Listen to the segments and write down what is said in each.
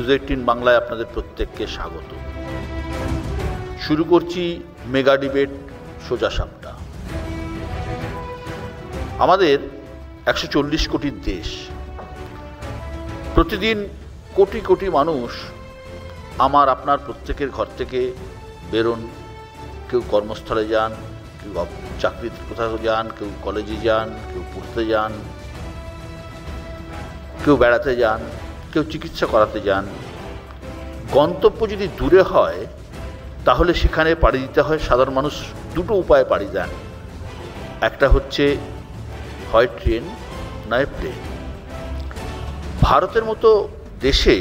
News eighteen বাংলায় আপনাদের প্রত্যেককে স্বাগত। শুরু করছি মেগা ডিবেট সোজা সাপটা। আমাদের 140 কোটির দেশ, প্রতিদিন কোটি কোটি মানুষ আমার আপনার প্রত্যেকের ঘর থেকে বেরোন, কেউ কর্মস্থলে যান, কেউ চাকরির কোথাও যান, কেউ কলেজে যান, কেউ পড়তে যান, কেউ বেড়াতে যান, কেউ চিকিৎসা করাতে যান। গন্তব্য যদি দূরে হয় তাহলে সেখানে পাড়ি দিতে হয়। সাধারণ মানুষ দুটো উপায়ে পাড়ি দেন, একটা হচ্ছে হয় ট্রেন নয় প্লেন। ভারতের মতো দেশে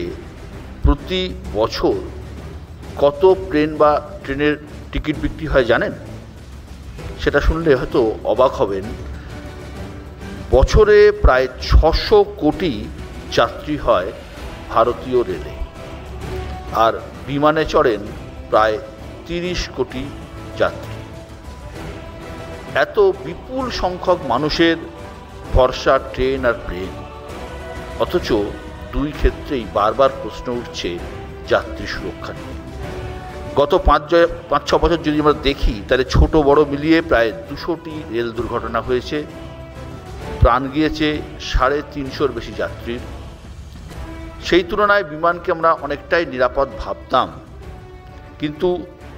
প্রতি বছর কত প্লেন বা ট্রেনের টিকিট বিক্রি হয় জানেন? সেটা শুনলে হয়তো অবাক হবেন। বছরে প্রায় 600 কোটি যাত্রী হয় ভারতীয় রেলে, আর বিমানে চড়েন প্রায় 30 কোটি যাত্রী। এত বিপুল সংখ্যক মানুষের ভরসা ট্রেন আর প্লেন, অথচ দুই ক্ষেত্রেই বারবার প্রশ্ন উঠছে যাত্রী সুরক্ষা নিয়ে। গত 5-6 বছর যদি আমরা দেখি তাহলে ছোট বড় মিলিয়ে প্রায় 200টি রেল দুর্ঘটনা হয়েছে, প্রাণ গিয়েছে 350-এর বেশি যাত্রীর। সেই তুলনায় বিমানকে আমরা অনেকটাই নিরাপদ ভাবতাম, কিন্তু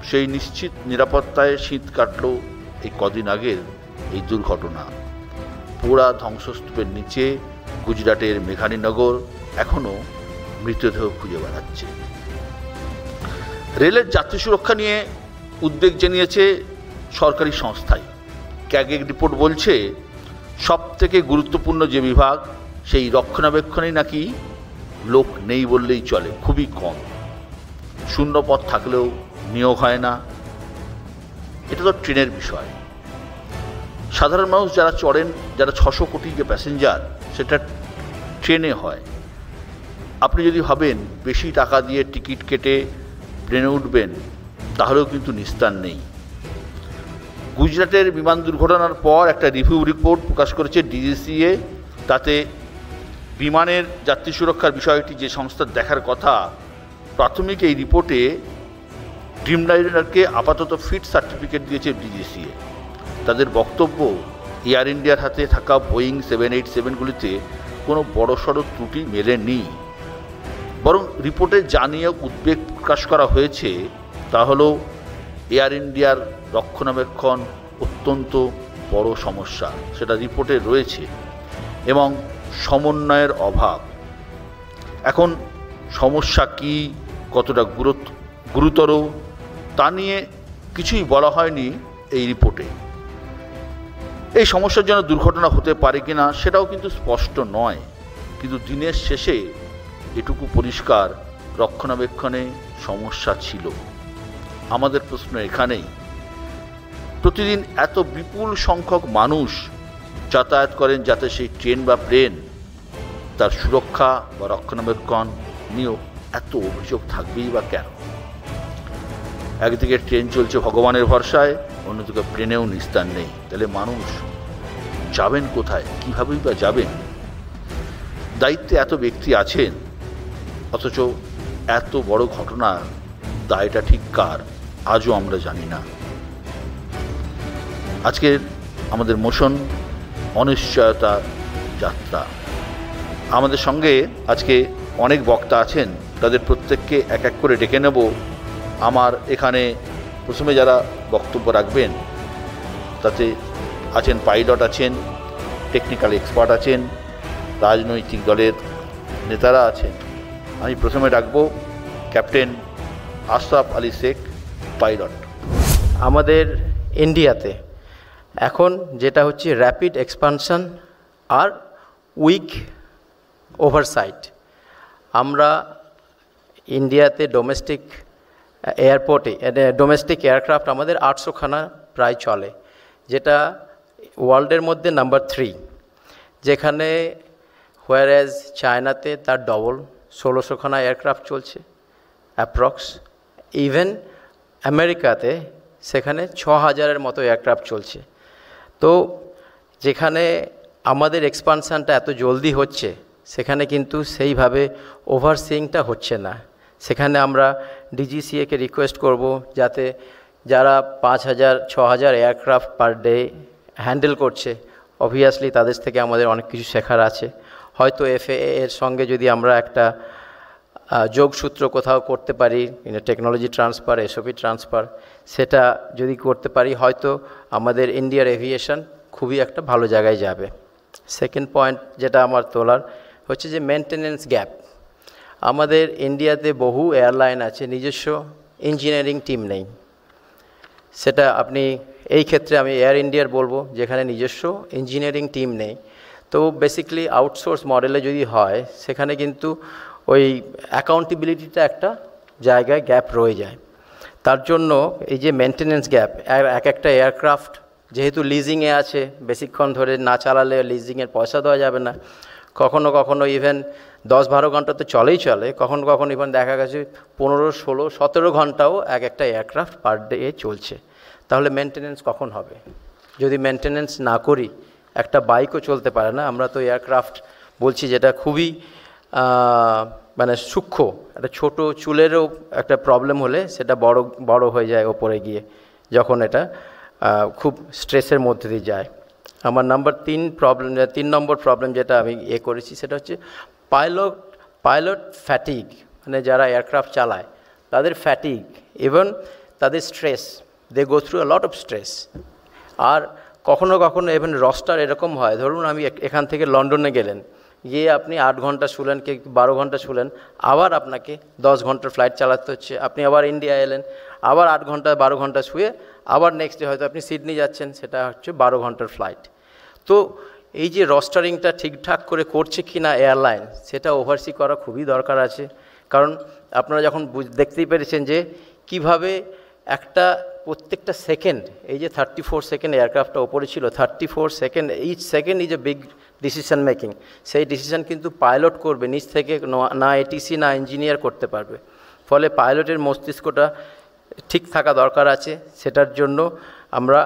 সেই নিশ্চিত নিরাপত্তায় শীত কাটল এই কদিন আগের এই দুর্ঘটনা। পোড়া ধ্বংসস্তূপের নিচে গুজরাটের মেঘানীনগর এখনও মৃতদেহ খুঁজে বেড়াচ্ছে। রেলের যাত্রী সুরক্ষা নিয়ে উদ্বেগ জানিয়েছে সরকারি সংস্থায়। ক্যাগের রিপোর্ট বলছে সবথেকে গুরুত্বপূর্ণ যে বিভাগ, সেই রক্ষণাবেক্ষণেই নাকি লোক নেই বললেই চলে, খুবই কম। শূন্য পদ থাকলেও নিয়োগ হয় না। এটা তো ট্রেনের বিষয়। সাধারণ মানুষ যারা চড়েন, যারা 600 কোটি যে প্যাসেঞ্জার, সেটা ট্রেনে হয়। আপনি যদি ভাবেন বেশি টাকা দিয়ে টিকিট কেটে প্লেনে উঠবেন, তাহলেও কিন্তু নিস্তার নেই। গুজরাটের বিমান দুর্ঘটনার পর একটা রিভিউ রিপোর্ট প্রকাশ করেছে ডিজিসিএ। তাতে বিমানের যাত্রী সুরক্ষার বিষয়টি যে সংস্থার দেখার কথা, প্রাথমিক এই রিপোর্টে ড্রিমলাইনারকে আপাতত ফিট সার্টিফিকেট দিয়েছে ডিজিসিএ। তাদের বক্তব্য, এয়ার ইন্ডিয়ার হাতে থাকা বোয়িং 787গুলিতে কোনো বড়সড় ত্রুটি মেলেনি। বরং রিপোর্টে যা নিয়ে উদ্বেগ প্রকাশ করা হয়েছে তা হলো এয়ার ইন্ডিয়ার রক্ষণাবেক্ষণ অত্যন্ত বড় সমস্যা, সেটা রিপোর্টে রয়েছে, এবং সমন্বয়ের অভাব। এখন সমস্যা কি, কতটা গুরুতর তা নিয়ে কিছুই বলা হয়নি এই রিপোর্টে। এই সমস্যার জন্য দুর্ঘটনা হতে পারে কিনা সেটাও কিন্তু স্পষ্ট নয়, কিন্তু দিনের শেষে এটুকু পরিষ্কার, রক্ষণাবেক্ষণে সমস্যা ছিল। আমাদের প্রশ্ন এখানেই, প্রতিদিন এত বিপুল সংখ্যক মানুষ যাতায়াত করেন, যাতে সেই ট্রেন বা প্লেন, তার সুরক্ষা বা রক্ষণাবেক্ষণ নিয়েও এত অভিযোগ থাকবেই বা কেন? একদিকে ট্রেন চলছে ভগবানের ভরসায়, অন্যদিকে প্লেনেও নিস্তার নেই। তাহলে মানুষ যাবেন কোথায়, কীভাবেই বা যাবেন? দায়িত্বে এত ব্যক্তি আছেন, অথচ এত বড় ঘটনা দায়টা ঠিক কার আজও আমরা জানি না। আজকের আমাদের মোশন অনিশ্চয়তা যাত্রা। আমাদের সঙ্গে আজকে অনেক বক্তা আছেন, তাদের প্রত্যেককে এক এক করে ডেকে নেব। আমার এখানে প্রথমে যারা বক্তব্য রাখবেন তাতে আছেন পাইলট আছেন, টেকনিক্যাল এক্সপার্ট আছেন, রাজনৈতিক দলের নেতারা আছেন। আমি প্রথমে ডাকবো ক্যাপ্টেন আশরাফ আলী শেখ, পাইলট। আমাদের ইন্ডিয়াতে এখন যেটা হচ্ছে র্যাপিড এক্সপানশন আর উইক ওভারসাইট। আমরা ইন্ডিয়াতে ডোমেস্টিক এয়ারপোর্টে ডোমেস্টিক এয়ারক্রাফট আমাদের 800খানা প্রায় চলে, যেটা ওয়ার্ল্ডের মধ্যে নাম্বার 3, যেখানে হোয়ারএজ চায়নাতে তার ডবল 1600খানা এয়ারক্রাফট চলছে অ্যাপ্রক্স। ইভেন আমেরিকাতে সেখানে 6000-এর মতো এয়ারক্রাফট চলছে। তো যেখানে আমাদের এক্সপানশানটা এত জলদি হচ্ছে, সেখানে কিন্তু সেইভাবে ওভারসিইংটা হচ্ছে না। সেখানে আমরা ডিজিসিএকে রিকোয়েস্ট করব যাতে যারা 5,000 6,000 এয়ারক্রাফট পার ডে হ্যান্ডেল করছে, অবভিয়াসলি তাদের থেকে আমাদের অনেক কিছু শেখার আছে। হয়তো এফএএ এর সঙ্গে যদি আমরা একটা যোগসূত্র কোথাও করতে পারি, টেকনোলজি ট্রান্সফার, এসওপি ট্রান্সফার, সেটা যদি করতে পারি হয়তো আমাদের ইন্ডিয়ার এভিয়েশন খুবই একটা ভালো জায়গায় যাবে। সেকেন্ড পয়েন্ট যেটা আমার তোলার হচ্ছে যে মেনটেনেন্স গ্যাপ। আমাদের ইন্ডিয়াতে বহু এয়ারলাইন আছে, নিজস্ব ইঞ্জিনিয়ারিং টিম নেই। সেটা আপনি এই ক্ষেত্রে আমি এয়ার ইন্ডিয়ার বলবো, যেখানে নিজস্ব ইঞ্জিনিয়ারিং টিম নেই। তো বেসিক্যালি আউটসোর্স মডেলে যদি হয়, সেখানে কিন্তু ওই অ্যাকাউন্টেবিলিটিটা একটা জায়গায় গ্যাপ রয়ে যায়। তার জন্য এই যে মেনটেনেন্স গ্যাপ, এক একটা এয়ারক্রাফট যেহেতু লিজিংয়ে আছে, বেশিক্ষণ ধরে না চালালে লিজিংয়ের পয়সা দেওয়া যাবে না। কখনো কখনো ইভেন 10-12 ঘন্টা তো চলেই চলে, কখনো কখনো ইভেন দেখা গেছে 15, 16, 17 ঘন্টাও এক একটা এয়ারক্রাফট পার ডে চলছে। তাহলে মেনটেনেন্স কখন হবে? যদি মেনটেনেন্স না করি একটা বাইকও চলতে পারে না। আমরা তো এয়ারক্রাফট বলছি যেটা খুবই মানে সূক্ষ্ম, একটা ছোট চুলেরও একটা প্রবলেম হলে সেটা বড় হয়ে যায় ওপরে গিয়ে, যখন এটা খুব স্ট্রেসের মধ্যে দিয়ে যায়। আমার তিন নম্বর প্রবলেম যেটা আমি করেছি সেটা হচ্ছে পাইলট ফ্যাটিগ, মানে যারা এয়ারক্রাফট চালায় তাদের ফ্যাটিগ, ইভেন তাদের stress, they go through a lot of stress. আর কখনো কখনো ইভেন রস্টার এরকম হয়, ধরুন আমি এখান থেকে লন্ডনে গেলেন, গিয়ে আপনি 8 ঘন্টা শুলেন, কি 12 ঘন্টা শুলেন, আবার আপনাকে 10 ঘন্টার ফ্লাইট চালাতে হচ্ছে। আপনি আবার ইন্ডিয়া এলেন, আবার 8 ঘন্টা 12 ঘন্টা শুয়ে আবার নেক্সট ডে হয়তো আপনি সিডনি যাচ্ছেন, সেটা হচ্ছে 12 ঘন্টার ফ্লাইট। তো এই যে রস্টারিংটা ঠিকঠাক করে করছে কি না এয়ারলাইন, সেটা ওভারসি করা খুবই দরকার আছে। কারণ আপনারা যখন দেখতেই পেরেছেন যে কিভাবে একটা প্রত্যেকটা সেকেন্ড, এই যে 34 সেকেন্ড এয়ারক্রাফটটা ওপরে ছিল, 34 second, each second is a big decision making. সেই ডিসিশন কিন্তু পাইলট করবে নিজ থেকে, না এটিসি না ইঞ্জিনিয়ার করতে পারবে। ফলে পাইলটের মস্তিষ্কটা ঠিক থাকা দরকার আছে। সেটার জন্য আমরা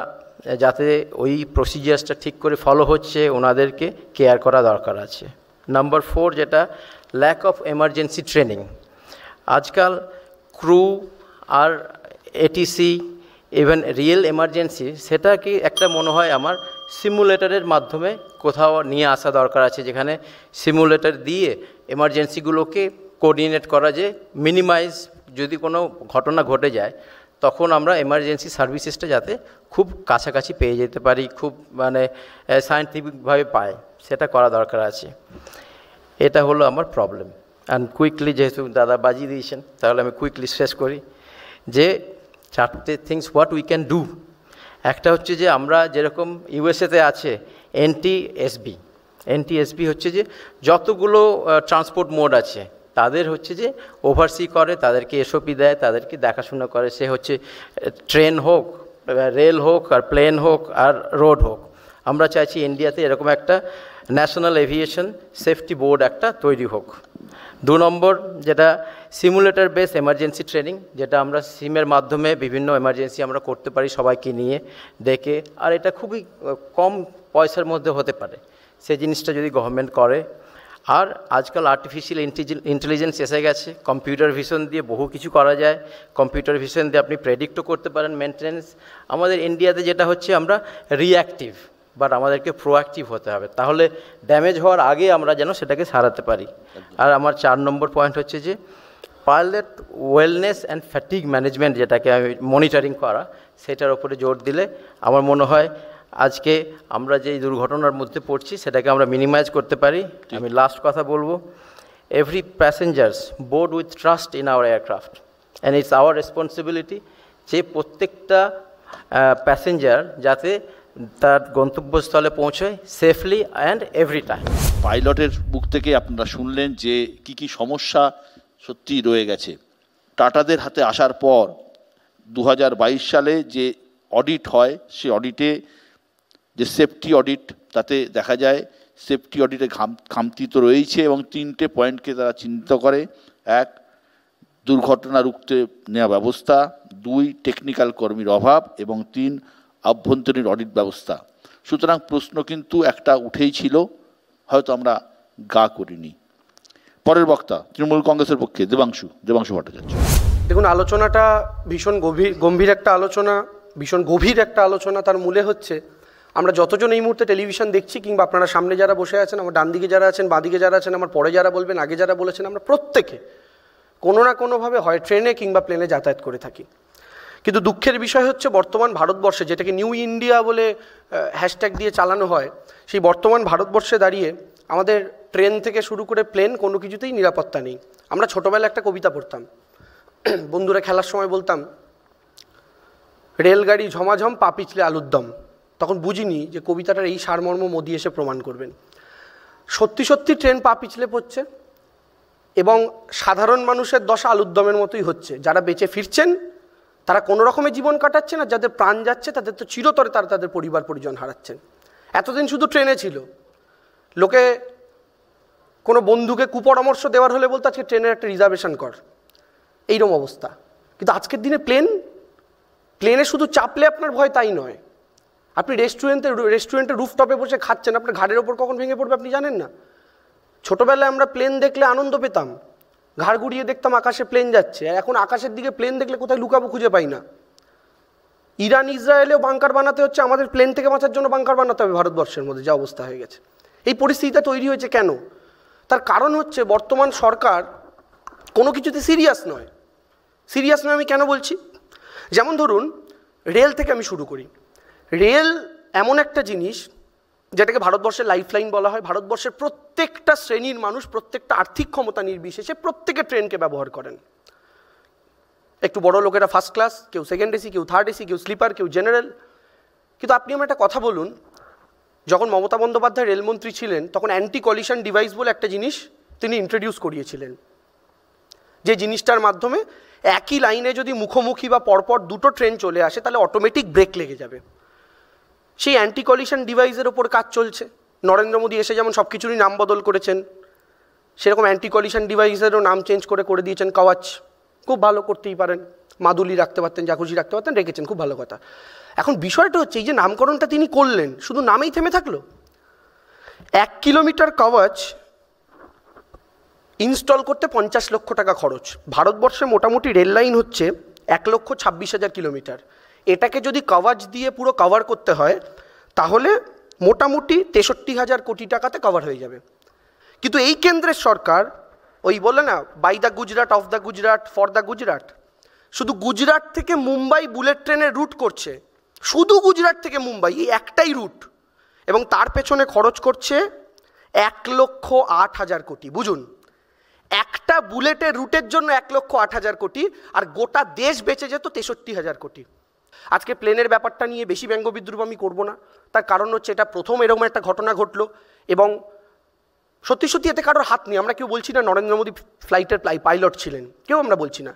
যাতে ওই প্রসিজিয়ার্সটা ঠিক করে ফলো হচ্ছে, ওনাদেরকে কেয়ার করা দরকার আছে। নাম্বার 4 যেটা ল্যাক অফ এমার্জেন্সি ট্রেনিং। আজকাল ক্রু আর এটিসি ইভেন রিয়েল এমার্জেন্সি, সেটা কি একটা মনে হয় আমার সিমুলেটরের মাধ্যমে কোথাও নিয়ে আসা দরকার আছে, যেখানে সিমুলেটর দিয়ে এমার্জেন্সিগুলোকে কোঅর্ডিনেট করা, যে মিনিমাইজ যদি কোনো ঘটনা ঘটে যায় তখন আমরা এমার্জেন্সি সার্ভিসেসটা যাতে খুব কাছাকাছি পেয়ে যেতে পারি, খুব মানে সায়েন্টিফিকভাবে পাই, সেটা করা দরকার আছে। এটা হলো আমার প্রবলেম। অ্যান্ড কুইকলি, যেহেতু দাদা বাজিয়ে দিয়েছেন, তাহলে আমি কুইকলি শেষ করি যে 4টে things what we can do. একটা হচ্ছে যে আমরা যেরকম ইউএসএতে আছে এনটিএসবি হচ্ছে যে যতগুলো ট্রান্সপোর্ট মোড আছে তাদের হচ্ছে যে ওভারসি করে, তাদেরকে এসওপি দেয়, তাদেরকে দেখাশোনা করে। সে হচ্ছে ট্রেন হোক, রেল হোক, আর প্লেন হোক, আর রোড হোক। আমরা চাইছি ইন্ডিয়াতে এরকম একটা ন্যাশনাল এভিয়েশন সেফটি বোর্ড একটা তৈরি হোক। 2 নম্বর যেটা সিমুলেটর বেস এমার্জেন্সি ট্রেনিং, যেটা আমরা সিমের মাধ্যমে বিভিন্ন এমার্জেন্সি আমরা করতে পারি সবাইকে নিয়ে দেখে, আর এটা খুবই কম পয়সার মধ্যে হতে পারে। সেই জিনিসটা যদি গভর্নমেন্ট করে। আর আজকাল আর্টিফিশিয়াল ইন্টেলিজেন্স এসে গেছে, কম্পিউটার ভিশন দিয়ে বহু কিছু করা যায়। কম্পিউটার ভিশন দিয়ে আপনি প্রেডিক্টও করতে পারেন মেনটেন্যান্স। আমাদের ইন্ডিয়াতে যেটা হচ্ছে আমরা রিঅ্যাক্টিভ, বাট আমাদেরকে প্রোঅ্যাক্টিভ হতে হবে, তাহলে ড্যামেজ হওয়ার আগে আমরা যেন সেটাকে সারাতে পারি। আর আমার 4 নম্বর পয়েন্ট হচ্ছে যে pilot wellness and fatigue management, যেটাকে আমি মনিটরিং করা, সেটার উপরে জোর দিলে আমার মনে হয় আজকে আমরা যে দুর্ঘটনার মধ্যে পড়ছি সেটাকে আমরা মিনিমাইজ করতে পারি। আমি লাস্ট কথা বলবো, every passengers board with trust in our aircraft and it's our responsibility, যে প্রত্যেকটা প্যাসেঞ্জার যাতে তার গন্তব্যস্থলে পৌঁছয় সেফলি অ্যান্ড এভরি টাইম। পাইলটের মুখ থেকে আপনারা শুনলেন যে কি কি সমস্যা সত্যিই রয়ে গেছে। টাটাদের হাতে আসার পর 2022 সালে যে অডিট হয়, সেই অডিটে যে সেফটি অডিট, তাতে দেখা যায় সেফটি অডিটে খামতি তো রয়েছে, এবং 3টে পয়েন্টকে তারা চিহ্নিত করে। 1, দুর্ঘটনা রুখতে নেওয়া ব্যবস্থা, 2, টেকনিক্যাল কর্মীর অভাব, এবং 3, আভ্যন্তরীণ অডিট ব্যবস্থা। সুতরাং প্রশ্ন কিন্তু একটা উঠেই ছিল, হয়তো আমরা গা করিনি। পরের বক্তা তৃণমূল কংগ্রেসের পক্ষে দেবাংশু ভট্টাচার্য। দেখুন, আলোচনাটা ভীষণ গম্ভীর একটা আলোচনা, ভীষণ গভীর একটা আলোচনা। তার মূলে হচ্ছে আমরা যতজন এই মুহূর্তে টেলিভিশন দেখছি, কিংবা আপনারা সামনে যারা বসে আছেন, আমার ডান দিকে যারা আছেন, বাঁ দিকে যারা আছেন, আমার পরে যারা বলবেন, আগে যারা বলেছেন, আমরা প্রত্যেকে কোনো না কোনোভাবে হয় ট্রেনে কিংবা প্লেনে যাতায়াত করে থাকি। কিন্তু দুঃখের বিষয় হচ্ছে বর্তমান ভারতবর্ষে, যেটাকে নিউ ইন্ডিয়া বলে হ্যাশট্যাগ দিয়ে চালানো হয়, সেই বর্তমান ভারতবর্ষে দাঁড়িয়ে আমাদের ট্রেন থেকে শুরু করে প্লেন কোনো কিছুতেই নিরাপত্তা নেই। আমরা ছোটোবেলায় একটা কবিতা পড়তাম, বন্ধুরা খেলার সময় বলতাম, রেলগাড়ি ঝমাঝম পা পিছলে আলুর দম। তখন বুঝিনি যে কবিতাটার এই সারমর্ম মোদি এসে প্রমাণ করবেন। সত্যি সত্যি ট্রেন পা পিছলে পড়ছে এবং সাধারণ মানুষের দশা আলুর দমের মতোই হচ্ছে। যারা বেঁচে ফিরছেন তারা কোনো রকমের জীবন কাটাচ্ছেন, আর যাদের প্রাণ যাচ্ছে তাদের তো চিরতরে তারা তাদের পরিবার পরিজন হারাচ্ছেন। এতদিন শুধু ট্রেনে ছিল, লোকে কোনো বন্ধুকে কুপরামর্শ দেওয়ার হলে বলতো আজকে ট্রেনের একটা রিজার্ভেশন কর, এইরকম অবস্থা। কিন্তু আজকের দিনে প্লেনে শুধু চাপলে আপনার ভয় তাই নয়, আপনি রেস্টুরেন্টে রুফটপে বসে খাচ্ছেন, আপনার ঘাড়ের ওপর কখন ভেঙে পড়বে আপনি জানেন না। ছোটোবেলায় আমরা প্লেন দেখলে আনন্দ পেতাম, ঘাড় ঘুরিয়ে দেখতাম আকাশে প্লেন যাচ্ছে, আর এখন আকাশের দিকে প্লেন দেখলে কোথায় লুকাবো খুঁজে পাই না। ইরান ইসরায়েলেও বাংকার বানাতে হচ্ছে, আমাদের প্লেন থেকে বাঁচার জন্য বাংকার বানাতে হবে ভারতবর্ষের মধ্যে, যা অবস্থা হয়ে গেছে। এই পরিস্থিতিটা তৈরি হয়েছে কেন? তার কারণ হচ্ছে বর্তমান সরকার কোনো কিছুতে সিরিয়াস নয়। আমি কেন বলছি? যেমন ধরুন, রেল থেকে আমি শুরু করি। রেল এমন একটা জিনিস যেটাকে ভারতবর্ষের লাইফলাইন বলা হয়। ভারতবর্ষের প্রত্যেকটা শ্রেণীর মানুষ, প্রত্যেকটা আর্থিক ক্ষমতা নির্বিশেষে প্রত্যেকে ট্রেনকে ব্যবহার করেন। একটু বড় লোকেরা ফার্স্ট ক্লাস, কেউ সেকেন্ড এসি, কেউ থার্ড এসি, কেউ স্লিপার, কেউ জেনারেল। কিন্তু আপনি আমার একটা কথা বলুন, যখন মমতা বন্দ্যোপাধ্যায় রেলমন্ত্রী ছিলেন তখন অ্যান্টি কলিশন ডিভাইস বলে একটা জিনিস তিনি ইন্ট্রোডিউস করিয়েছিলেন, যে জিনিসটার মাধ্যমে একই লাইনে যদি মুখোমুখি বা পরপর দুটো ট্রেন চলে আসে তাহলে অটোমেটিক ব্রেক লেগে যাবে। সেই অ্যান্টি কলিশন ডিভাইসের ওপর কাজ চলছে। নরেন্দ্র মোদী এসে যেমন সব কিছুরই নাম বদল করেছেন, সেরকম অ্যান্টি কলিশন ডিভাইসেরও নাম চেঞ্জ করে দিয়েছেন কওয়াচ। খুব ভালো, করতেই পারেন, মাদুলি রাখতে পারতেন, যা খুশি রাখতে পারতেন, রেখেছেন, খুব ভালো কথা। এখন বিষয়টা হচ্ছে এই যে নামকরণটা তিনি করলেন, শুধু নামেই থেমে থাকলো। 1 কিলোমিটার কওয়াচ ইনস্টল করতে 50 লক্ষ টাকা খরচ। ভারতবর্ষে মোটামুটি রেল লাইন হচ্ছে 1,26,000 কিলোমিটার। এটাকে যদি কভাচ দিয়ে পুরো কভার করতে হয় তাহলে মোটামুটি 63,000 কোটি টাকাতে কভার হয়ে যাবে। কিন্তু এই কেন্দ্রের সরকার ওই বলে না, by the Gujarat, of the Gujarat, for the Gujarat, শুধু গুজরাট থেকে মুম্বাই বুলেট ট্রেনের রুট করছে, শুধু গুজরাট থেকে মুম্বাই, এই একটাই রুট, এবং তার পেছনে খরচ করছে 1,08,000 কোটি। বুঝুন, একটা বুলেটের রুটের জন্য 1,08,000 কোটি, আর গোটা দেশ বেঁচে যেত 63,000 কোটি। আজকে প্লেনের ব্যাপারটা নিয়ে বেশি ব্যঙ্গ বিদ্রুপ আমি করবো না, তার কারণ হচ্ছে এটা প্রথম এরকম একটা ঘটনা ঘটলো, এবং সত্যি সত্যি এতে কারোর হাত নেই। আমরা কেউ বলছি না নরেন্দ্র মোদী ফ্লাইটের পাইলট ছিলেন, কেউ আমরা বলছি না।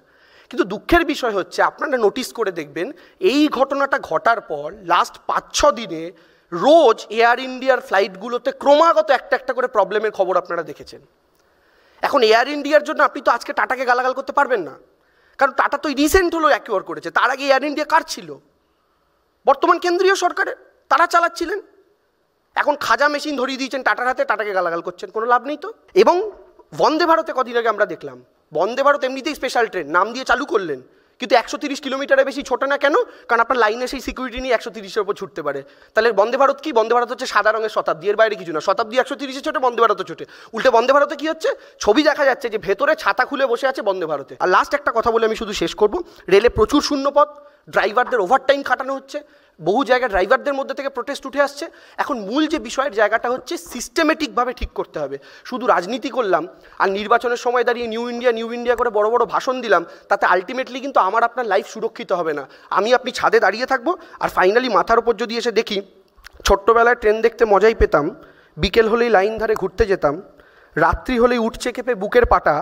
কিন্তু দুঃখের বিষয় হচ্ছে আপনারা নোটিস করে দেখবেন, এই ঘটনাটা ঘটার পর লাস্ট 5-6 দিনে রোজ এয়ার ইন্ডিয়ার ফ্লাইটগুলোতে ক্রমাগত একটা করে প্রবলেমের খবর আপনারা দেখেছেন। এখন এয়ার ইন্ডিয়ার জন্য আপনি তো আজকে টাটাকে গালাগাল করতে পারবেন না, কারণ টাটা তো রিসেন্ট হলো অ্যাকিওর করেছে। তার আগে এয়ার ইন্ডিয়া কার ছিল? বর্তমান কেন্দ্রীয় সরকারের, তারা চালাচ্ছিলেন। এখন খাজা মেশিন ধরিয়ে দিয়েছেন টাটার হাতে, টাটাকে গালাগাল করছেন, কোনো লাভ নেই তো। এবং বন্দে ভারতে কদিন আগে আমরা দেখলাম, বন্দে ভারত এমনিতেই স্পেশাল ট্রেন নাম দিয়ে চালু করলেন, কিন্তু 130 কিলোমিটারে বেশি ছোটে না কেন? কারণ আপনার লাইনে সেই সিকিউরিটি নিয়ে 130-এর উপর ছুটতে পারে। তাহলে বন্দে ভারত কি? বন্দে ভারত হচ্ছে সাদা রঙের শতাব্দী, এর বাইরে কিছু না। শতাব্দী 130-এ ছোটে, বন্দে ভারতও ছোটে। উল্টে বন্দে ভারতে কি হচ্ছে? ছবি দেখা যাচ্ছে যে ভেতরে ছাতা খুলে বসে আছে বন্দে ভারতে। আর লাস্ট একটা কথা বলে আমি শুধু শেষ করব, রেলে প্রচুর শূন্যপদ, ড্রাইভারদের ওভারটাইম খাটানো হচ্ছে, বহু জায়গায় ড্রাইভারদের মধ্যে থেকে প্রোটেস্ট উঠে আসছে। এখন মূল যে বিষয়ের জায়গাটা হচ্ছে সিস্টেমেটিকভাবে ঠিক করতে হবে। শুধু রাজনীতি করলাম আর নির্বাচনের সময় দাঁড়িয়ে নিউ ইন্ডিয়া করে বড় বড় ভাষণ দিলাম, তাতে আলটিমেটলি কিন্তু আমার আপনার লাইফ সুরক্ষিত হবে না। আপনি ছাদে দাঁড়িয়ে থাকবো, আর ফাইনালি মাথার উপর যদি এসে দেখি, ছোট্টবেলায় ট্রেন দেখতে মজাই পেতাম, বিকেল হলেই লাইন ধারে ঘুরতে যেতাম, রাত্রি হলেই উঠছে কেঁপে বুকের পাটা,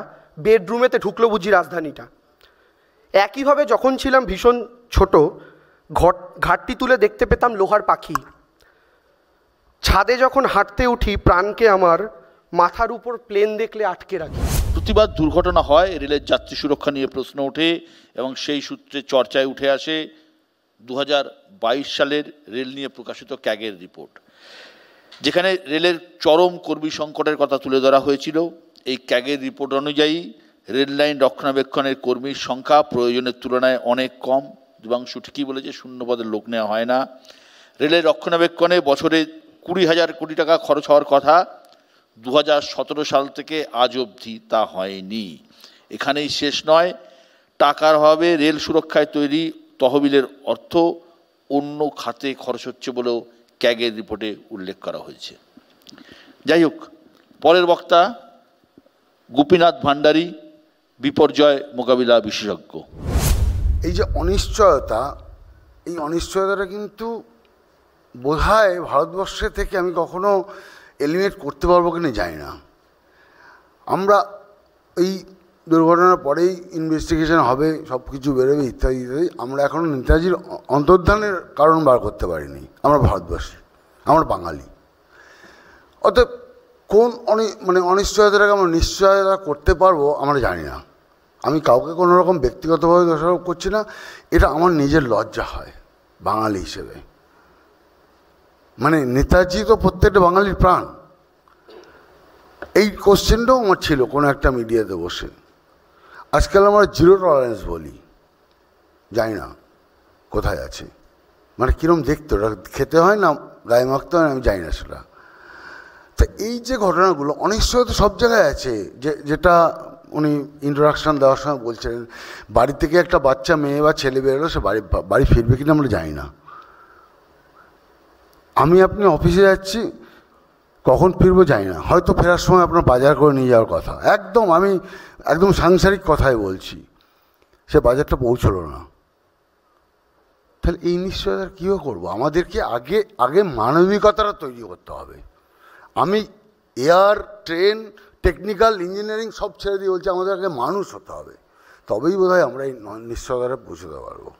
বেডরুমেতে ঢুকলো বুঝি রাজধানীটা। একইভাবে যখন ছিলাম ভীষণ ছোট, ঘাটটি তুলে দেখতে পেতাম লোহার পাখি। ছাদে যখন হাঁটতে উঠি, প্রাণকে আমার মাথার উপর প্লেন দেখলে আটকে রাখি। প্রতিবার দুর্ঘটনা হয়, রেলের যাত্রী সুরক্ষা নিয়ে প্রশ্ন ওঠে, এবং সেই সূত্রে চর্চায় উঠে আসে 2022 সালের রেল নিয়ে প্রকাশিত ক্যাগের রিপোর্ট। যেখানে রেলের চরম কর্মী সংকটের কথা তুলে ধরা হয়েছিল, এই ক্যাগের রিপোর্ট অনুযায়ী রেল লাইন রক্ষণাবেক্ষণের কর্মীর সংখ্যা প্রয়োজনের তুলনায় অনেক কম। দেবাংশু ঠিকই বলেছে, শূন্য পদের লোক নেওয়া হয় না। রেলের রক্ষণাবেক্ষণে বছরে 20,000 কোটি টাকা খরচ হওয়ার কথা, 2017 সাল থেকে আজ অবধি তা হয়নি। এখানেই শেষ নয়, টাকার অভাবে রেল সুরক্ষায় তৈরি তহবিলের অর্থ অন্য খাতে খরচ হচ্ছে বলেও ক্যাগের রিপোর্টে উল্লেখ করা হয়েছে। যাই হোক, পরের বক্তা গোপীনাথ ভান্ডারী, বিপর্যয় মোকাবিলা বিশেষজ্ঞ। এই যে অনিশ্চয়তা, এই অনিশ্চয়তাটা কিন্তু বোধহয় ভারতবর্ষে থেকে আমি কখনো এলিমিনেট করতে পারবো কিনা জানি না। আমরা এই দুর্ঘটনার পরেই ইনভেস্টিগেশন হবে, সব কিছু বেরোবে ইত্যাদি ইত্যাদি, আমরা এখনও নেতাজির অন্তর্ধানের কারণ বার করতে পারিনি। আমরা ভারতবর্ষী, আমরা বাঙালি, অতএব কোন অনিশ্চয়তাটাকে আমরা নিশ্চয়তা করতে পারবো আমরা জানি না। আমি কাউকে কোনো রকম ব্যক্তিগতভাবে দোষারোপ করছি না, এটা আমার নিজের লজ্জা হয় বাঙালি হিসেবে। নেতাজি তো প্রত্যেকটা বাঙালির প্রাণ। এই কোশ্চেনটাও আমার ছিল কোনো একটা মিডিয়াতে বসে। আজকাল আমরা জিরো টলারেন্স বলি, জানি না কোথায় আছে, কীরকম দেখতে ওটা খেতে হয় না গায়ে মাখতে হয়, আমি জানি না সেটা। তা এই যে ঘটনাগুলো, অনিশ্চয়তা সব জায়গায় আছে। যেটা উনি ইন্ট্রোডাকশান দেওয়ার সময় বলছিলেন, বাড়ি থেকে একটা বাচ্চা মেয়ে বা ছেলে বেরোলো, সে বাড়ি ফিরবে কিনা আমরা জানি না। আপনি অফিসে যাচ্ছি, কখন ফিরবো জানি না, হয়তো ফেরার সময় আপনার বাজার করে নিয়ে যাওয়ার কথা, আমি একদম সাংসারিক কথাই বলছি, সে বাজারটা পৌঁছলো না। তাহলে এই নিশ্চয়তা কীও করবো? আমাদেরকে আগে মানবিকতাটা তৈরি করতে হবে। আমি এয়ার, ট্রেন, টেকনিক্যাল, ইঞ্জিনিয়ারিং সব ছেড়ে দিয়ে বলছি, আমাদের আগে মানুষ হতে হবে, তবেই বোধহয় আমরা এই নিশ্চয়তাটা পৌঁছতে পারবো।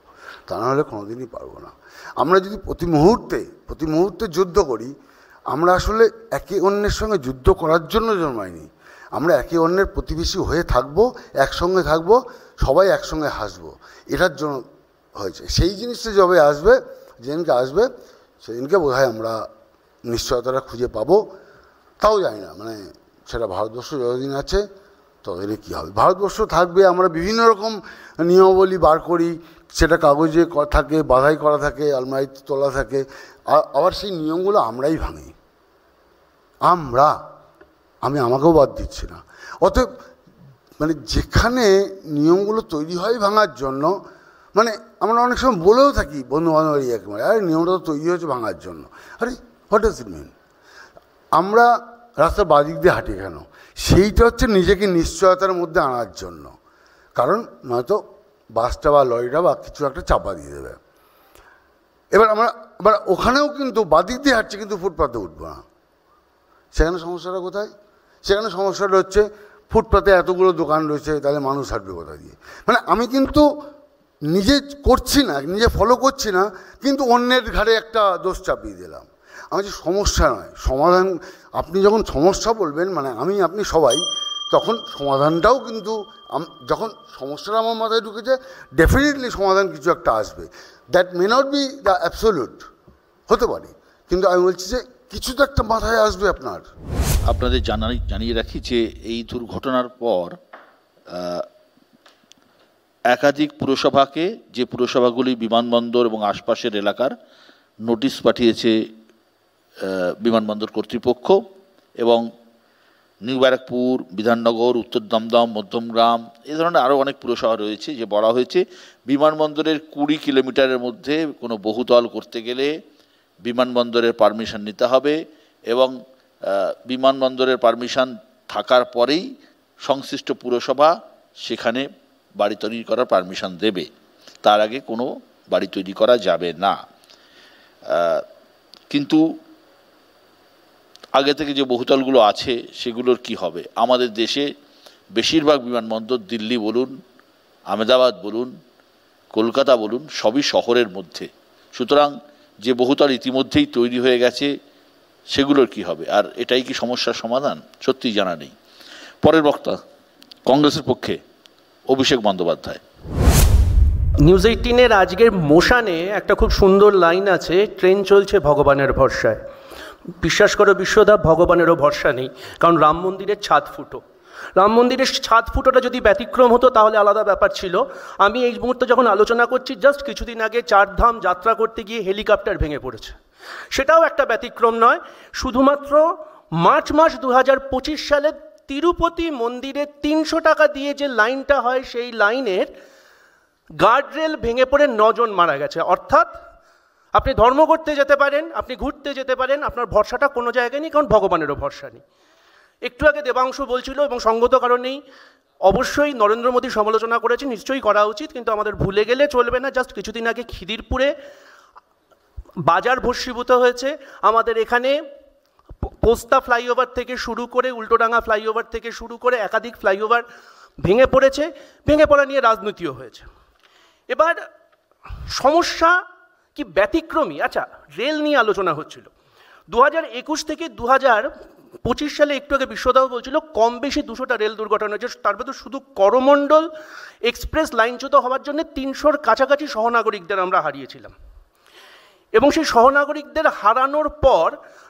তা নাহলে কোনোদিনই পারবো না। আমরা যদি প্রতি মুহূর্তে যুদ্ধ করি, আমরা আসলে একে অন্যের সঙ্গে যুদ্ধ করার জন্য জন্মাইনি। আমরা একে অন্যের প্রতিবেশী হয়ে থাকবো, একসঙ্গে থাকবো, সবাই একসঙ্গে হাসবো, এটার জন্য হয়েছে। সেই জিনিসটা যেদিনকে আসবে সেদিনকে বোধহয় আমরা নিশ্চয়তাটা খুঁজে পাবো। তাও জানি না, সেটা ভারতবর্ষ যতদিন আছে ততদিনে কী হবে। ভারতবর্ষ থাকবে, আমরা বিভিন্ন রকম নিয়মাবলী বার করি, সেটা কাগজে থাকে, বাধাই করা থাকে, আলমারিতে তোলা থাকে, আবার সেই নিয়মগুলো আমরাই ভাঙি। আমি আমাকেও বাদ দিচ্ছি না। অতএব যেখানে নিয়মগুলো তৈরি হয় ভাঙার জন্য, আমরা অনেক সময় বলেও থাকি বন্ধু বান্ধব একেবারে, আরে নিয়মটা তো তৈরি হয়েছে ভাঙার জন্য। আরে হোয়াট ডাজ ইট মিন? আমরা রাস্তার বাদিক দিয়ে হাঁটি কেন? সেইটা হচ্ছে নিজেকে নিশ্চয়তার মধ্যে আনার জন্য, কারণ নয়তো বাসটা বা লরিটা বা কিছু একটা চাপা দিয়ে দেবে। এবার ওখানেও কিন্তু বাদিক দিয়ে হাঁটছি, কিন্তু ফুটপাতে উঠবো না। সেখানে সমস্যাটা কোথায়? সেখানে সমস্যাটা হচ্ছে ফুটপাতে এতগুলো দোকান রয়েছে, তাহলে মানুষ হাঁটবে কোথা দিয়ে? আমি কিন্তু নিজে করছি না, নিজে ফলো করছি না, কিন্তু অন্যের ঘাড়ে একটা দোষ চাপিয়ে দিলাম। আমি যে সমস্যা নয়, সমাধান। আপনি যখন সমস্যা বলবেন, আপনি সবাই, তখন সমাধানটাও কিন্তু, যখন সমস্যাটা আমার মাথায় ঢুকেছে, ডেফিনেটলি সমাধান কিছু একটা আসবে। That may not be the absolute, হতে পারে, কিন্তু আমি বলছি যে কিছু তো একটা মাথায় আসবে আপনার। আপনাদের জানিয়ে রাখি যে এই দুর্ঘটনার পর একাধিক পুরসভাকে, যে পুরসভাগুলি বিমানবন্দর এবং আশপাশের এলাকার, নোটিশ পাঠিয়েছে বিমানবন্দর কর্তৃপক্ষ, এবং নিউ ব্যারাকপুর, বিধাননগর, উত্তর দমদম, মধ্যমগ্রাম, এই ধরনের আরও অনেক পুরসভা রয়েছে, যে বলা হয়েছে বিমানবন্দরের 20 কিলোমিটারের মধ্যে কোনো বহুতল করতে গেলে বিমানবন্দরের পারমিশন নিতে হবে, এবং বিমানবন্দরের পারমিশন থাকার পরেই সংশ্লিষ্ট পুরসভা সেখানে বাড়ি তৈরি করার পারমিশন দেবে, তার আগে কোনো বাড়ি তৈরি করা যাবে না। কিন্তু আগে থেকে যে বহুতলগুলো আছে সেগুলোর কি হবে? আমাদের দেশে বেশিরভাগ বিমানবন্দর, দিল্লি বলুন, আহমেদাবাদ বলুন, কলকাতা বলুন, সবই শহরের মধ্যে। সুতরাং যে বহুতল ইতিমধ্যেই তৈরি হয়ে গেছে সেগুলোর কি হবে? আর এটাই কি সমস্যার সমাধান? সত্যিই জানা নেই। পরের বক্তা কংগ্রেসের পক্ষে অভিষেক বন্দ্যোপাধ্যায়। নিউজ 18-এর আজকের মোশানে একটা খুব সুন্দর লাইন আছে, ট্রেন চলছে ভগবানের ভরসায়। বিশ্বাস করো বিশ্বদা, ভগবানেরও ভরসা নেই, কারণ রাম মন্দিরের ছাদ ফুটো। রাম মন্দিরের ছাদ ফুটোটা যদি ব্যতিক্রম হতো তাহলে আলাদা ব্যাপার ছিল। আমি এই মুহূর্তে যখন আলোচনা করছি, জাস্ট কিছুদিন আগে চারধাম যাত্রা করতে গিয়ে হেলিকপ্টার ভেঙে পড়েছে, সেটাও একটা ব্যতিক্রম নয়। শুধুমাত্র মার্চ মাস 2025 সালে তিরুপতি মন্দিরে 300 টাকা দিয়ে যে লাইনটা হয়, সেই লাইনের গার্ডরেল ভেঙে পড়ে 9 জন মারা গেছে। অর্থাৎ আপনি ধর্ম করতে যেতে পারেন, আপনি ঘুরতে যেতে পারেন, আপনার ভরসাটা কোনো জায়গায় নেই, কারণ ভগবানেরও ভরসা নেই। একটু আগে দেবাংশু বলছিল, এবং সঙ্গত কারণেই অবশ্যই নরেন্দ্র মোদী সমালোচনা করেছে, নিশ্চয়ই করা উচিত, কিন্তু আমাদের ভুলে গেলে চলবে না। জাস্ট কিছুদিন আগে খিদিরপুরে বাজার ভস্মীভূত হয়েছে। আমাদের এখানে পোস্তা ফ্লাইওভার থেকে শুরু করে উল্টোডাঙ্গা ফ্লাইওভার থেকে শুরু করে একাধিক ফ্লাইওভার ভেঙে পড়েছে। ভেঙে পড়া নিয়ে রাজনীতিও হয়েছে। এবার সমস্যা কি ব্যতিক্রমী? আচ্ছা, রেল নিয়ে আলোচনা হচ্ছিল। 2021 থেকে 2025 সালে, একটু আগে বিশ্বদাও বলছিল, কম বেশি 200টা রেল দুর্ঘটনা হয়েছে। তার মধ্যে শুধু করমণ্ডল এক্সপ্রেস লাইনচ্যুত হওয়ার জন্য 300-র কাছাকাছি সহনাগরিকদের আমরা হারিয়েছিলাম। এবং সেই সহনাগরিকদের হারানোর পর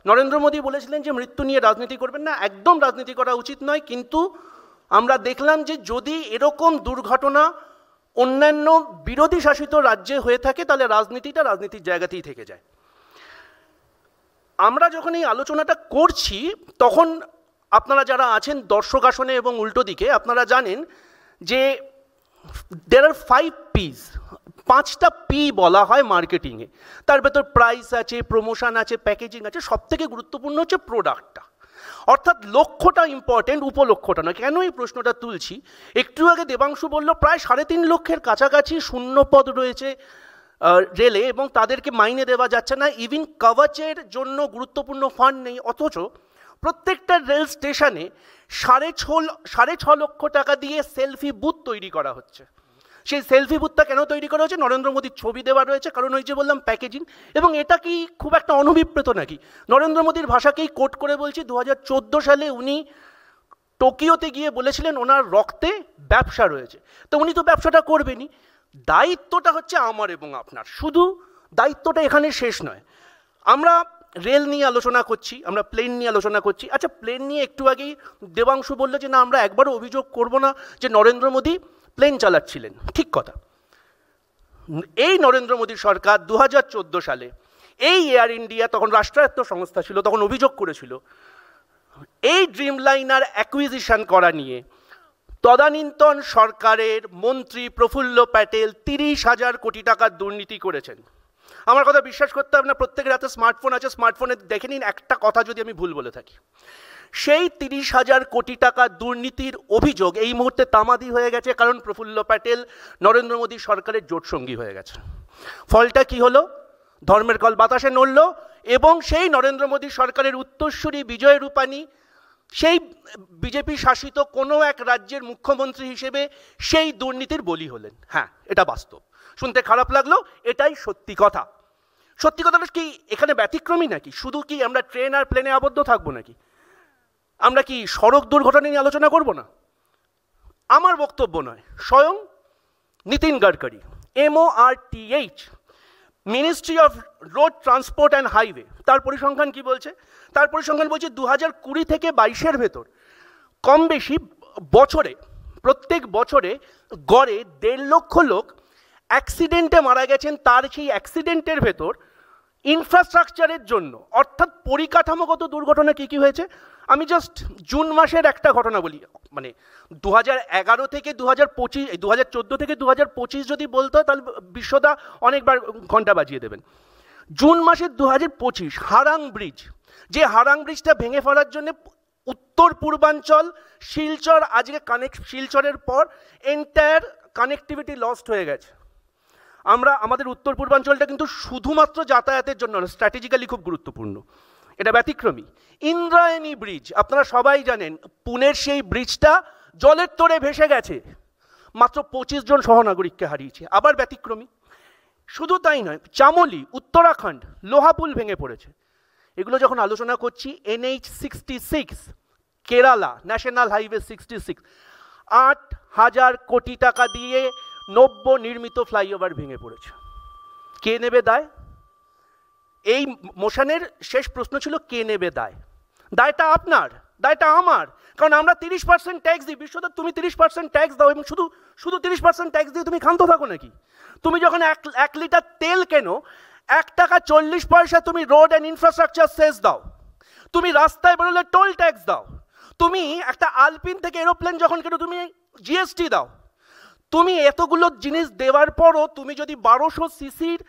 নরেন্দ্র মোদী বলেছিলেন যে মৃত্যু নিয়ে রাজনীতি করবেন না, একদম রাজনীতি করা উচিত নয়। কিন্তু আমরা দেখলাম যে যদি এরকম দুর্ঘটনা অন্যান্য বিরোধী শাসিত রাজ্যে হয়ে থাকে, তাহলে রাজনীতিটা রাজনীতির জায়গাতেই থেকে যায়। আমরা যখন এই আলোচনাটা করছি, তখন আপনারা যারা আছেন দর্শক আসনে এবং উল্টো দিকে, আপনারা জানেন যে there are 5 P's, 5টা পি বলা হয় মার্কেটিংয়ে। তার ভেতর প্রাইস আছে, প্রমোশন আছে, প্যাকেজিং আছে, সবথেকে গুরুত্বপূর্ণ হচ্ছে প্রোডাক্টটা। অর্থাৎ লক্ষ্যটা ইম্পর্টেন্ট, উপলক্ষ্যটা নয়। কেন এই প্রশ্নটা তুলছি? একটু আগে দেবাংশু বলল প্রায় 3.5 লক্ষের কাছাকাছি শূন্যপদ রয়েছে রেলে, এবং তাদেরকে মাইনে দেওয়া যাচ্ছে না। ইভিন কভাচের জন্য গুরুত্বপূর্ণ ফান্ড নেই। অথচ প্রত্যেকটা রেল স্টেশনে 6.5 লক্ষ টাকা দিয়ে সেলফি বুথ তৈরি করা হচ্ছে। সেই সেলফি বুথটা কেন তৈরি করা হচ্ছে? নরেন্দ্র মোদীর ছবি দেওয়া রয়েছে, কারণ ওই যে বললাম প্যাকেজিং। এবং এটা কি খুব একটা অনভিপ্রেত নাকি? নরেন্দ্র মোদীর ভাষাকেই কোট করে বলছি, 2014 সালে উনি টোকিওতে গিয়ে বলেছিলেন ওনার রক্তে ব্যবসা রয়েছে। তো উনি তো ব্যবসাটা করবেনই, দায়িত্বটা হচ্ছে আমার এবং আপনার। শুধু দায়িত্বটা এখানে শেষ নয়। আমরা রেল নিয়ে আলোচনা করছি, আমরা প্লেন নিয়ে আলোচনা করছি। আচ্ছা, প্লেন নিয়ে একটু আগেই দেবাংশু বললো যে না, আমরা একবারও অভিযোগ করব না যে নরেন্দ্র মোদী প্লেন চালাচ্ছিলেন। ঠিক কথা। এই নরেন্দ্র মোদী সরকার 2014 সালে এই এয়ার ইন্ডিয়া, তখন রাষ্ট্রায়ত্ত সংস্থা ছিল, তখন অভিযোগ করেছিল এই ড্রিমলাইনার অ্যাকুইজিশন করা নিয়ে তদানীন্তন সরকারের মন্ত্রী প্রফুল্ল প্যাটেল 30,000 কোটি টাকার দুর্নীতি করেছেন। আমার কথা বিশ্বাস করতে হবে না, প্রত্যেকের হাতে স্মার্টফোন আছে, স্মার্টফোনে দেখে নিন একটা কথা যদি আমি ভুল বলে থাকি। সেই 30,000 কোটি টাকা দুর্নীতির অভিযোগ এই মুহূর্তে তামাদি হয়ে গেছে, কারণ প্রফুল্ল প্যাটেল নরেন্দ্র মোদী সরকারের জোটসঙ্গী হয়ে গেছে। ফলটা কি হলো? ধর্মের কল বাতাসে নড়ল, এবং সেই নরেন্দ্র মোদী সরকারের উত্তরসূরি বিজয় রূপানী সেই বিজেপি শাসিত কোনো এক রাজ্যের মুখ্যমন্ত্রী হিসেবে সেই দুর্নীতির বলি হলেন। হ্যাঁ, এটা বাস্তব। শুনতে খারাপ লাগলো, এটাই সত্যি কথা। সত্যি কথাটা কি এখানে ব্যতিক্রমী নাকি? শুধু কি আমরা ট্রেন আর প্লেনে আবদ্ধ থাকবো নাকি? আমরা কি সড়ক দুর্ঘটনা নিয়ে আলোচনা করব না? আমার বক্তব্য নয়, স্বয়ং Nitin Gadkari, MORTH, ministry of road transport and highway, তার পরিসংখ্যান কি বলছে? তার পরিসংখ্যান বলছে 2020 থেকে 22-এর ভেতর কম বেশি বছরে, প্রত্যেক বছরে গড়ে 1.5 লক্ষ লোক অ্যাক্সিডেন্টে মারা গেছেন। তার সেই অ্যাক্সিডেন্টের ভেতর ইনফ্রাস্ট্রাকচারের জন্য, অর্থাৎ পরিকাঠামোগত দুর্ঘটনা কী কী হয়েছে। আমি জাস্ট জুন মাসের একটা ঘটনা বলি, মানে 2011 থেকে 2025, 2014 থেকে 2025 যদি বলতো তাহলে বিশ্বদা অনেকবার ঘন্টা বাজিয়ে দেবেন। জুন মাসের 2025 হারাং ব্রিজ, যে হারাং ব্রিজটা ভেঙে ফেলার জন্য উত্তর পূর্বাঞ্চল শিলচর, আজকে শিলচরের পর এন্টায়ার কানেক্টিভিটি লস্ট হয়ে গেছে। আমাদের উত্তর পূর্বাঞ্চলটা কিন্তু শুধুমাত্র যাতায়াতের জন্য না, স্ট্র্যাটেজিক্যালি খুব গুরুত্বপূর্ণ। এটা ব্যতিক্রমী। ইন্দ্রায়ণী ব্রিজ, আপনারা সবাই জানেন, পুনের সেই ব্রিজটা জলের তোড়ে ভেসে গেছে, মাত্র 25 জন সহনাগরিককে হারিয়েছে। আবার ব্যতিক্রমী। শুধু তাই নয়, চামোলি, উত্তরাখণ্ড, লোহাপুল ভেঙে পড়েছে। এগুলো যখন আলোচনা করছি, NH66 কেরালা ন্যাশনাল হাইওয়ে 66, 8,000 কোটি টাকা দিয়ে নব্য নির্মিত ফ্লাইওভার ভেঙে পড়েছে। কে নেবে দায়? এই মোশনের শেষ প্রশ্ন ছিল কে নেবে দায়? দায়টা আপনার, দায়টা আমার, কারণ আমরা 30% ট্যাক্স দিই। বিশ্বদত্ত, তুমি 30% ট্যাক্স দাও এবং শুধু 30% ট্যাক্স দিয়ে তুমি ক্ষান্ত থাকো নাকি? তুমি যখন 1 লিটার তেল কেনো 1 টাকা 40 পয়সা তুমি রোড অ্যান্ড ইনফ্রাস্ট্রাকচার সেস দাও, তুমি রাস্তায় বেরোলে টোল ট্যাক্স দাও, তুমি একটা আলপিন থেকে এরোপ্লেন যখন কেনো তুমি জিএসটি দাও। তুমি এতগুলো জিনিস দেওয়ার পরও তুমি যদি 1200 সিসির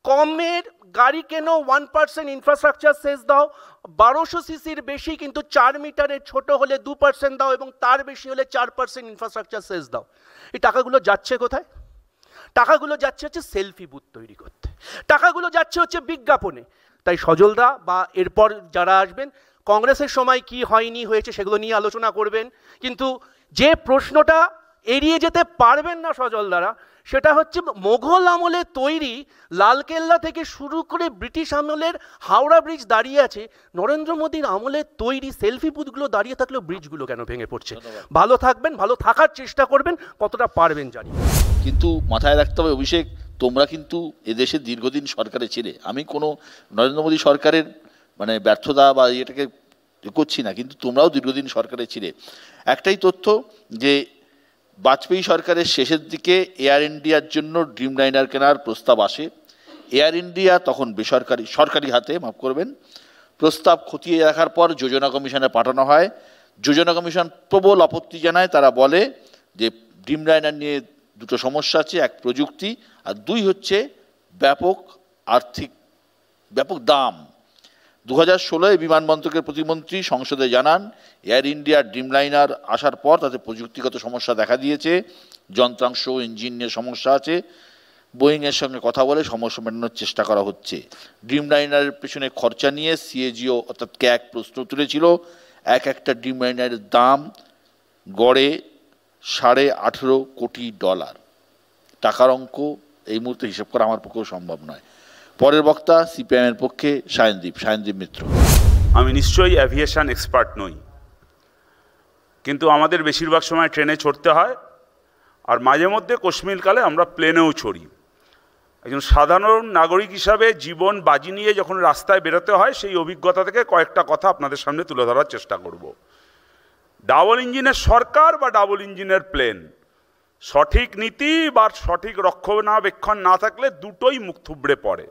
কমের গাড়ি কেনো 1% ইনফ্রাস্ট্রাকচার সেস দাও, 1200 সিসির বেশি কিন্তু 4 মিটারের ছোট হলে 2% দাও এবং তার বেশি হলে 4% ইনফ্রাস্ট্রাকচার সেস দাও। এই টাকাগুলো যাচ্ছে কোথায়? টাকাগুলো যাচ্ছে হচ্ছে সেলফি বুথ তৈরি করতে, টাকাগুলো যাচ্ছে হচ্ছে বিজ্ঞাপনে। তাই সজলদা বা এরপর যারা আসবেন কংগ্রেসের সময় কি হয়নি হয়েছে সেগুলো নিয়ে আলোচনা করবেন, কিন্তু যে প্রশ্নটা এড়িয়ে যেতে পারবেন না সজলদারা, সেটা হচ্ছে মোঘল আমলে তৈরি লালকেল্লা থেকে শুরু করে ব্রিটিশ আমলের হাওড়া ব্রিজ দাঁড়িয়ে আছে, নরেন্দ্র মোদীর আমলে তৈরি সেলফি বুথগুলো দাঁড়িয়ে থাকলেও ব্রিজগুলো কেন ভেঙে পড়ছে? ভালো থাকবেন, ভালো থাকার চেষ্টা করবেন, কতটা পারবেন জানি। কিন্তু মাথায় রাখতে হবে অভিষেক, তোমরা কিন্তু এদেশে দীর্ঘদিন সরকারে ছিলে। আমি কোনো নরেন্দ্র মোদী সরকারের মানে ব্যর্থতা বা এটাকে করছি না, কিন্তু তোমরাও দীর্ঘদিন সরকারে ছিলে। একটাই তথ্য যে বাজপেয়ী সরকারের শেষের দিকে এয়ার ইন্ডিয়ার জন্য ড্রিম লাইনার কেনার প্রস্তাব আসে। এয়ার ইন্ডিয়া তখন বেসরকারি, সরকারি হাতে, মাফ করবেন। প্রস্তাব খতিয়ে রাখার পর যোজনা কমিশনে পাঠানো হয়। যোজনা কমিশন প্রবল আপত্তি জানায়। তারা বলে যে ড্রিম লাইনার নিয়ে দুটো সমস্যা আছে, এক প্রযুক্তি আর দুই হচ্ছে ব্যাপক দাম। 2016-এ বিমানবন্দরের প্রতিমন্ত্রী সংসদে জানান এয়ার ইন্ডিয়ার ড্রিমলাইনার আসার পর তাতে প্রযুক্তিগত সমস্যা দেখা দিয়েছে, যন্ত্রাংশ ইঞ্জিন নিয়ে সমস্যা আছে। বোয়িংয়ের সঙ্গে কথা বলে সমস্যা মেটানোর চেষ্টা করা হচ্ছে। ড্রিমলাইনারের পেছনে খরচা নিয়ে সিএজিও অর্থাৎ ক্যাগ প্রশ্ন তুলেছিল। একটা ড্রিমলাইনারের দাম গড়ে $18.5 কোটি। টাকার অঙ্ক এই মুহূর্তে হিসাব করা আমার পক্ষেও সম্ভব নয়। পরের বক্তা সিপিআইএমের পক্ষে সায়নদীপ মিত্র। আমি নিশ্চয়ই অ্যাভিয়েশন এক্সপার্ট নই, কিন্তু আমাদের বেশিরভাগ সময় ট্রেনে চড়তে হয়, আর মাঝে মধ্যে কশ্মীরকালে আমরা প্লেনেও চড়ি। একজন সাধারণ নাগরিক হিসাবে জীবন বাজি নিয়ে যখন রাস্তায় বেরোতে হয়, সেই অভিজ্ঞতা থেকে কয়েকটা কথা আপনাদের সামনে তুলে ধরার চেষ্টা করব। ডাবল ইঞ্জিনের সরকার বা ডাবল ইঞ্জিনের প্লেন, সঠিক নীতি বা সঠিক রক্ষণাবেক্ষণ না থাকলে দুটোই মুখ থুবড়ে পড়ে।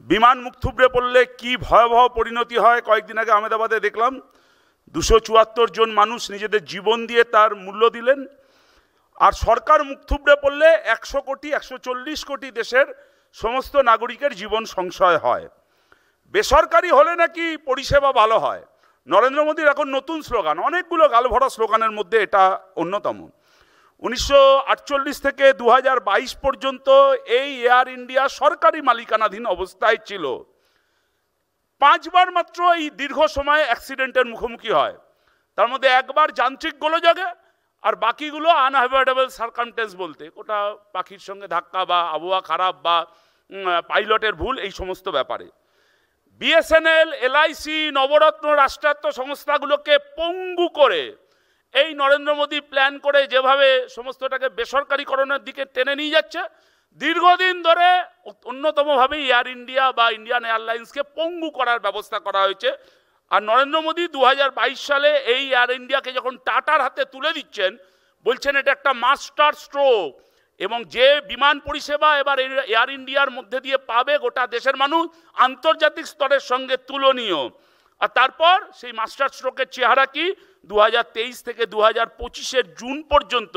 বিমান মুখ থুবড়ে পড়লে কি ভয়াবহ পরিণতি হয় কয়েকদিন আগে আহমেদাবাদে দেখলাম। 274 জন মানুষ নিজেদের জীবন দিয়ে তার মূল্য দিলেন। আর সরকার মুখ থুবড়ে পড়লে 100 কোটি 140 কোটি দেশের সমস্ত নাগরিকের জীবন সংশয় হয়। বেসরকারি হলে নাকি পরিষেবা ভালো হয়। নরেন্দ্র মোদীর এখন নতুন স্লোগান, অনেকগুলো গালভরা স্লোগানের মধ্যে এটা অন্যতম। 1948 থেকে 2022 পর্যন্ত এই এয়ার ইন্ডিয়া সরকারি মালিকানাধীন অবস্থায় ছিল। 5 বার মাত্র এই দীর্ঘ সময়ে অ্যাক্সিডেন্টের মুখোমুখি হয়। তার মধ্যে একবার যান্ত্রিক গোলযোগে, আর বাকিগুলো আনঅ্যাভয়েডেবল সার্কামস্ট্যান্স বলতে ওটা পাখির সঙ্গে ধাক্কা বা আবহাওয়া খারাপ বা পাইলটের ভুল, এই সমস্ত ব্যাপারে। বিএসএনএল, এলআইসি, নবরত্ন রাষ্ট্রায়ত্ত সংস্থাগুলোকে পঙ্গু করে এই নরেন্দ্র মোদী প্ল্যান করে যেভাবে সমস্তটাকে বেসরকারিকরণের দিকে টেনে নিয়ে যাচ্ছে, দীর্ঘদিন ধরে অন্যতমভাবে এয়ার ইন্ডিয়া বা ইন্ডিয়ান এয়ারলাইন্সকে পঙ্গু করার ব্যবস্থা করা হয়েছে। আর নরেন্দ্র মোদী 2022 সালে এই এয়ার ইন্ডিয়াকে যখন টাটার হাতে তুলে দিচ্ছেন, বলছেন এটা একটা মাস্টার স্ট্রোক, এবং যে বিমান পরিষেবা এবার এয়ার ইন্ডিয়ার মধ্যে দিয়ে পাবে গোটা দেশের মানুষ আন্তর্জাতিক স্তরের সঙ্গে তুলনীয়। আর তারপর সেই মাস্টার স্ট্রোকের চেহারা কি? 2023 থেকে 2025-এর জুন পর্যন্ত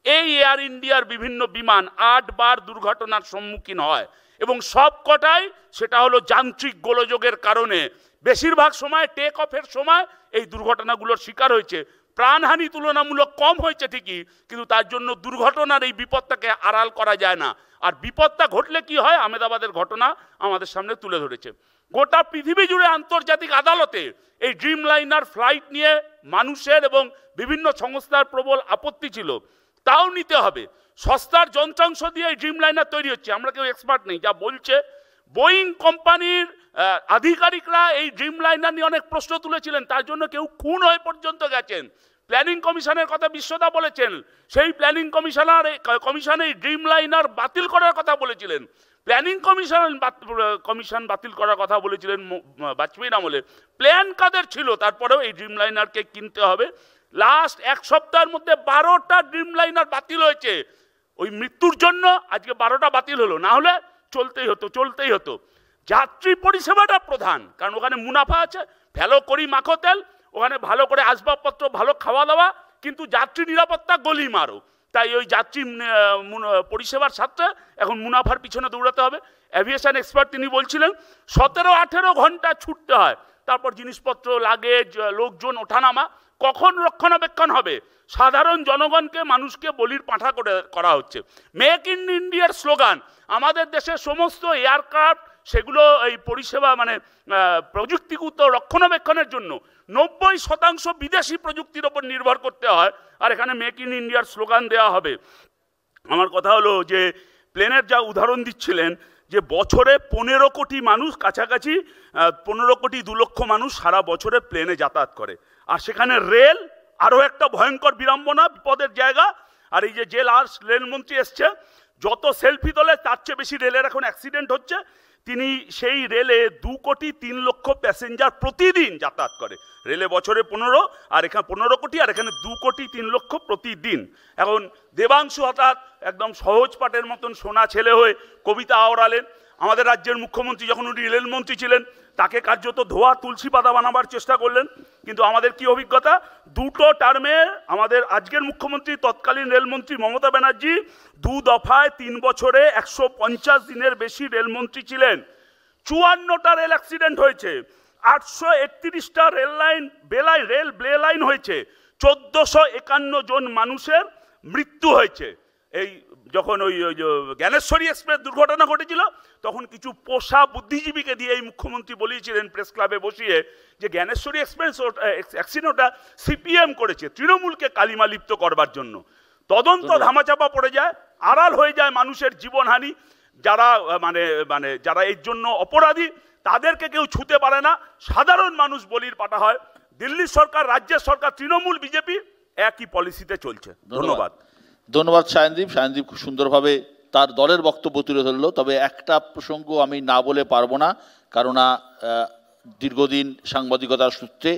এই এয়ার ইন্ডিয়ার বিভিন্ন বিমান 8 বার দুর্ঘটনার সম্মুখীন হয়, এবং সব কটাই সেটা হলো যান্ত্রিক গোলযোগের কারণে। বেশিরভাগ সময় টেক অফের সময় এই দুর্ঘটনাগুলোর শিকার হয়েছে। প্রাণহানি তুলনামূলক কম হয়েছে ঠিকই, কিন্তু তার জন্য দুর্ঘটনার এই বিপদটাকে আড়াল করা যায় না। আর বিপদটা ঘটলে কি হয়, আহমেদাবাদের ঘটনা আমাদের সামনে তুলে ধরেছে। গোটা পৃথিবী জুড়ে আন্তর্জাতিক আদালতে এই ড্রিম লাইনার ফ্লাইট নিয়ে মানুষের এবং বিভিন্ন সংস্থার প্রবল আপত্তি ছিল। তাও নিতে হবে। সস্তার যন্ত্রাংশ দিয়ে এই ড্রিম লাইনার তৈরি হচ্ছে, আমরা কেউ এক্সপার্ট নেই, যা বলছে বোয়িং কোম্পানির আধিকারিকরা এই ড্রিম লাইনার নিয়ে অনেক প্রশ্ন তুলেছিলেন, তার জন্য কেউ খুন হয়ে পর্যন্ত গেছেন। প্ল্যানিং কমিশনের কথা বিশ্বদা বলেছেন, সেই প্ল্যানিং কমিশন এই ড্রিম লাইনার বাতিল করার কথা বলেছিলেন। প্ল্যানিং কমিশন বাতিল করার কথা বলেছিলেন বাজপেয়ীর আমলে। প্ল্যান কাদের ছিল? তারপরেও এই ড্রিম লাইনারকে কিনতে হবে। লাস্ট এক সপ্তাহের মধ্যে 12টা ড্রিম লাইনার বাতিল হয়েছে। ওই মৃত্যুর জন্য আজকে 12টা বাতিল হলো, না হলে চলতেই হতো। যাত্রী পরিষেবাটা প্রধান, কারণ ওখানে মুনাফা আছে, ভালো করি মাখো তেল, ওখানে ভালো করে আসবাবপত্র, ভালো খাওয়া দাওয়া, কিন্তু যাত্রী নিরাপত্তা গলি মারো। তাই ওই যাত্রী পরিষেবার সাথে এখন মুনাফার পিছনে দৌড়াতে হবে। অ্যাভিয়েশন এক্সপার্ট তিনি বলছিলেন 17-18 ঘন্টা ছুটতে হয়, তারপর জিনিসপত্র, লাগেজ, লোকজন ওঠানামা, কখন রক্ষণাবেক্ষণ হবে? সাধারণ জনগণকে, মানুষকে বলির পাঁঠা করা হচ্ছে। মেক ইন ইন্ডিয়ার স্লোগান, আমাদের দেশের সমস্ত এয়ারক্রাফট সেগুলো এই পরিষেবা মানে প্রযুক্তিগত রক্ষণাবেক্ষণের জন্য 90% বিদেশি প্রযুক্তির ওপর নির্ভর করতে হয়, আর এখানে মেক ইন ইন্ডিয়ার স্লোগান দেওয়া হবে। আমার কথা হলো যে প্লেনের যা উদাহরণ দিচ্ছিলেন, যে বছরে 15 কোটি মানুষ, কাছাকাছি 15 কোটি 2 লক্ষ মানুষ সারা বছরে প্লেনে যাতায়াত করে, আর সেখানে রেল আরও একটা ভয়ঙ্কর বিড়ম্বনা, বিপদের জায়গা। আর এই যে রেলমন্ত্রী এসছে, যত সেলফি তোলে তার চেয়ে বেশি রেলের এখন অ্যাক্সিডেন্ট হচ্ছে। তিনি সেই রেলে 2 কোটি 3 লক্ষ প্যাসেঞ্জার প্রতিদিন যাতায়াত করে। রেলে বছরে 15 আর এখানে 15 কোটি, আর এখানে 2 কোটি 3 লক্ষ প্রতিদিন। এখন দেবাংশু হঠাৎ একদম সহজ পাঠের মতন সোনা ছেলে হয়ে কবিতা আওড়ালেন। আমাদের রাজ্যের মুখ্যমন্ত্রী যখন উনি রেলমন্ত্রী ছিলেন, তাকে কার্যত ধোয়া তুলসী পাতা বানাবার চেষ্টা করলেন। কিন্তু আমাদের কি অভিজ্ঞতা, 2টো টার্মে আমাদের আজকের মুখ্যমন্ত্রী, তৎকালীন রেলমন্ত্রী মমতা ব্যানার্জি 2 দফায় 3 বছরে 150 দিনের বেশি রেলমন্ত্রী ছিলেন। 54টা রেল অ্যাক্সিডেন্ট হয়েছে, 831টা রেল ব্লে লাইন হয়েছে, 1451 জন মানুষের মৃত্যু হয়েছে। এই যখন ওই জ্ঞানেশ্বরী এক্সপ্রেস দুর্ঘটনা ঘটেছিল, তখন কিছু পোষা বুদ্ধিজীবীকে দিয়ে এই মুখ্যমন্ত্রী বলিয়েছিলেন প্রেস ক্লাবে বসিয়ে, যে জ্ঞানেশ্বরী এক্সপ্রেস অ্যাক্সিডেন্টটা সিপিএম করেছে তৃণমূলকে কালিমা লিপ্ত করবার জন্য। তদন্ত ধামাচাপা পড়ে যায়, আড়াল হয়ে যায় মানুষের জীবনহানি। যারা যারা এর জন্য অপরাধী তাদেরকে কেউ ছুঁতে পারে না, সাধারণ মানুষ বলির পাঠা হয়। দিল্লি সরকার, রাজ্যের সরকার, তৃণমূল, বিজেপি একই পলিসিতে চলছে। ধন্যবাদ সায়নদীপ খুব সুন্দরভাবে তার দলের বক্তব্য তুলে ধরলো। তবে একটা প্রসঙ্গ আমি না বলে পারবো না, কারণ দীর্ঘদিন সাংবাদিকতার সূত্রে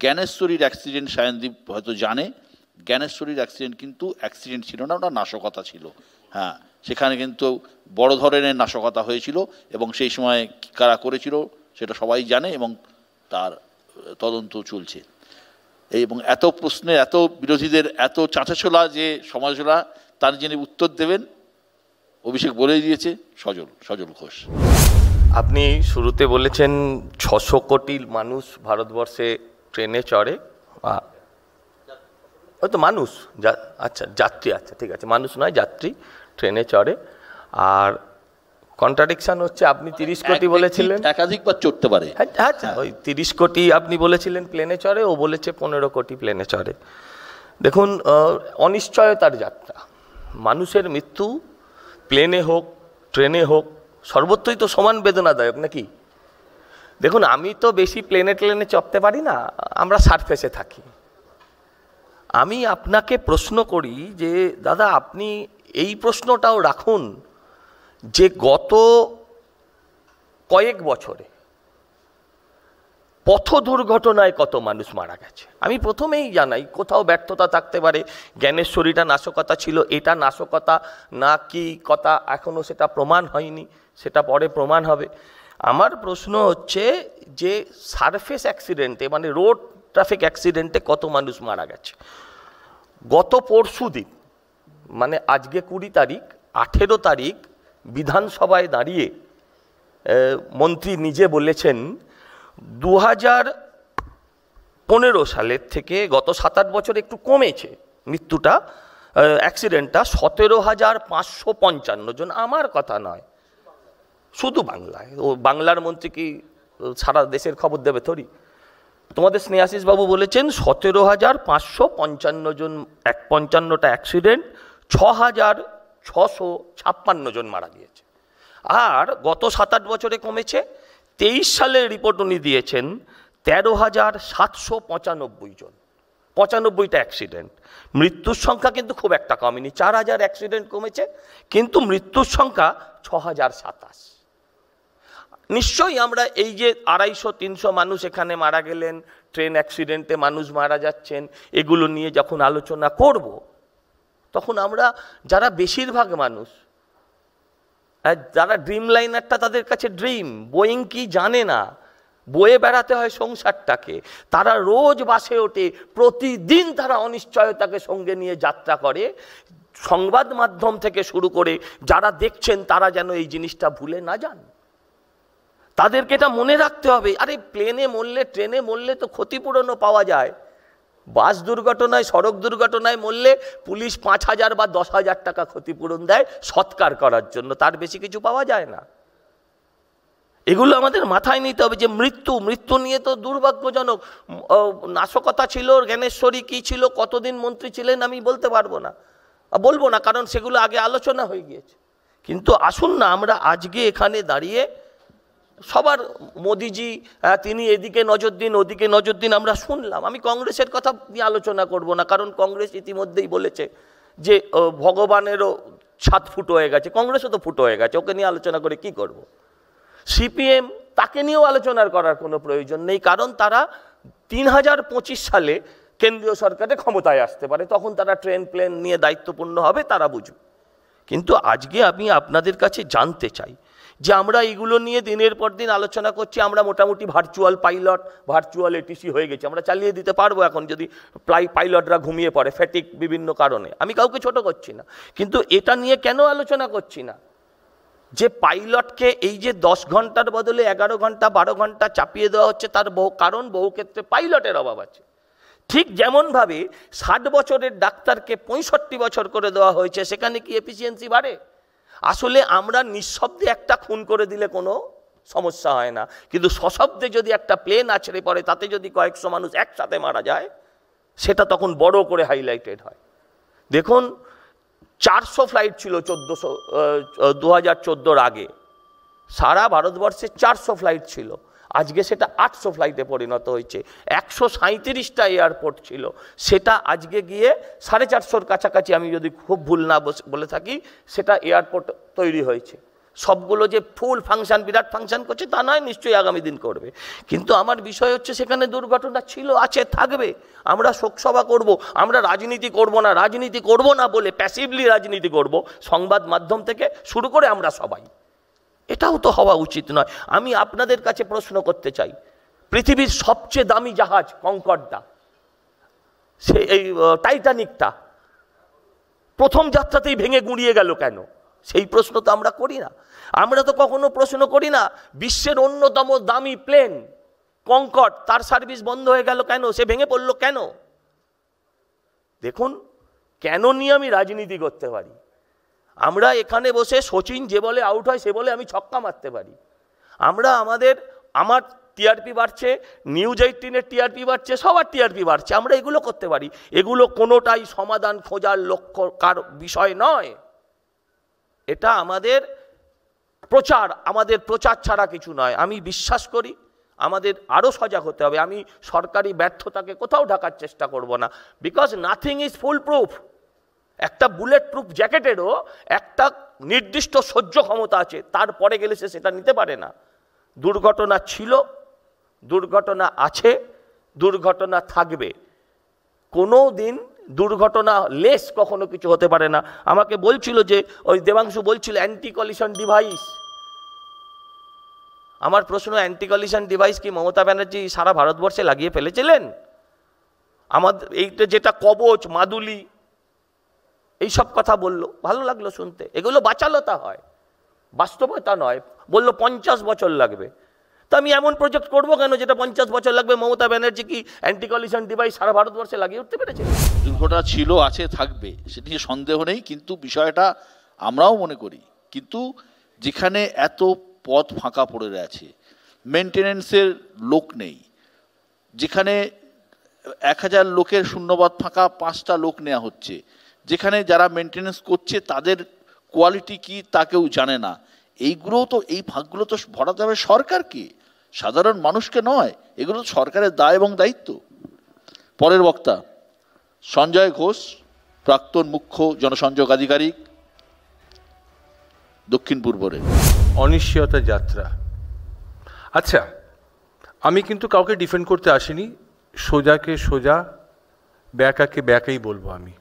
জ্ঞানেশ্বরীর অ্যাক্সিডেন্ট সায়নদীপ হয়তো জানে, জ্ঞানেশ্বরীর অ্যাক্সিডেন্ট কিন্তু অ্যাক্সিডেন্ট ছিল না, ওটা নাশকতা ছিল। হ্যাঁ, সেখানে কিন্তু বড় ধরনের নাশকতা হয়েছিল, এবং সেই সময় কারা করেছিল সেটা সবাই জানে, এবং তার তদন্ত চলছে। এবং এত প্রশ্নের, এত বিরোধীদের এত চাঁচাছোলা যে সমালোচনা, তার যিনি উত্তর দেবেন অভিষেক বলেই দিয়েছে, সজল ঘোষ। আপনি শুরুতে বলেছেন 600 কোটি মানুষ ভারতবর্ষে ট্রেনে চড়ে, হয়তো মানুষ, আচ্ছা যাত্রী, আচ্ছা ঠিক আছে, মানুষ নয় যাত্রী ট্রেনে চড়ে। আর কন্ট্রাডিকশন হচ্ছে, আপনি 30 কোটি বলেছিলেন, একাধিকবার চড়তে পারে। আচ্ছা, ওই 30 কোটি আপনি বলেছিলেন প্লেনে চড়ে, ও বলেছে 15 কোটি প্লেনে চড়ে। দেখুন, অনিশ্চয়তার যাত্রা, মানুষের মৃত্যু প্লেনে হোক ট্রেনে হোক সর্বত্রই তো সমান বেদনাদায়ক নাকি? দেখুন, আমি তো বেশি প্লেনে চড়তে পারি না, আমরা সারফেসে থাকি। আমি আপনাকে প্রশ্ন করি যে দাদা, আপনি এই প্রশ্নটাও রাখুন যে গত কয়েক বছরে পথ দুর্ঘটনায় কত মানুষ মারা গেছে। আমি প্রথমেই জানাই, কোথাও ব্যর্থতা থাকতে পারে, জ্ঞানেশ্বরীটা নাশকতা ছিল, এটা নাশকতা না কি কথা এখনও সেটা প্রমাণ হয়নি, সেটা পরে প্রমাণ হবে। আমার প্রশ্ন হচ্ছে যে সারফেস অ্যাক্সিডেন্টে, মানে রোড ট্রাফিক অ্যাক্সিডেন্টে কত মানুষ মারা গেছে। গত পরশুদিন, মানে আজকে 20 তারিখ, 18 তারিখ বিধানসভায় দাঁড়িয়ে মন্ত্রী নিজে বলেছেন 2015 সালের থেকে গত 7-8 বছর একটু কমেছে মৃত্যুটা, অ্যাক্সিডেন্টটা 17,555 জন। আমার কথা নয়, শুধু বাংলায়। ও বাংলার মন্ত্রী কি সারা দেশের খবর দেবে থরি? তোমাদের স্নেহাশিস বাবু বলেছেন 17,555 জন, 55টা অ্যাক্সিডেন্ট, 6,656 জন মারা গিয়েছে। আর গত 7-8 বছরে কমেছে। 23 সালের রিপোর্ট উনি দিয়েছেন 13,795 জন, 95টা অ্যাক্সিডেন্ট। মৃত্যুর সংখ্যা কিন্তু খুব একটা কমেনি, 4000 অ্যাক্সিডেন্ট কমেছে, কিন্তু মৃত্যুর সংখ্যা 6027। নিশ্চয়ই আমরা এই যে 250-300 মানুষ এখানে মারা গেলেন, ট্রেন অ্যাক্সিডেন্টে মানুষ মারা যাচ্ছেন, এগুলো নিয়ে যখন আলোচনা করব, তখন আমরা যারা বেশিরভাগ মানুষ, যারা ড্রিম লাইনারটা তাদের কাছে ড্রিম, বোয়িং কি জানে না, বয়ে বেড়াতে হয় সংসারটাকে, তারা রোজ বাসে ওঠে, প্রতিদিন তারা অনিশ্চয়তাকে সঙ্গে নিয়ে যাত্রা করে। সংবাদ মাধ্যম থেকে শুরু করে যারা দেখছেন তারা যেন এই জিনিসটা ভুলে না যান, তাদেরকে এটা মনে রাখতে হবে। আরে প্লেনে মরলে, ট্রেনে মরলে তো ক্ষতিপূরণও পাওয়া যায়, বাস দুর্ঘটনায়, সড়ক দুর্ঘটনায় মরলে পুলিশ 5000 বা 10,000 টাকা ক্ষতিপূরণ দেয় সৎকার করার জন্য, তার বেশি কিছু পাওয়া যায় না। এগুলো আমাদের মাথায় নিতে হবে যে মৃত্যু নিয়ে তো দুর্ভাগ্যজনক। নাশকতা ছিল, জ্ঞানেশ্বরী কি ছিল, কতদিন মন্ত্রী ছিলেন আমি বলতে পারবো না, বলবো না, কারণ সেগুলো আগে আলোচনা হয়ে গিয়েছে। কিন্তু আসুন না আমরা আজকে এখানে দাঁড়িয়ে সবার, মোদিজি তিনি এদিকে নজর দিন, ওদিকে নজর দিন, আমরা শুনলাম। আমি কংগ্রেসের কথা নিয়ে আলোচনা করব না, কারণ কংগ্রেস ইতিমধ্যেই বলেছে যে ভগবানেরও ছাদ ফুটো হয়ে গেছে, কংগ্রেসও তো ফুটো হয়ে গেছে, ওকে নিয়ে আলোচনা করে কি করব। সিপিএম, তাকে নিয়েও আলোচনা করার কোনো প্রয়োজন নেই, কারণ তারা 2025 সালে কেন্দ্রীয় সরকারে ক্ষমতায় আসতে পারে, তখন তারা ট্রেন প্লেন নিয়ে দায়িত্বপূর্ণ হবে, তারা বুঝবে। কিন্তু আজকে আমি আপনাদের কাছে জানতে চাই যে আমরা এগুলো নিয়ে দিনের পর দিন আলোচনা করছি, আমরা মোটামুটি ভার্চুয়াল পাইলট, ভার্চুয়াল এটিসি হয়ে গেছে, আমরা চালিয়ে দিতে পারবো এখন যদি পাইলটরা ঘুমিয়ে পড়ে, ফ্যাটিক বিভিন্ন কারণে। আমি কাউকে ছোট করছি না, কিন্তু এটা নিয়ে কেন আলোচনা করছি না যে পাইলটকে এই যে 10 ঘন্টার বদলে 11 ঘন্টা 12 ঘন্টা চাপিয়ে দেওয়া হচ্ছে, তার বহু ক্ষেত্রে পাইলটের অভাব আছে। ঠিক যেমনভাবে 60 বছরের ডাক্তারকে 65 বছর করে দেওয়া হয়েছে, সেখানে কি এফিসিয়েন্সি বাড়ে? আসলে আমরা নিঃশব্দে একটা খুন করে দিলে কোনো সমস্যা হয় না, কিন্তু সশব্দে যদি একটা প্লেন আছড়ে পড়ে, তাতে যদি কয়েকশো মানুষ একসাথে মারা যায়, সেটা তখন বড় করে হাইলাইটেড হয়। দেখুন 400 ফ্লাইট ছিল 2014 আগে, সারা ভারতবর্ষে 400 ফ্লাইট ছিল, আজকে সেটা 800 ফ্লাইটে পরিণত হয়েছে। 137টা এয়ারপোর্ট ছিল, সেটা আজকে গিয়ে 450-র কাছাকাছি, আমি যদি খুব ভুল না বলে থাকি, সেটা এয়ারপোর্ট তৈরি হয়েছে। সবগুলো যে ফুল ফাংশন, বিরাট ফাংশন করছে তা নয়, নিশ্চয়ই আগামী দিন করবে। কিন্তু আমার বিষয় হচ্ছে সেখানে দুর্ঘটনা ছিল, আছে, থাকবে। আমরা শোকসভা করব, আমরা রাজনীতি করব না বলে প্যাসিভলি রাজনীতি করব সংবাদ মাধ্যম থেকে শুরু করে আমরা সবাই, এটাও তো হওয়া উচিত নয়। আমি আপনাদের কাছে প্রশ্ন করতে চাই, পৃথিবীর সবচেয়ে দামি জাহাজ কনকর্ডটা, এই টাইটানিকটা প্রথম যাত্রাতেই ভেঙে গুঁড়িয়ে গেল কেন? সেই প্রশ্ন তো আমরা করি না। আমরা তো কখনো প্রশ্ন করি না বিশ্বের অন্যতম দামি প্লেন কনকর্ড, তার সার্ভিস বন্ধ হয়ে গেল কেন, সে ভেঙে পড়ল কেন? দেখুন, কেন নিয়ে আমি রাজনীতি করতে পারি। আমরা এখানে বসে সচিন যে বলে আউট হয়, সে বলে আমি ছক্কা মারতে পারি। আমার টিআরপি বাড়ছে, নিউজ 18-এর টিআরপি বাড়ছে, সবার টিআরপি বাড়ছে, আমরা এগুলো করতে পারি। এগুলো কোনোটাই সমাধান খোঁজার লক্ষ্যকার বিষয় নয়। এটা আমাদের প্রচার ছাড়া কিছু নয়। আমি বিশ্বাস করি আমাদের আরও সজাগ হতে হবে। আমি সরকারি ব্যর্থতাকে কোথাও ঢাকার চেষ্টা করব না, because nothing is full proof. একটা বুলেট প্রুফ জ্যাকেটেরও একটা নির্দিষ্ট সহ্য ক্ষমতা আছে, তারপরে গেলে সে সেটা নিতে পারে না। দুর্ঘটনা ছিল, দুর্ঘটনা আছে, দুর্ঘটনা থাকবে। কোনো দিন দুর্ঘটনা লেস কখনো কিছু হতে পারে না। আমাকে বলছিল যে, ওই দেবাংশু বলছিল অ্যান্টি কলিশন ডিভাইস। আমার প্রশ্ন, অ্যান্টি কলিশন ডিভাইস কি মমতা ব্যানার্জি সারা ভারতবর্ষে লাগিয়ে ফেলেছিলেন? আমাদের এইটা যেটা কবচ, মাদুলি, এইসব কথা বললো, ভালো লাগলো শুনতে। এগুলো বাচালতা হয়, বাস্তবতা নয়। বললো 50 বছর লাগবে, তো আমি এমন প্রজেক্ট করবো কেন যেটা 50 বছর লাগবে? মমতা ব্যানার্জি কি অ্যান্টি কলিশন ডিভাইস সারা ভারতবর্ষে লাগিয়ে উঠতে পেরেছে? দুর্ঘটনা ছিল, আছে, থাকবে, সেটি নিয়ে সন্দেহ নেই। কিন্তু বিষয়টা আমরাও মনে করি, কিন্তু যেখানে এত পথ ফাঁকা পড়ে আছে, মেনটেনেন্সের লোক নেই, যেখানে 1000 লোকের শূন্যবাদ ফাঁকা 5টা লোক নেওয়া হচ্ছে, যেখানে যারা মেনটেনেন্স করছে তাদের কোয়ালিটি কি তা কেউ জানে না, এইগুলোও তো, এই ভাগগুলো তো ভরাতে হবে সরকারকে, সাধারণ মানুষকে নয়। এগুলো তো সরকারের দায় এবং দায়িত্ব। পরের বক্তা। সঞ্জয় ঘোষ, প্রাক্তন মুখ্য জনসংযোগ আধিকারিক, দক্ষিণ পূর্ব রেল। অনিশ্চয়তা যাত্রা। আচ্ছা, আমি কিন্তু কাউকে ডিফেন্ড করতে আসিনি, সোজাকে সোজা, ব্যাকাকে ব্যাকাই বলবো। আমি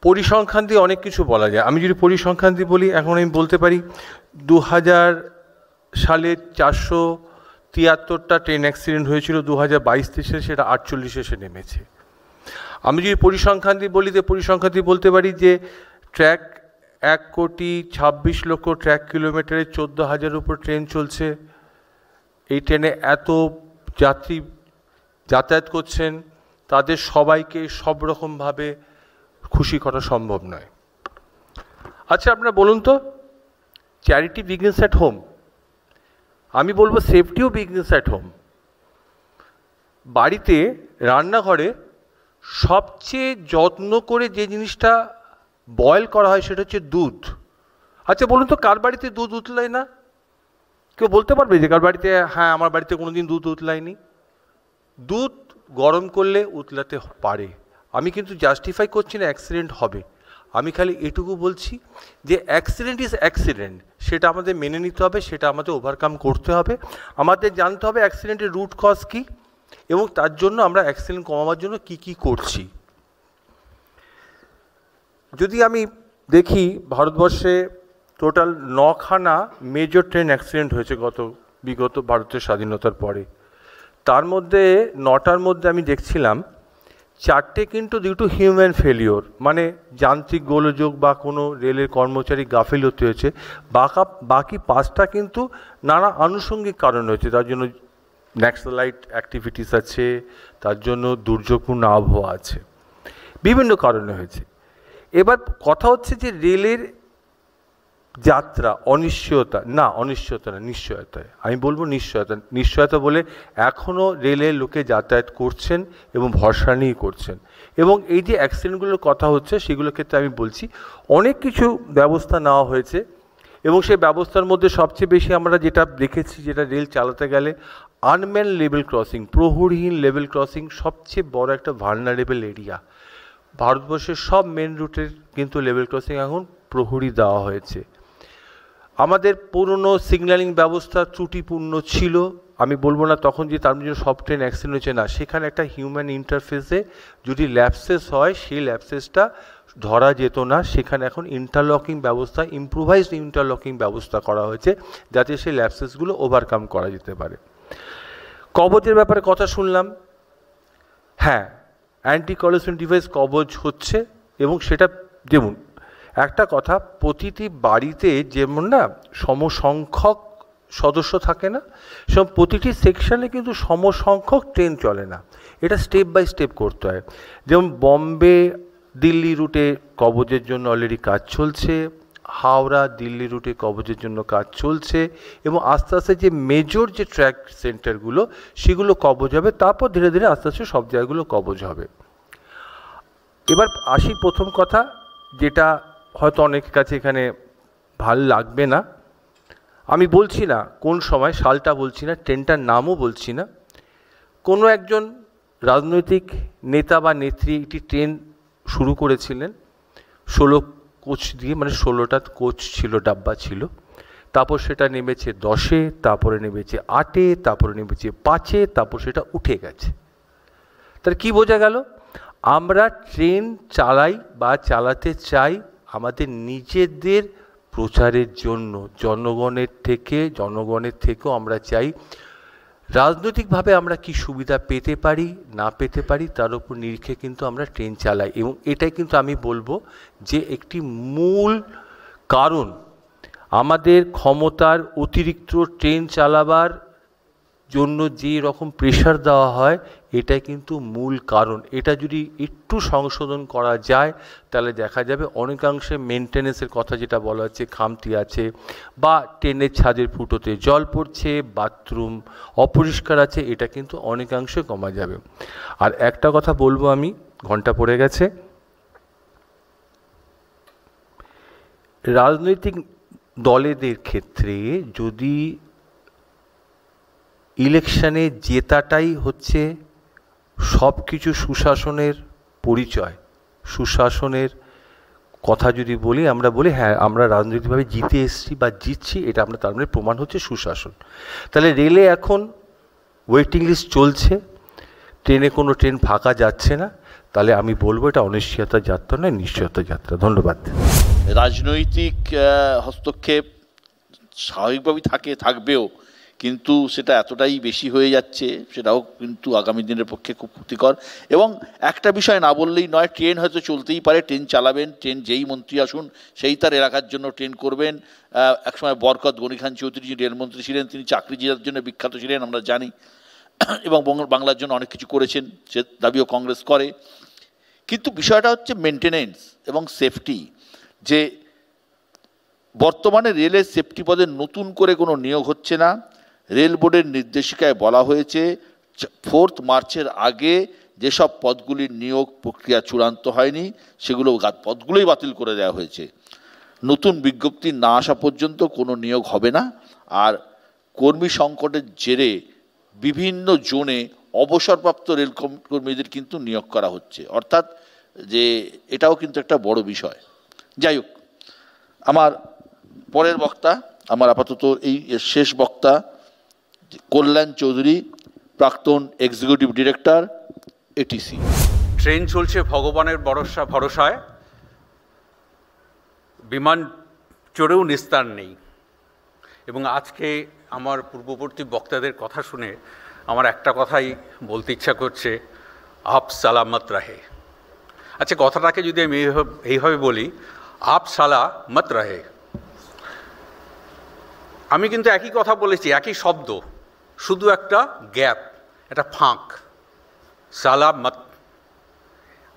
পরিসংখ্যান দিয়ে অনেক কিছু বলা যায়। আমি যদি পরিসংখ্যান দিয়ে বলি, এখন আমি বলতে পারি 2000 সালে 473টা ট্রেন অ্যাক্সিডেন্ট হয়েছিল, 2022-23 সেটা 48 এসে নেমেছে। আমি যদি পরিসংখ্যান দিয়ে বলি, পরিসংখ্যান দিয়ে বলতে পারি যে ট্র্যাক 1,26,00,000 ট্র্যাক কিলোমিটারে 14,000 উপর ট্রেন চলছে। এই ট্রেনে এত যাত্রী যাতায়াত করছেন, তাদের সবাইকে সব রকমভাবে খুশি করা সম্ভব নয়। আচ্ছা, আপনারা বলুন তো, চ্যারিটি বিগিনস অ্যাট হোম। আমি বলবো সেফটিও বিগিনস অ্যাট হোম। বাড়িতে রান্নাঘরে সবচেয়ে যত্ন করে যে জিনিসটা বয়েল করা হয় সেটা হচ্ছে দুধ। আচ্ছা বলুন তো, কার বাড়িতে দুধ উতলায় না? কেউ বলতে পারবে যে কার বাড়িতে হ্যাঁ আমার বাড়িতে কোনোদিন দুধ উতলায়নি? দুধ গরম করলে উতলাতে পারে। আমি কিন্তু জাস্টিফাই করছি না অ্যাক্সিডেন্ট হবে, আমি খালি এটুকু বলছি যে অ্যাক্সিডেন্ট ইজ অ্যাক্সিডেন্ট, সেটা আমাদের মেনে নিতে হবে, সেটা আমাদের ওভারকাম করতে হবে। আমাদের জানতে হবে অ্যাক্সিডেন্টের রুট কজ কী এবং তার জন্য আমরা অ্যাক্সিডেন্ট কমাবার জন্য কি কি করছি। যদি আমি দেখি, ভারতবর্ষে টোটাল 9খানা মেজর ট্রেন অ্যাক্সিডেন্ট হয়েছে বিগত ভারতের স্বাধীনতার পরে। তার মধ্যে 9টার মধ্যে আমি দেখছিলাম 4টে কিন্তু ডিউ টু হিউম্যান ফেলিওর, মানে যান্ত্রিক গোলযোগ বা কোনো রেলের কর্মচারী গাফিলতি হয়েছে। বাকি 5টা কিন্তু নানা আনুষঙ্গিক কারণ হয়েছে। তার জন্য ন্যাক্সালাইট অ্যাক্টিভিটিস আছে, তার জন্য দুর্যোগপূর্ণ আবহাওয়া আছে, বিভিন্ন কারণে হয়েছে। এবার কথা হচ্ছে যে রেলের যাত্রা অনিশ্চয়তা না, অনিশ্চয়তা না, নিশ্চয়তায়। আমি বলবো নিশ্চয়তা বলে এখনও রেলের লোকে যাতায়াত করছেন এবং ভরসা নিয়ে করছেন। এবং এই যে অ্যাক্সিডেন্টগুলোর কথা হচ্ছে সেগুলোর ক্ষেত্রে আমি বলছি অনেক কিছু ব্যবস্থা নেওয়া হয়েছে এবং সেই ব্যবস্থার মধ্যে সবচেয়ে বেশি আমরা যেটা দেখেছি, যেটা রেল চালাতে গেলে আনম্যান লেভেল ক্রসিং, প্রহরীহীন লেভেল ক্রসিং সবচেয়ে বড় একটা ভালনারেবল এরিয়া। ভারতবর্ষের সব মেন রুটের কিন্তু লেভেল ক্রসিং এখন প্রহরী দেওয়া হয়েছে। আমাদের পুরনো সিগন্যালিং ব্যবস্থা ত্রুটিপূর্ণ ছিল, আমি বলবো না তখন যে তার জন্য সব ট্রেন অ্যাক্সিডেন্ট হয়েছে, না, সেখানে একটা হিউম্যান ইন্টারফেসে যদি ল্যাপসেস হয় সেই ল্যাপসেসটা ধরা যেত না। সেখানে এখন ইন্টারলকিং ব্যবস্থা, ইম্প্রোভাইজড ইন্টারলকিং ব্যবস্থা করা হয়েছে যাতে সেই ল্যাপসেসগুলো ওভারকাম করা যেতে পারে। কবজের ব্যাপারে কথা শুনলাম, হ্যাঁ, অ্যান্টি কলিশন ডিভাইস কবজ হচ্ছে এবং সেটা যেমন একটা কথা, প্রতিটি বাড়িতে যেমন না সমসংখ্যক সদস্য থাকে না, সেরকম প্রতিটি সেকশনে কিন্তু সমসংখ্যক ট্রেন চলে না, এটা স্টেপ বাই স্টেপ করতে হয়। যেমন বম্বে দিল্লি রুটে কবজের জন্য অলরেডি কাজ চলছে, হাওড়া দিল্লি রুটে কবজের জন্য কাজ চলছে এবং আস্তে আস্তে যে মেজর যে ট্র্যাক সেন্টারগুলো সেগুলো কবজ হবে, তারপর ধীরে ধীরে আস্তে আস্তে সব জায়গাগুলো কবজ হবে। এবার আসি প্রথম কথা, যেটা হয়তো অনেকের কাছে এখানে ভাল লাগবে না, আমি বলছি না কোন সময়, সালটা বলছি না, ট্রেনটার নামও বলছি না। কোনো একজন রাজনৈতিক নেতা বা নেত্রী একটি ট্রেন শুরু করেছিলেন 16 কোচ দিয়ে, মানে 16টা কোচ ছিল, ডাব্বা ছিল। তারপর সেটা নেমেছে 10-এ, তারপরে নেমেছে 8-এ, তারপরে নেমেছে 5-এ, তারপর সেটা উঠে গেছে। তার কি বোঝা গেল? আমরা ট্রেন চালাই বা চালাতে চাই আমাদের নিজেদের প্রচারের জন্য, জনগণের থেকেও আমরা চাই রাজনৈতিকভাবে আমরা কি সুবিধা পেতে পারি না পেতে পারি তার উপর নিরিখে কিন্তু আমরা ট্রেন চালাই। এবং এটাই কিন্তু আমি বলবো যে একটি মূল কারণ, আমাদের ক্ষমতার অতিরিক্ত ট্রেন চালাবার জন্য যে রকম প্রেশার দেওয়া হয় এটাই কিন্তু মূল কারণ। এটা যদি একটু সংশোধন করা যায় তাহলে দেখা যাবে অনেকাংশে মেনটেন্যান্সের কথা যেটা বলা হচ্ছে খামতি আছে, বা ট্রেনের ছাদের ফুটোতে জল পড়ছে, বাথরুম অপরিষ্কার আছে, এটা কিন্তু অনেকাংশে কমা যাবে। আর একটা কথা বলবো, আমি ঘন্টা পড়ে গেছে, রাজনৈতিক দলেদের ক্ষেত্রে যদি ইলেকশনে জেতাটাই হচ্ছে সব কিছু সুশাসনের পরিচয়। সুশাসনের কথা যদি বলি, আমরা বলি হ্যাঁ আমরা রাজনৈতিকভাবে জিতে এসেছি বা জিতছি, এটা আমরা তার মানে প্রমাণ হচ্ছে সুশাসন। তাহলে রেলে এখন ওয়েটিং লিস্ট চলছে, ট্রেনে কোনো ট্রেন ফাঁকা যাচ্ছে না, তাহলে আমি বলবো এটা অনিশ্চয়তার যাত্রা নয়, নিশ্চয়তার যাত্রা। ধন্যবাদ। রাজনৈতিক হস্তক্ষেপ স্বাভাবিকভাবেই থাকবেও, কিন্তু সেটা এতটাই বেশি হয়ে যাচ্ছে, সেটাও কিন্তু আগামী দিনের পক্ষে খুব ক্ষতিকর। এবং একটা বিষয় না বললেই নয়, ট্রেন হয়তো চলতেই পারে, ট্রেন চালাবেন, ট্রেন যেই মন্ত্রী আসুন সেই তার এলাকার জন্য ট্রেন করবেন। একসময় বরকত গনি খান চৌধুরী যিনি রেলমন্ত্রী ছিলেন, তিনি চাকরিজীবীদের জন্য বিখ্যাত ছিলেন আমরা জানি, এবং বাংলার জন্য অনেক কিছু করেছেন, সে দাবিও কংগ্রেস করে। কিন্তু বিষয়টা হচ্ছে মেনটেনেন্স এবং সেফটি, যে বর্তমানে রেলের সেফটি পদে নতুন করে কোনো নিয়োগ হচ্ছে না। রেল বোর্ডের নির্দেশিকায় বলা হয়েছে 4 মার্চের আগে যেসব পদগুলির নিয়োগ প্রক্রিয়া চূড়ান্ত হয়নি সেগুলো পদগুলোই বাতিল করে দেওয়া হয়েছে। নতুন বিজ্ঞপ্তি না আসা পর্যন্ত কোনো নিয়োগ হবে না। আর কর্মী সংকটের জেরে বিভিন্ন জোনে অবসরপ্রাপ্ত রেল কর্মীদের কিন্তু নিয়োগ করা হচ্ছে, অর্থাৎ যে এটাও কিন্তু একটা বড় বিষয়। যাই হোক, আমার পরের বক্তা, আমার আপাতত এই শেষ বক্তা কল্যাণ চৌধুরী, প্রাক্তন এক্সিকিউটিভ ডিরেক্টর, এটিসি। ট্রেন চলছে ভগবানের ভরসায়, বিমান চড়েও নিস্তার নেই। এবং আজকে আমার পূর্ববর্তী বক্তাদের কথা শুনে আমার একটা কথাই বলতে ইচ্ছা করছে, আপ সালামত রাহে। আচ্ছা, কথাটাকে যদি আমি এইভাবে বলি, আপ সালামত রাহে। আমি কিন্তু একই কথা বলেছি, একই শব্দ, শুধু একটা গ্যাপ, একটা ফাঁক, সালামত।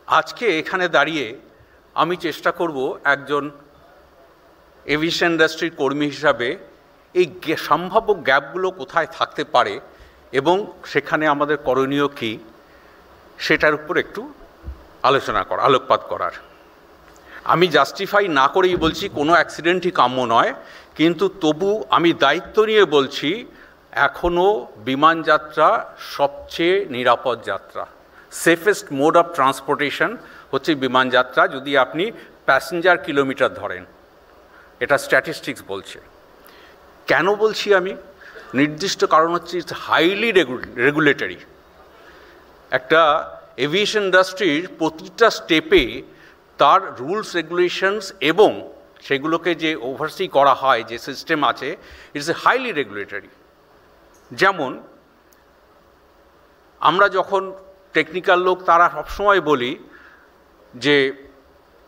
আজকে এখানে দাঁড়িয়ে আমি চেষ্টা করব একজন এভিয়েশন ইন্ডাস্ট্রির কর্মী হিসাবে এই সম্ভাব্য গ্যাপগুলো কোথায় থাকতে পারে এবং সেখানে আমাদের করণীয় কী সেটার উপর একটু আলোকপাত করার। আমি জাস্টিফাই না করেই বলছি কোনো অ্যাক্সিডেন্টই কাম্য নয়, কিন্তু তবু আমি দায়িত্ব নিয়ে বলছি এখনও বিমান যাত্রা সবচেয়ে নিরাপদ যাত্রা। সেফেস্ট মোড অফ ট্রান্সপোর্টেশন হচ্ছে বিমান যাত্রা, যদি আপনি প্যাসেঞ্জার কিলোমিটার ধরেন, এটা স্ট্যাটিস্টিক্স বলছে। কেন বলছি আমি? নির্দিষ্ট কারণ হচ্ছে ইটস হাইলি রেগুলেটরি। একটা এভিয়েশন ইন্ডাস্ট্রির প্রতিটা স্টেপে তার রুলস রেগুলেশনস এবং সেগুলোকে যে ওভারসি করা হয়, যে সিস্টেম আছে, ইটস এ হাইলি রেগুলেটরি। যেমন আমরা যখন টেকনিক্যাল লোক তারা সবসময় বলি যে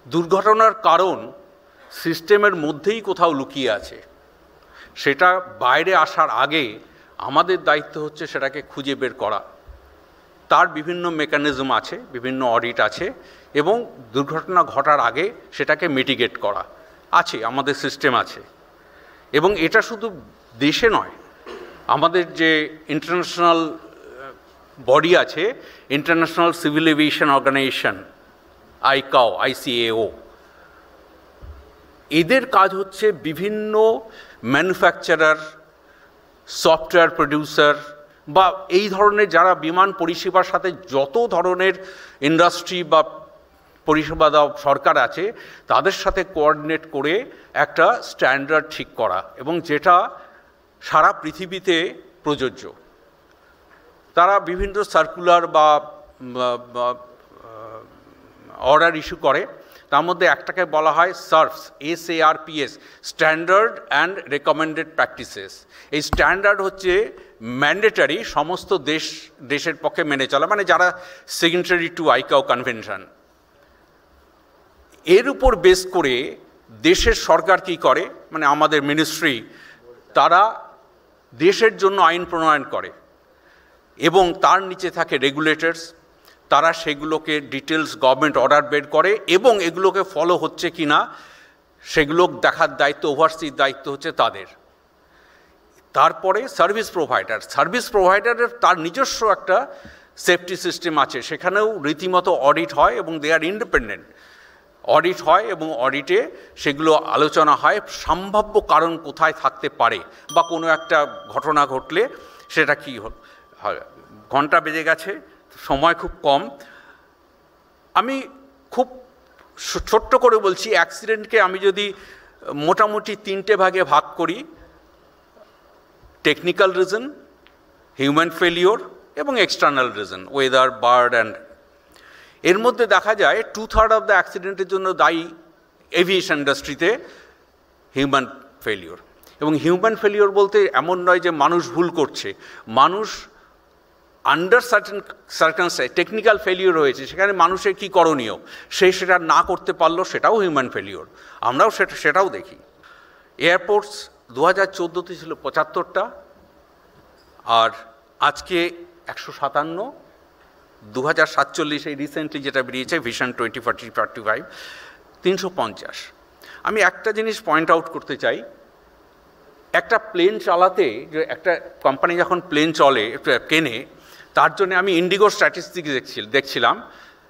দুর্ঘটনার কারণ সিস্টেমের মধ্যেই কোথাও লুকিয়ে আছে, সেটা বাইরে আসার আগে আমাদের দায়িত্ব হচ্ছে সেটাকে খুঁজে বের করা। তার বিভিন্ন মেকানিজম আছে, বিভিন্ন অডিট আছে, এবং দুর্ঘটনা ঘটার আগে সেটাকে মিটিগেট করা আছে, আমাদের সিস্টেম আছে। এবং এটা শুধু দেশে নয়, আমাদের যে ইন্টারন্যাশনাল বডি আছে, international civil aviation organisation, ICAO, এদের কাজ হচ্ছে বিভিন্ন ম্যানুফ্যাকচারার, সফটওয়্যার প্রডিউসার বা এই ধরনের যারা বিমান পরিষেবার সাথে যত ধরনের ইন্ডাস্ট্রি বা পরিষেবা দেওয়া সরকার আছে, তাদের সাথে কোঅর্ডিনেট করে একটা স্ট্যান্ডার্ড ঠিক করা, এবং যেটা সারা পৃথিবীতে প্রযোজ্য। তারা বিভিন্ন সার্কুলার বা অর্ডার ইস্যু করে, তার মধ্যে একটাকে বলা হয় SARPS, SARPS, standard and recommended practices. এই স্ট্যান্ডার্ড হচ্ছে ম্যান্ডেটারি, সমস্ত দেশের পক্ষে মেনে চলা, মানে যারা সিগনেটারি টু ICAO কনভেনশন। এর উপর বেস করে দেশের সরকার কি করে, মানে আমাদের মিনিস্ট্রি, তারা দেশের জন্য আইন প্রণয়ন করে এবং তার নিচে থাকে রেগুলেটরস, তারা সেগুলোকে ডিটেলস গভর্নমেন্ট অর্ডার বের করে এবং এগুলোকে ফলো হচ্ছে কি না সেগুলো দেখার দায়িত্ব, ওভারসির দায়িত্ব হচ্ছে তাদের। তারপরে সার্ভিস প্রোভাইডারের তার নিজস্ব একটা সেফটি সিস্টেম আছে, সেখানেও রীতিমতো অডিট হয় এবং দে আর ইন্ডিপেন্ডেন্ট। অডিট হয় এবং অডিটে সেগুলো আলোচনা হয়, সম্ভাব্য কারণ কোথায় থাকতে পারে বা কোনো একটা ঘটনা ঘটলে সেটা কী হয়। ঘন্টা বেজে গেছে, সময় খুব কম, আমি খুব ছোট্ট করে বলছি, অ্যাক্সিডেন্টকে আমি যদি মোটামুটি 3টে ভাগে ভাগ করি, টেকনিক্যাল রিজন, হিউম্যান ফেলিওর এবং external reason, weather, bird and. এর মধ্যে দেখা যায় 2/3 অফ দ্য অ্যাক্সিডেন্টের জন্য দায়ী এভিয়েশন ইন্ডাস্ট্রিতে হিউম্যান ফেলিওর। এবং হিউম্যান ফেলিওর বলতে এমন নয় যে মানুষ ভুল করছে, মানুষ আন্ডার সার্কামস্ট্যান্স টেকনিক্যাল ফেলিওর হয়েছে, সেখানে মানুষের কী করণীয়, সেটা না করতে পারলো, সেটাও হিউম্যান ফেলিওর। আমরাও সেটাও দেখি। এয়ারপোর্টস 2014-তে ছিল 75টা, আর আজকে 157, 2047 এই রিসেন্টলি যেটা বেরিয়েছে ভিশন 2045 350। আমি একটা জিনিস পয়েন্ট আউট করতে চাই, একটা প্লেন চালাতে, যে একটা কোম্পানি যখন প্লেন কেনে, তার জন্য আমি ইন্ডিগো স্ট্যাটিস্টিক্স দেখছিলাম,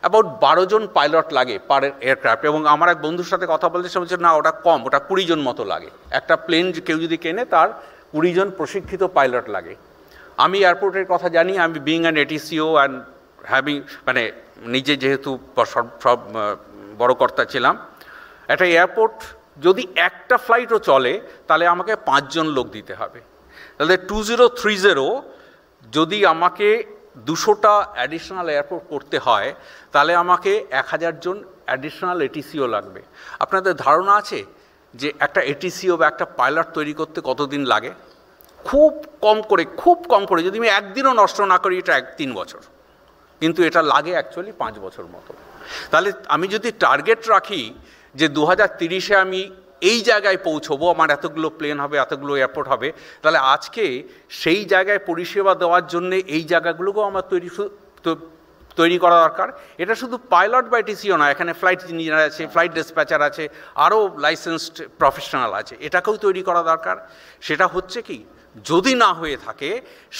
অ্যাবাউট 12 জন পাইলট লাগে পার এয়ারক্রাফট। এবং আমার এক বন্ধুর সাথে কথা বলতে বলছে না, ওটা কম, ওটা 20 জন মতো লাগে। একটা প্লেন কেউ যদি কেনে, তার 20 জন প্রশিক্ষিত পাইলট লাগে। আমি এয়ারপোর্টের কথা জানি, আমি বিইং অ্যান এটিসিও অ্যান্ড হ্যাভিং, মানে নিজে যেহেতু সব বড় কর্তা ছিলাম, একটা এয়ারপোর্ট যদি একটা ফ্লাইটও চলে, তাহলে আমাকে 5 জন লোক দিতে হবে। তাহলে 2030 যদি আমাকে 200টা অ্যাডিশনাল এয়ারপোর্ট করতে হয়, তাহলে আমাকে 1000 জন অ্যাডিশনাল এটিসিও লাগবে। আপনাদের ধারণা আছে যে একটা এটিসিও বা একটা পাইলট তৈরি করতে কতদিন লাগে? খুব কম করে যদি আমি একদিনও নষ্ট না করি, এটা 3 বছর, কিন্তু এটা লাগে অ্যাকচুয়ালি 5 বছর মতো। তাহলে আমি যদি টার্গেট রাখি যে 2030-এ আমি এই জায়গায় পৌঁছবো, আমার এতগুলো প্লেন হবে, এতগুলো এয়ারপোর্ট হবে, তাহলে আজকে সেই জায়গায় পরিষেবা দেওয়ার জন্যে এই জায়গাগুলোকেও আমার তৈরি করা দরকার। এটা শুধু পাইলট বা এটিসিও না, এখানে ফ্লাইট ইঞ্জিনিয়ার আছে, ফ্লাইট ডিসপ্যাচার আছে, আরও লাইসেন্সড প্রফেশনাল আছে, এটাকেও তৈরি করা দরকার। সেটা হচ্ছে কি, যদি না হয়ে থাকে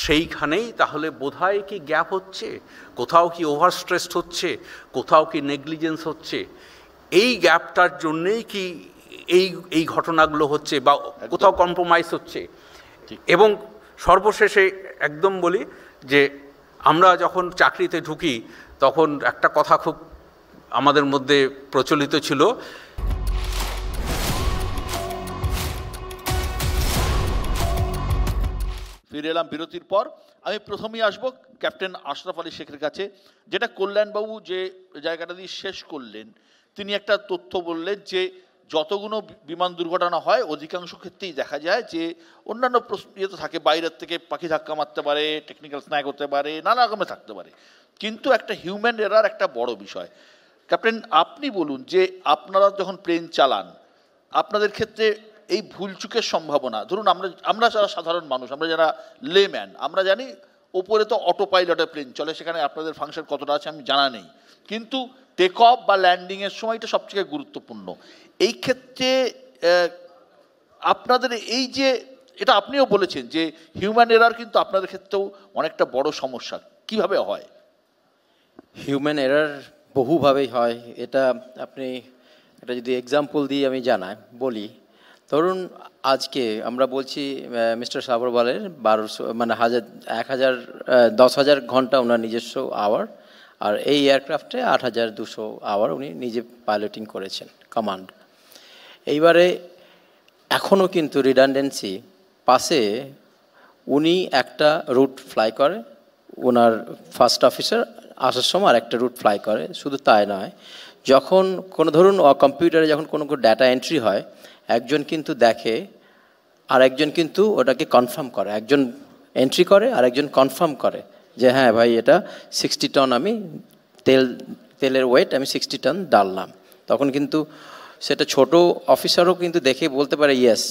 সেইখানেই তাহলে বোধহয় কি গ্যাপ হচ্ছে, কোথাও কি ওভার স্ট্রেসড হচ্ছে, কোথাও কি নেগলিজেন্স হচ্ছে। এই গ্যাপটার জন্যেই কি এই ঘটনাগুলো হচ্ছে, বা কোথাও কম্প্রোমাইজ হচ্ছে। এবং সর্বশেষে একদম বলি যে আমরা যখন চাকরিতে ঢুকি, তখন একটা কথা খুব আমাদের মধ্যে প্রচলিত ছিল, ফিরে এলাম বিরতির পর। আমি প্রথমেই আসবো ক্যাপ্টেন আশরাফ আলী শেখের কাছে। যেটা কল্যাণবাবু যে জায়গাটা দিয়ে শেষ করলেন, তিনি একটা তথ্য বললেন যে যতগুলো বিমান দুর্ঘটনা হয়, অধিকাংশ ক্ষেত্রেই দেখা যায় যে অন্যান্য ইয়ে তো থাকে, বাইরের থেকে পাখি ধাক্কা মারতে পারে, টেকনিক্যাল স্ন্যাগ হতে পারে, নানা রকমের থাকতে পারে, কিন্তু একটা হিউম্যান এরার একটা বড় বিষয়। ক্যাপ্টেন, আপনি বলুন যে আপনারা যখন প্লেন চালান, আপনাদের ক্ষেত্রে এই ভুলচুকের সম্ভাবনা, ধরুন আমরা যারা সাধারণ মানুষ, আমরা যারা লেম্যান, আমরা জানি ওপরে তো অটো পাইলটের প্লেন চলে, সেখানে আপনাদের ফাংশন কতটা আছে আমি জানা নেই, কিন্তু টেক অফ বা ল্যান্ডিংয়ের সময়টা সবথেকে গুরুত্বপূর্ণ। এই ক্ষেত্রে আপনাদের এই যে, এটা আপনিও বলেছেন যে হিউম্যান এরার কিন্তু আপনাদের ক্ষেত্রেও অনেকটা বড় সমস্যা, কিভাবে হয়? হিউম্যান এরার বহুভাবেই হয়। এটা আপনি এটা যদি এক্সাম্পল দিয়ে আমি বলি, ধরুন আজকে আমরা বলছি মিস্টার সাবরওয়ালের 10,000 ঘন্টা ওনার নিজস্ব আওয়ার, আর এই এয়ারক্রাফটে 8,200 আওয়ার উনি নিজে পাইলটিং করেছেন, কমান্ড। এইবারে এখনও কিন্তু রিডান্ডেন্সি পাশে উনি একটা রুট ফ্লাই করে, ওনার ফার্স্ট অফিসার আসার সময় আর একটা রুট ফ্লাই করে। শুধু তাই নয়, যখন কোনো ধরুন কম্পিউটারে যখন কোনো ডাটা এন্ট্রি হয়, একজন কিন্তু দেখে আর একজন কিন্তু ওটাকে কনফার্ম করে, একজন এন্ট্রি করে আর একজন কনফার্ম করে যে হ্যাঁ ভাই, এটা 60 টন আমি তেলের ওয়েট আমি 60 টন ডাললাম। তখন কিন্তু সেটা ছোট অফিসারও কিন্তু দেখে বলতে পারে ইয়েস।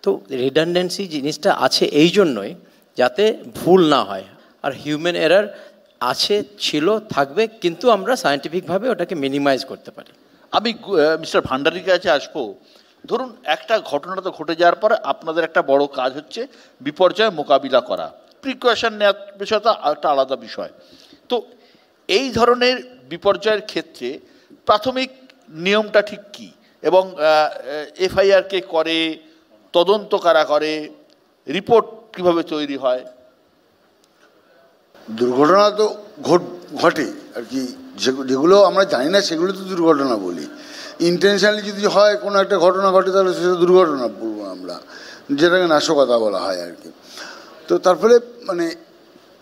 তো রিডান্ডেন্সি জিনিসটা আছে এই জন্যই যাতে ভুল না হয়। আর হিউম্যান এরার ছিল, থাকবে, কিন্তু আমরা সায়েন্টিফিকভাবে ওটাকে মিনিমাইজ করতে পারি। আমি মিস্টার ভান্ডারির কাছে আসবো। ধরুন একটা ঘটনা তো ঘটে যাওয়ার পরে আপনাদের একটা বড় কাজ হচ্ছে বিপর্যয় মোকাবিলা করা, প্রিকশন নেওয়ার বিষয়টা একটা আলাদা বিষয়। তো এই ধরনের বিপর্যয়ের ক্ষেত্রে প্রাথমিক নিয়মটা ঠিক কী, এবং এফআইআর কে করে, তদন্ত কারা করে, রিপোর্ট কিভাবে তৈরি হয়? দুর্ঘটনা তো ঘটে আর কি, যেগুলো আমরা জানি না সেগুলো তো দুর্ঘটনা বলি। ইন্টেনশনালি যদি হয় কোনো একটা ঘটনা ঘটে তাহলে সেটা দুর্ঘটনা বলবো আমরা, যেটাকে নাশকতা বলা হয় আর কি। তো তার ফলে মানে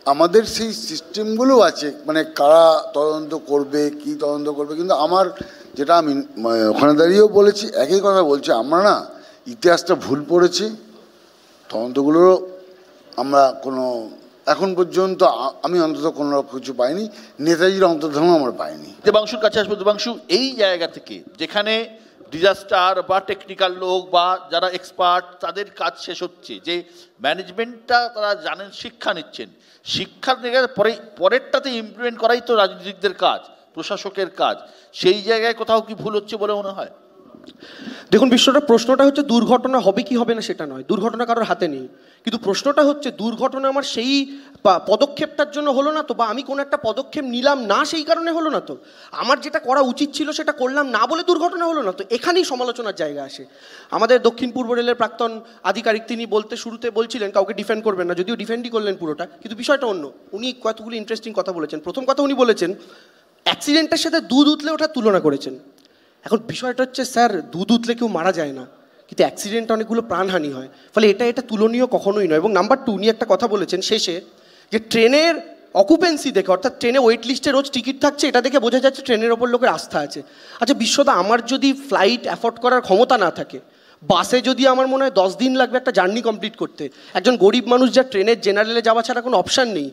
আমাদের সেই সিস্টেমগুলো আছে, মানে কারা তদন্ত করবে, কি তদন্ত করবে, কিন্তু আমার যেটা আমি ওখানে দাঁড়িয়েও বলেছি, একই কথা বলছি, আমরা না ইতিহাসটা ভুল পড়েছি। তদন্তগুলোরও আমরা কোনো এখন পর্যন্ত আমি অন্তত কোনো কিছু পাইনি, নেতাজির অন্তর্ধানও আমরা পাইনি। দেবাংশুর কাছে আসবো। দেবাংশু, এই জায়গা থেকে যেখানে ডিজাস্টার বা টেকনিক্যাল লোক বা যারা এক্সপার্ট তাদের কাজ শেষ হচ্ছে, যে ম্যানেজমেন্টটা তারা জানেন, শিক্ষা নিচ্ছেন, শিক্ষা নিয়ে পরেরটাতে ইমপ্লিমেন্ট করাই তো রাজনীতিকদের কাজ, প্রশাসকের কাজ, সেই জায়গায় কোথাও কি ভুল হচ্ছে বলে মনে হয়? দেখুন, প্রশ্নটা হচ্ছে দুর্ঘটনা হবে কি হবে না সেটা নয়, দুর্ঘটনা কারোর হাতে নেই, কিন্তু প্রশ্নটা হচ্ছে দুর্ঘটনা আমার সেই পদক্ষেপটার জন্য হলো না তো, বা আমি কোনো একটা পদক্ষেপ নিলাম না সেই কারণে হলো না তো, আমার যেটা করা উচিত ছিল সেটা করলাম না বলে দুর্ঘটনা হলো না তো। এখানেই সমালোচনার জায়গা আসে। আমাদের দক্ষিণ পূর্ব রেলের প্রাক্তন আধিকারিক তিনি শুরুতে বলছিলেন কাউকে ডিফেন্ড করবেন না, যদিও ডিফেন্ডই করলেন পুরোটা, কিন্তু বিষয়টা অন্য। উনি কতগুলি ইন্টারেস্টিং কথা বলেছেন। প্রথম কথা উনি বলেছেন অ্যাক্সিডেন্টের সাথে দুধ উতলে ওঠার তুলনা করেছেন। এখন বিষয়টা হচ্ছে স্যার, দুধ উতলে কেউ মারা যায় না, কিন্তু অ্যাক্সিডেন্টে অনেকগুলো প্রাণহানি হয়, ফলে এটা তুলনীয় কখনোই নয়। এবং নাম্বার 2, উনি একটা কথা বলেছেন শেষে, যে ট্রেনের অকুপেন্সি দেখে, অর্থাৎ ট্রেনে ওয়েট লিস্টে রোজ টিকিট থাকছে, এটা দেখে বোঝা যাচ্ছে ট্রেনের ওপর লোকের আস্থা আছে। আচ্ছা বিশ্বদা, আমার যদি ফ্লাইট অ্যাফোর্ড করার ক্ষমতা না থাকে, বাসে যদি আমার মনে হয় 10 দিন লাগবে একটা জার্নি কমপ্লিট করতে, একজন গরিব মানুষ যার ট্রেনের জেনারেলে যাওয়া ছাড়া কোনো অপশান নেই,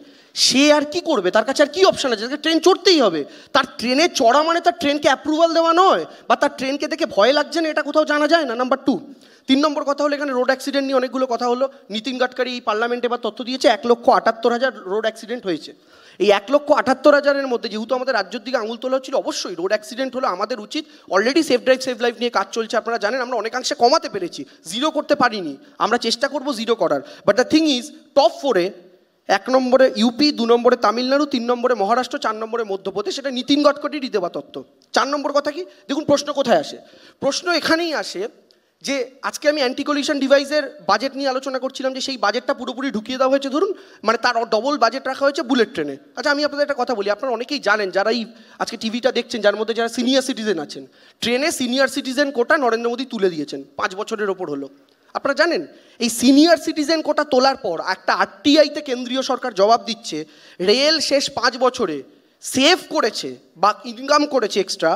সে আর কি করবে? তার কাছে আর কি অপশান আছে? তাকে ট্রেন চড়তেই হবে। তার ট্রেনে চড়া মানে তার ট্রেনকে অ্যাপ্রুভাল দেওয়া নয়, বা তার ট্রেনকে দেখে ভয় লাগছে না, এটা কোথাও জানা যায় না। নাম্বার 2, 3 নম্বর কথা হলো, এখানে রোড অ্যাক্সিডেন্ট নিয়ে অনেকগুলো কথা হলো। নীতিন গাডকারি এই পার্লামেন্টে এবার তথ্য দিয়েছে 1,78,000 রোড অ্যাক্সিডেন্ট হয়েছে। এই 1,78,000-এর মধ্যে যেহেতু আমাদের রাজ্যের দিকে আঙুল তোলা হচ্ছিল, অবশ্যই রোড অ্যাক্সিডেন্ট হলো আমাদের উচিত, already safe drive save life নিয়ে কাজ চলছে, আপনারা জানেন, আমরা অনেকাংশে কমাতে পেরেছি, 0 করতে পারিনি, আমরা চেষ্টা করব 0 করার। But the thing is, top 4-এ 1 নম্বরে ইউপি, 2 নম্বরে তামিলনাড়ু, 3 নম্বরে মহারাষ্ট্র, 4 নম্বরে মধ্যপ্রদেশ, সেটা নীতিন গডকরিরই দেওয়া তথ্য। 4 নম্বর কথা কি, দেখুন প্রশ্ন কোথায় আসে? প্রশ্ন এখানেই আসে যে আজকে আমি অ্যান্টি কলিশন ডিভাইসের বাজেট নিয়ে আলোচনা করছিলাম, যে সেই বাজেটটা পুরোপুরি ঢুকিয়ে দেওয়া হয়েছে, ধরুন মানে তার ডবল বাজেট রাখা হয়েছে বুলেট ট্রেনে। আচ্ছা আমি আপনাদের একটা কথা বলি, আপনারা অনেকেই জানেন যারা এই আজকে টিভিটা দেখছেন, যার মধ্যে যারা সিনিয়র সিটিজেন আছেন, ট্রেনে সিনিয়র সিটিজেন কোটা নরেন্দ্র মোদী তুলে দিয়েছেন, 5 বছরের ওপর হলো। আপনারা জানেন এই সিনিয়র সিটিজেন কোটা তোলার পর একটা আরটিআইতে কেন্দ্রীয় সরকার জবাব দিচ্ছে, রেল শেষ 5 বছরে সেভ করেছে বা ইনকাম করেছে এক্সট্রা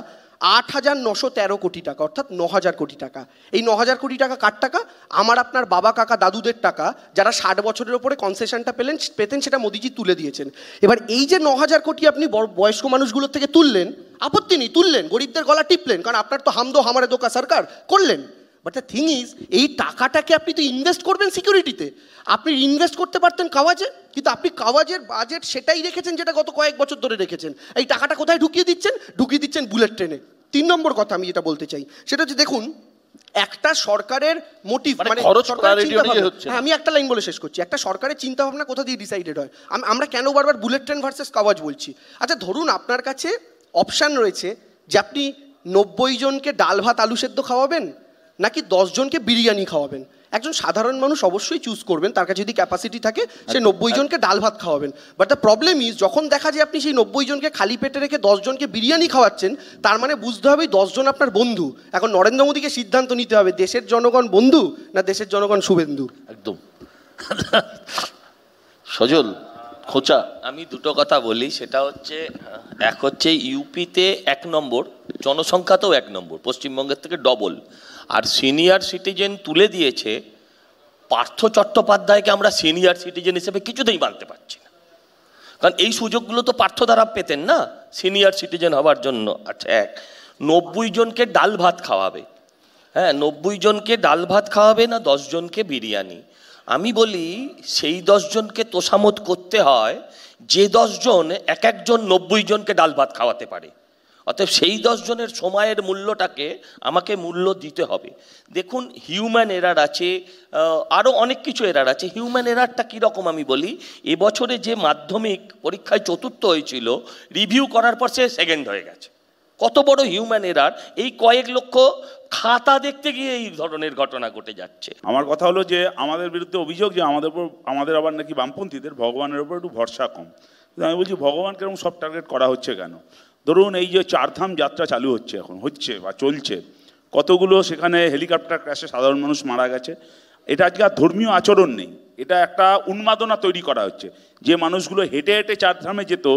8,913 কোটি টাকা, অর্থাৎ 9,000 কোটি টাকা। এই 9,000 কোটি টাকা কার টাকা? আমার আপনার বাবা কাকা দাদুদের টাকা, যারা 60 বছরের ওপরে কনসেশনটা পেতেন, সেটা মোদিজি তুলে দিয়েছেন। এবার এই যে 9,000 কোটি আপনি বয়স্ক মানুষগুলোর থেকে তুললেন, আপত্তি নেই, তুললেন, গরিবদের গলা টিপলেন, কারণ আপনার তো হামদো হামারে দোকা সরকার করলেন। বাট দ্য থিং ইজ, এই টাকাটাকে আপনি তো ইনভেস্ট করবেন সিকিউরিটিতে, আপনি ইনভেস্ট করতে পারতেন কাওয়াজে, কিন্তু আপনি কাওয়াজের বাজেট সেটাই রেখেছেন যেটা গত কয়েক বছর ধরে রেখেছেন। এই টাকাটা কোথায় ঢুকিয়ে দিচ্ছেন বুলেট ট্রেনে। 3 নম্বর কথা আমি যেটা বলতে চাই সেটা হচ্ছে, দেখুন একটা সরকারের মোটিভ, মানে আমি একটা লাইন বলে শেষ করছি, একটা সরকারের চিন্তাভাবনা কোথা দিয়ে ডিসাইডেড হয়? আমরা কেন বারবার বুলেট ট্রেন ভার্সেস কাওয়াজ বলছি? আচ্ছা ধরুন আপনার কাছে অপশান রয়েছে যে আপনি 90 জনকে ডাল ভাত আলু সেদ্ধ খাওয়াবেন, নাকি 10 জনকে বিরিয়ানি খাওয়াবেন। একজন সাধারণ মানুষ অবশ্যই চুজ করবেন, তার কাছে যদি ক্যাপাসিটি থাকে সে 90 জনকে ডাল ভাত খাওয়াবেন। বাট দ্য প্রবলেম ইজ, যখন দেখা যায় আপনি সেই 90 জনকে খালি পেটে রেখে 10 জনকে বিরিয়ানি খাওয়াচ্ছেন, তার মানে বুঝতে হবে 10 জন আপনার বন্ধু। এখন নরেন্দ্র মোদীকে সিদ্ধান্ত নিতে হবে, দেশের জনগণ বন্ধু না দেশের জনগণ শুভেন্দু। একদম। সজল, খোঁচা, আমি দুটো কথা বলি, সেটা হচ্ছে, এক হচ্ছে ইউপিতে 1 নম্বর, জনসংখ্যাতেও 1 নম্বর, পশ্চিমবঙ্গের থেকে ডবল, আর সিনিয়র সিটিজেন তুলে দিয়েছে। পার্থ চট্টোপাধ্যায়কে আমরা সিনিয়র সিটিজেন হিসেবে কিছুতেই মানতে পারছি না, কারণ এই সুযোগগুলো তো পার্থ দ্বারা পেতেন না সিনিয়র সিটিজেন হওয়ার জন্য। আচ্ছা, 90 জনকে ডাল ভাত খাওয়াবে, হ্যাঁ 90 জনকে ডাল ভাত খাওয়াবে না 10 জনকে বিরিয়ানি। আমি বলি সেই 10 জনকে তোষামত করতে হয় যে 10 জন একজন 90 জনকে ডাল ভাত খাওয়াতে পারে। অতএব সেই 10 জনের সময়ের মূল্যটাকে আমাকে মূল্য দিতে হবে। দেখুন হিউম্যান এরার আছে, আরও অনেক কিছু এরার আছে। হিউম্যান এরারটা কীরকম আমি বলি, এবছরে যে মাধ্যমিক পরীক্ষায় 4র্থ হয়েছিল, রিভিউ করার পর সে 2nd হয়ে গেছে। কত বড় হিউম্যান এরার, এই কয়েক লক্ষ খাতা দেখতে গিয়ে এই ধরনের ঘটনা ঘটে যাচ্ছে। আমার কথা হলো যে আমাদের বিরুদ্ধে অভিযোগ যে আমাদের আবার নাকি বামপন্থীদের ভগবানের উপর একটু ভরসা কম। আমি বলছি ভগবানকে এরকম সব টার্গেট করা হচ্ছে কেন? ধরুন এই যে চারধাম যাত্রা চালু হচ্ছে, এখন হচ্ছে বা চলছে, কতগুলো সেখানে হেলিকপ্টার ক্র্যাশে সাধারণ মানুষ মারা গেছে। এটা আজকে আর ধর্মীয় আচরণ নেই, এটা একটা উন্মাদনা তৈরি করা হচ্ছে। যে মানুষগুলো হেঁটে হেঁটে চারধামে যেত,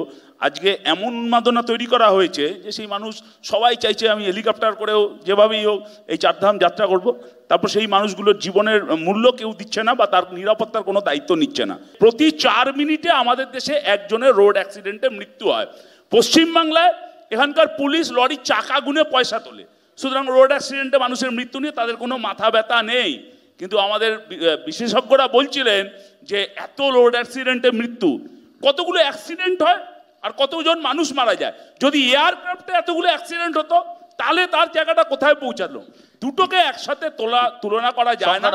আজকে এমন উন্মাদনা তৈরি করা হয়েছে যে সেই মানুষ সবাই চাইছে আমি হেলিকপ্টার করেও যেভাবেই হোক এই চারধাম যাত্রা করব। তারপর সেই মানুষগুলোর জীবনের মূল্য কেউ দিচ্ছে না বা তার নিরাপত্তার কোনো দায়িত্ব নিচ্ছে না। প্রতি 4 মিনিটে আমাদের দেশে একজনের রোড অ্যাক্সিডেন্টে মৃত্যু হয়। পশ্চিমবাংলায় এখানকার পুলিশ লরির চাকা গুনে পয়সা তোলে, সুতরাং রোড অ্যাক্সিডেন্টে মানুষের মৃত্যু নিয়ে তাদের কোনো মাথা ব্যথা নেই। কিন্তু আমাদের বিশেষজ্ঞরা বলছিলেন যে এত রোড অ্যাক্সিডেন্টে মৃত্যু, কতগুলো অ্যাক্সিডেন্ট হয় আর কতজন মানুষ মারা যায়। যদি এয়ারক্রাফটে এতগুলো অ্যাক্সিডেন্ট হতো তাহলে তার জায়গাটা কোথায় পৌঁছালো? দুটোকে একসাথে তুলনা করা যায় না।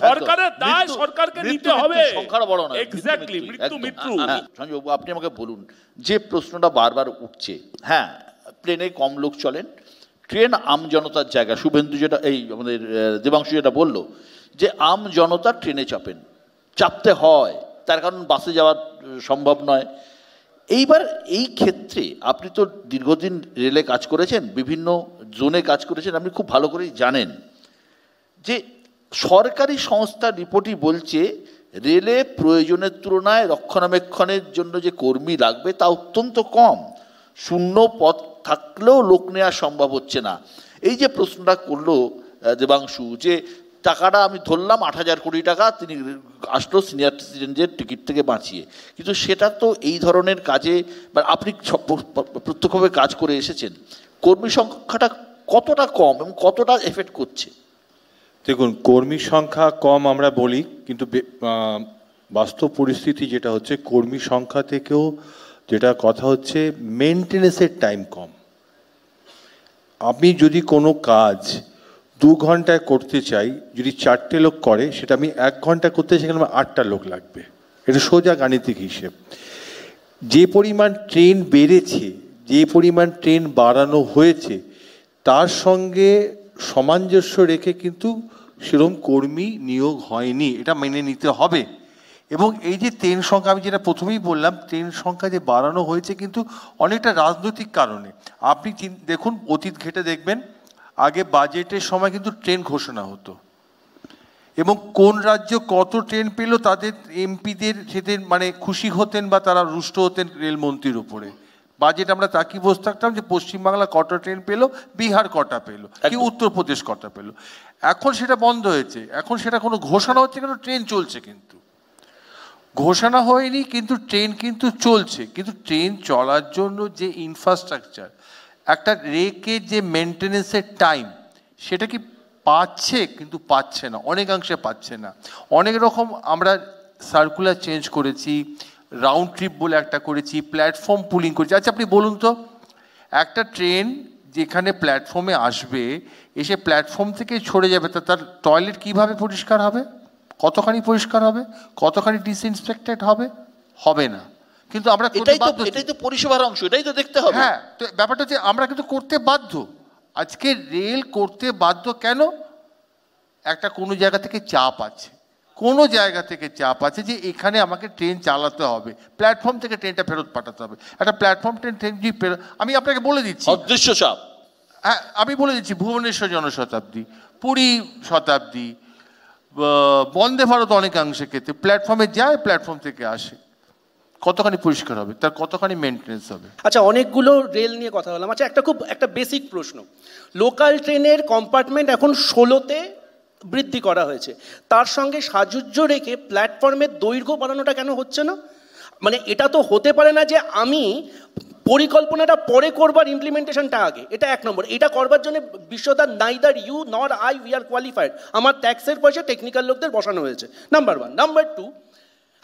সরকারের দায় সরকারকে নিতে হবে। এক্স্যাক্টলি, মৃত্যু মৃত্যু। সঞ্জয় বাবু, আপনি আমাকে বলুন, যে প্রশ্নটা বারবার উঠছে, হ্যাঁ প্লেনে কম লোক চলেন, ট্রেন আম জনতার জায়গা। শুভেন্দু যেটা, এই আমাদের দেবাংশু যেটা বললো যে আম জনতা ট্রেনে চাপতে হয়, তার কারণ বাসে যাওয়া সম্ভব নয়। এইবার এই ক্ষেত্রে আপনি তো দীর্ঘদিন রেলে কাজ করেছেন, বিভিন্ন জোনে কাজ করেছেন, আপনি খুব ভালো করেই জানেন যে সরকারি সংস্থার রিপোর্টই বলছে রেলে প্রয়োজনের তুলনায় রক্ষণাবেক্ষণের জন্য যে কর্মী লাগবে তা অত্যন্ত কম। শূন্য পদ থাকলেও লোক নেওয়া সম্ভব হচ্ছে না। এই যে প্রশ্নটা করলো দেবাংশু, যে টাকাটা আমি ধরলাম 8,000 কোটি টাকা, তিনি আসলো সিনিয়র সিটিজেনদের টিকিট থেকে বাঁচিয়ে, কিন্তু সেটা তো এই ধরনের কাজে, বা আপনি প্রত্যক্ষভাবে কাজ করে এসেছেন, কর্মী সংখ্যাটা কতটা কম এবং কতটা এফেক্ট করছে? দেখুন, কর্মী সংখ্যা কম আমরা বলি, কিন্তু বাস্তব পরিস্থিতি যেটা হচ্ছে, কর্মী সংখ্যা থেকেও যেটা কথা হচ্ছে মেনটেনেন্সের টাইম কম। আমি যদি কোনো কাজ 2 ঘন্টায় করতে চাই, যদি 4টে লোক করে, সেটা আমি 1 ঘন্টা করতে সেখানে আমার 8টা লোক লাগবে। এটা সোজা গাণিতিক হিসেব। যে পরিমাণ ট্রেন বেড়েছে, যে পরিমাণ ট্রেন বাড়ানো হয়েছে, তার সঙ্গে সামঞ্জস্য রেখে কিন্তু সেরকম কর্মী নিয়োগ হয়নি, এটা মেনে নিতে হবে। এবং এই যে ট্রেন সংখ্যা, আমি যেটা প্রথমেই বললাম, ট্রেন সংখ্যা যে বাড়ানো হয়েছে কিন্তু অনেকটা রাজনৈতিক কারণে। আপনি দেখুন, অতীত ঘেটে দেখবেন, আগে বাজেটের সময় কিন্তু ট্রেন ঘোষণা হতো এবং কোন রাজ্য কত ট্রেন পেল তাদের এমপিদের সেতে মানে খুশি হতেন বা তারা রুষ্ট হতেন রেলমন্ত্রীর উপরে। বাজেট আমরা তাকিয়ে বসে থাকতাম যে পশ্চিমবাংলা কটা ট্রেন পেলো, বিহার কটা পেলো, কি উত্তরপ্রদেশ কটা পেলো। এখন সেটা বন্ধ হয়েছে, এখন সেটা কোনো ঘোষণা হচ্ছে কেন, ট্রেন চলছে, কিন্তু ঘোষণা হয়নি কিন্তু ট্রেন কিন্তু চলছে। কিন্তু ট্রেন চলার জন্য যে ইনফ্রাস্ট্রাকচার, একটা রেকের যে মেনটেনেন্সের টাইম, সেটা কি পাচ্ছে? কিন্তু পাচ্ছে না, অনেকাংশে পাচ্ছে না। অনেক রকম আমরা সার্কুলার চেঞ্জ করেছি, রাউন্ড ট্রিপ বলে একটা করেছি, প্ল্যাটফর্ম পুলিং করেছি। আচ্ছা আপনি বলুন তো, একটা ট্রেন যেখানে প্ল্যাটফর্মে আসবে, এসে প্ল্যাটফর্ম থেকে ছড়ে যাবে, তার টয়লেট কিভাবে পরিষ্কার হবে? কতখানি পরিষ্কার হবে? কতখানি ডিসইনফেক্টেড হবে? হবে না। কিন্তু আমরা এটাই তো পরিষেবার অংশ, এটাই তো দেখতে হবে। হ্যাঁ, তো ব্যাপারটা হচ্ছে আমরা কিন্তু করতে বাধ্য। আজকে রেল করতে বাধ্য কেন? একটা কোনো জায়গা থেকে চাপ আছে, কোনো জায়গা থেকে চাপ আছে যে এখানে আমাকে ট্রেন চালাতে হবে, প্ল্যাটফর্ম থেকে ট্রেনটা ফেরত পাঠাতে হবে। একটা প্ল্যাটফর্ম ট্রেন আমি আপনাকে বলে দিচ্ছি, অদৃশ্য চাপ। হ্যাঁ, আমি বলে দিচ্ছি, ভুবনেশ্বর জনশতাব্দী, পুরী শতাব্দী, বন্দে ভারত অনেকাংশে ক্ষেত্রে প্ল্যাটফর্মে যায়, প্ল্যাটফর্ম থেকে আসে। কতখানি পরিষ্কার হবে, তার কতখানি মেনটেন্স হবে? আচ্ছা, অনেকগুলো রেল নিয়ে কথা বললাম। আচ্ছা, একটা বেসিক প্রশ্ন, লোকাল ট্রেনের কম্পার্টমেন্ট এখন 16তে বৃদ্ধি করা হয়েছে, তার সঙ্গে সাযুজ্য রেখে প্ল্যাটফর্মের দৈর্ঘ্য বাড়ানোটা কেন হচ্ছে না? মানে এটা তো হতে পারে না যে আমি পরিকল্পনাটা পরে করবার, ইমপ্লিমেন্টেশনটা আগে। এটা 1 নম্বর। এটা করবার জন্য বিশ্বদার neither you nor I we are qualified. আমার ট্যাক্সের পয়সা টেকনিক্যাল লোকদের বসানো হয়েছে, নাম্বার 1। নাম্বার 2,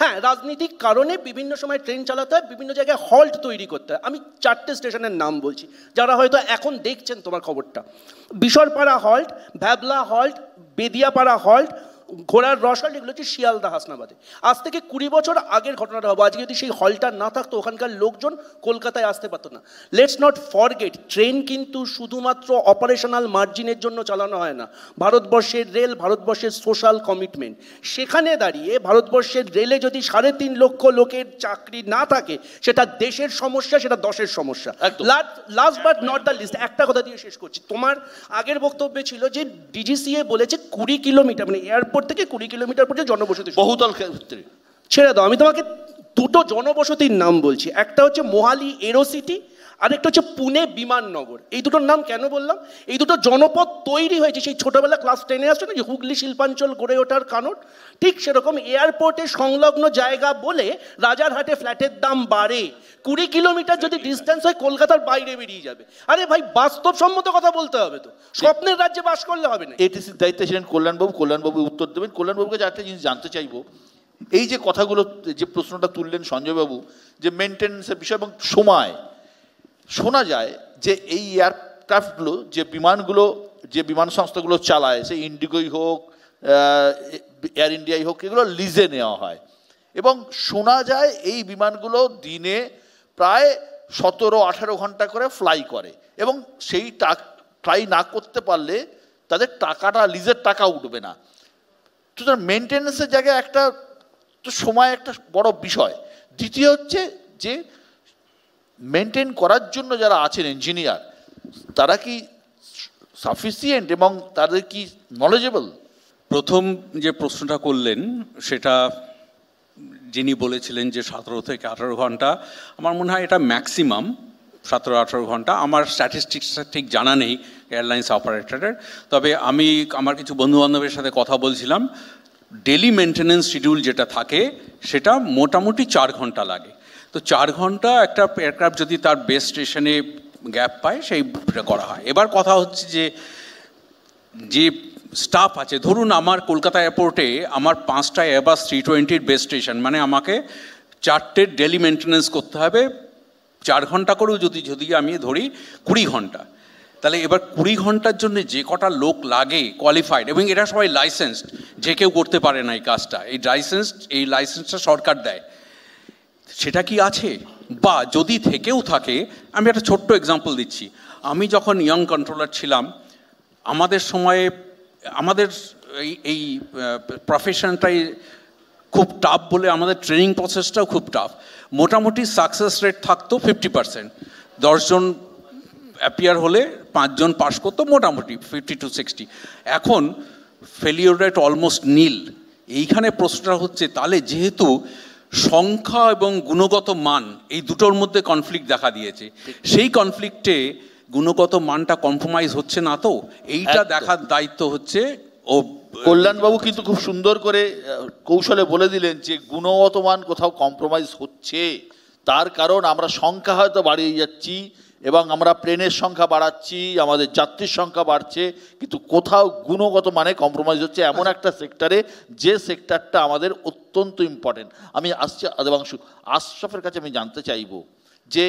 হ্যাঁ, রাজনৈতিক কারণে বিভিন্ন সময় ট্রেন চালাতে হয়, বিভিন্ন জায়গায় হল্ট তৈরি করতে হয়। আমি 4টে স্টেশনের নাম বলছি, যারা হয়তো এখন দেখছেন তোমার খবরটা: Bisharpara halt, Bhabla halt, Bediyapara halt, ঘোড়ার রসাল, এগুলো হচ্ছে শিয়ালদা হাসনাবাদে। আজ থেকে 20 বছর আগের ঘটনাটা হবে। আজকে যদি সেই হলটা না থাকতো, ওখানকার লোকজন কলকাতায় আসতে পারতো না। লেটস নট ফরগেট, ট্রেন কিন্তু শুধুমাত্র অপারেশনাল মার্জিনের জন্য চালানো হয় না। ভারতবর্ষের রেল, ভারতবর্ষের সোশ্যাল কমিটমেন্ট। সেখানে দাঁড়িয়ে ভারতবর্ষের রেলে যদি 3.5 লক্ষ লোকের চাকরি না থাকে, সেটা দেশের সমস্যা, সেটা দশের সমস্যা। Last but not the least, একটা কথা দিয়ে শেষ করছি। তোমার আগের বক্তব্যে ছিল যে ডিজিসিএ বলেছে 20 কিলোমিটার, মানে এয়ারপোর্ট থেকে 20 কিলোমিটার পর্যন্ত জনবসতি। বহুতল ক্ষেত্রে ছেড়ে দাও, আমি তোমাকে দুটো জনবসতির নাম বলছি। একটা হচ্ছে মোহালি এরোসিটি, আরেকটা হচ্ছে পুনে বিমাননগর। এই দুটোর নাম কেন বললাম? এই দুটো জনপদ তৈরি হয়েছে সেই ছোটবেলা ক্লাস 10-এ আসছে না যে হুগলি শিল্পাঞ্চল গড়ে ওঠার কারণ, ঠিক সেরকম এয়ারপোর্টের সংলগ্ন জায়গা বলে রাজারহাটে ফ্ল্যাটের দাম বাড়ে। 20 কিলোমিটার যদি ডিস্টেন্স হয়, কলকাতার বাইরে বেরিয়ে যাবে। আরে ভাই, বাস্তবসম্মত কথা বলতে হবে তো, স্বপ্নের রাজ্যে বাস করলে হবে না। এটিসির দায়িত্বে ছিলেন কল্যাণবাবু, কল্যাণবাবু উত্তর দেবেন। কল্যাণবাবুকে একটা জিনিস জানতে চাইবো, এই যে কথাগুলো, যে প্রশ্নটা তুললেন সঞ্জয়বাবু, যে মেনটেন্যান্সের বিষয় এবং সময়, শোনা যায় যে এই এয়ারক্রাফটগুলো, যে বিমানগুলো, যে বিমান সংস্থাগুলো চালায়, সেই ইন্ডিগোই হোক, এয়ার ইন্ডিয়াই হোক, এগুলো লিজে নেওয়া হয় এবং শোনা যায় এই বিমানগুলো দিনে প্রায় 17-18 ঘন্টা করে ফ্লাই করে এবং সেই ফ্লাই না করতে পারলে তাদের টাকাটা, লিজের টাকা উঠবে না। তো তার মেনটেন্যান্সের জায়গায় একটা তো সময় একটা বড় বিষয়। দ্বিতীয় হচ্ছে যে মেনটেন করার জন্য যারা আছেন ইঞ্জিনিয়ার, তারা কি সাফিসিয়েন্ট এবং তাদের কি নলেজেবল? প্রথম যে প্রশ্নটা করলেন সেটা যিনি বলেছিলেন যে 17 থেকে 18 ঘন্টা, আমার মনে হয় এটা ম্যাক্সিমাম 17-18 ঘন্টা। আমার স্ট্যাটিস্টিক্সটা ঠিক জানা নেই এয়ারলাইন্স অপারেটরের, তবে আমি আমার কিছু বন্ধুবান্ধবের সাথে কথা বলছিলাম, ডেলি মেনটেন্যান্স শিডিউল যেটা থাকে সেটা মোটামুটি 4 ঘন্টা লাগে। তো 4 ঘন্টা একটা এয়ারক্রাফট যদি তার বেস স্টেশনে গ্যাপ পায়, সেইটা করা হয়। এবার কথা হচ্ছে যে স্টাফ আছে, ধরুন আমার কলকাতা এয়ারপোর্টে আমার 5টা এয়ারবাস 320-র বেস স্টেশন, মানে আমাকে 4টে ডেলি মেনটেন্যান্স করতে হবে 4 ঘন্টা করেও যদি আমি ধরি 20 ঘন্টা, তাহলে এবার 20 ঘন্টার জন্য যে কটা লোক লাগে কোয়ালিফাইড, এবং এরা সবাই লাইসেন্সড, যে কেউ করতে পারে না এই কাজটা। এই লাইসেন্সটা সরকার দেয়, সেটা কি আছে? বা যদি থেকেও থাকে, আমি একটা ছোট্ট এক্সাম্পল দিচ্ছি। আমি যখন ইয়ং কন্ট্রোলার ছিলাম, আমাদের সময়ে আমাদের এই প্রফেশনটাই খুব টাফ বলে আমাদের ট্রেনিং প্রসেসটাও খুব টাফ। মোটামুটি সাকসেস রেট থাকতো 50%। 10 জন অ্যাপিয়ার হলে 5 জন পাস করতো, মোটামুটি 50 to 60। এখন ফেলিওর রেট অলমোস্ট নীল। এইখানে প্রশ্নটা হচ্ছে, তাহলে যেহেতু সংখ্যা এবং গুণগত মান এই দুটোর মধ্যে কনফ্লিক্ট দেখা দিয়েছে, সেই কনফ্লিক্টে গুণগত মানটা কম্প্রোমাইজ হচ্ছে না, তো এইটা দেখার দায়িত্ব হচ্ছে ও। কল্যাণবাবু কিন্তু খুব সুন্দর করে কৌশলে বলে দিলেন যে গুণগত মান কোথাও কম্প্রোমাইজ হচ্ছে, তার কারণ আমরা সংখ্যা হয়তো বাড়িয়ে যাচ্ছি এবং আমরা প্লেনের সংখ্যা বাড়াচ্ছি, আমাদের যাত্রীর সংখ্যা বাড়ছে, কিন্তু কোথাও গুণগত মানে কম্প্রোমাইজ হচ্ছে এমন একটা সেক্টরে, যে সেক্টরটা আমাদের অত্যন্ত ইম্পর্টেন্ট। আমি আসছি দেবাংশু, আশরাফের কাছে আমি জানতে চাইব যে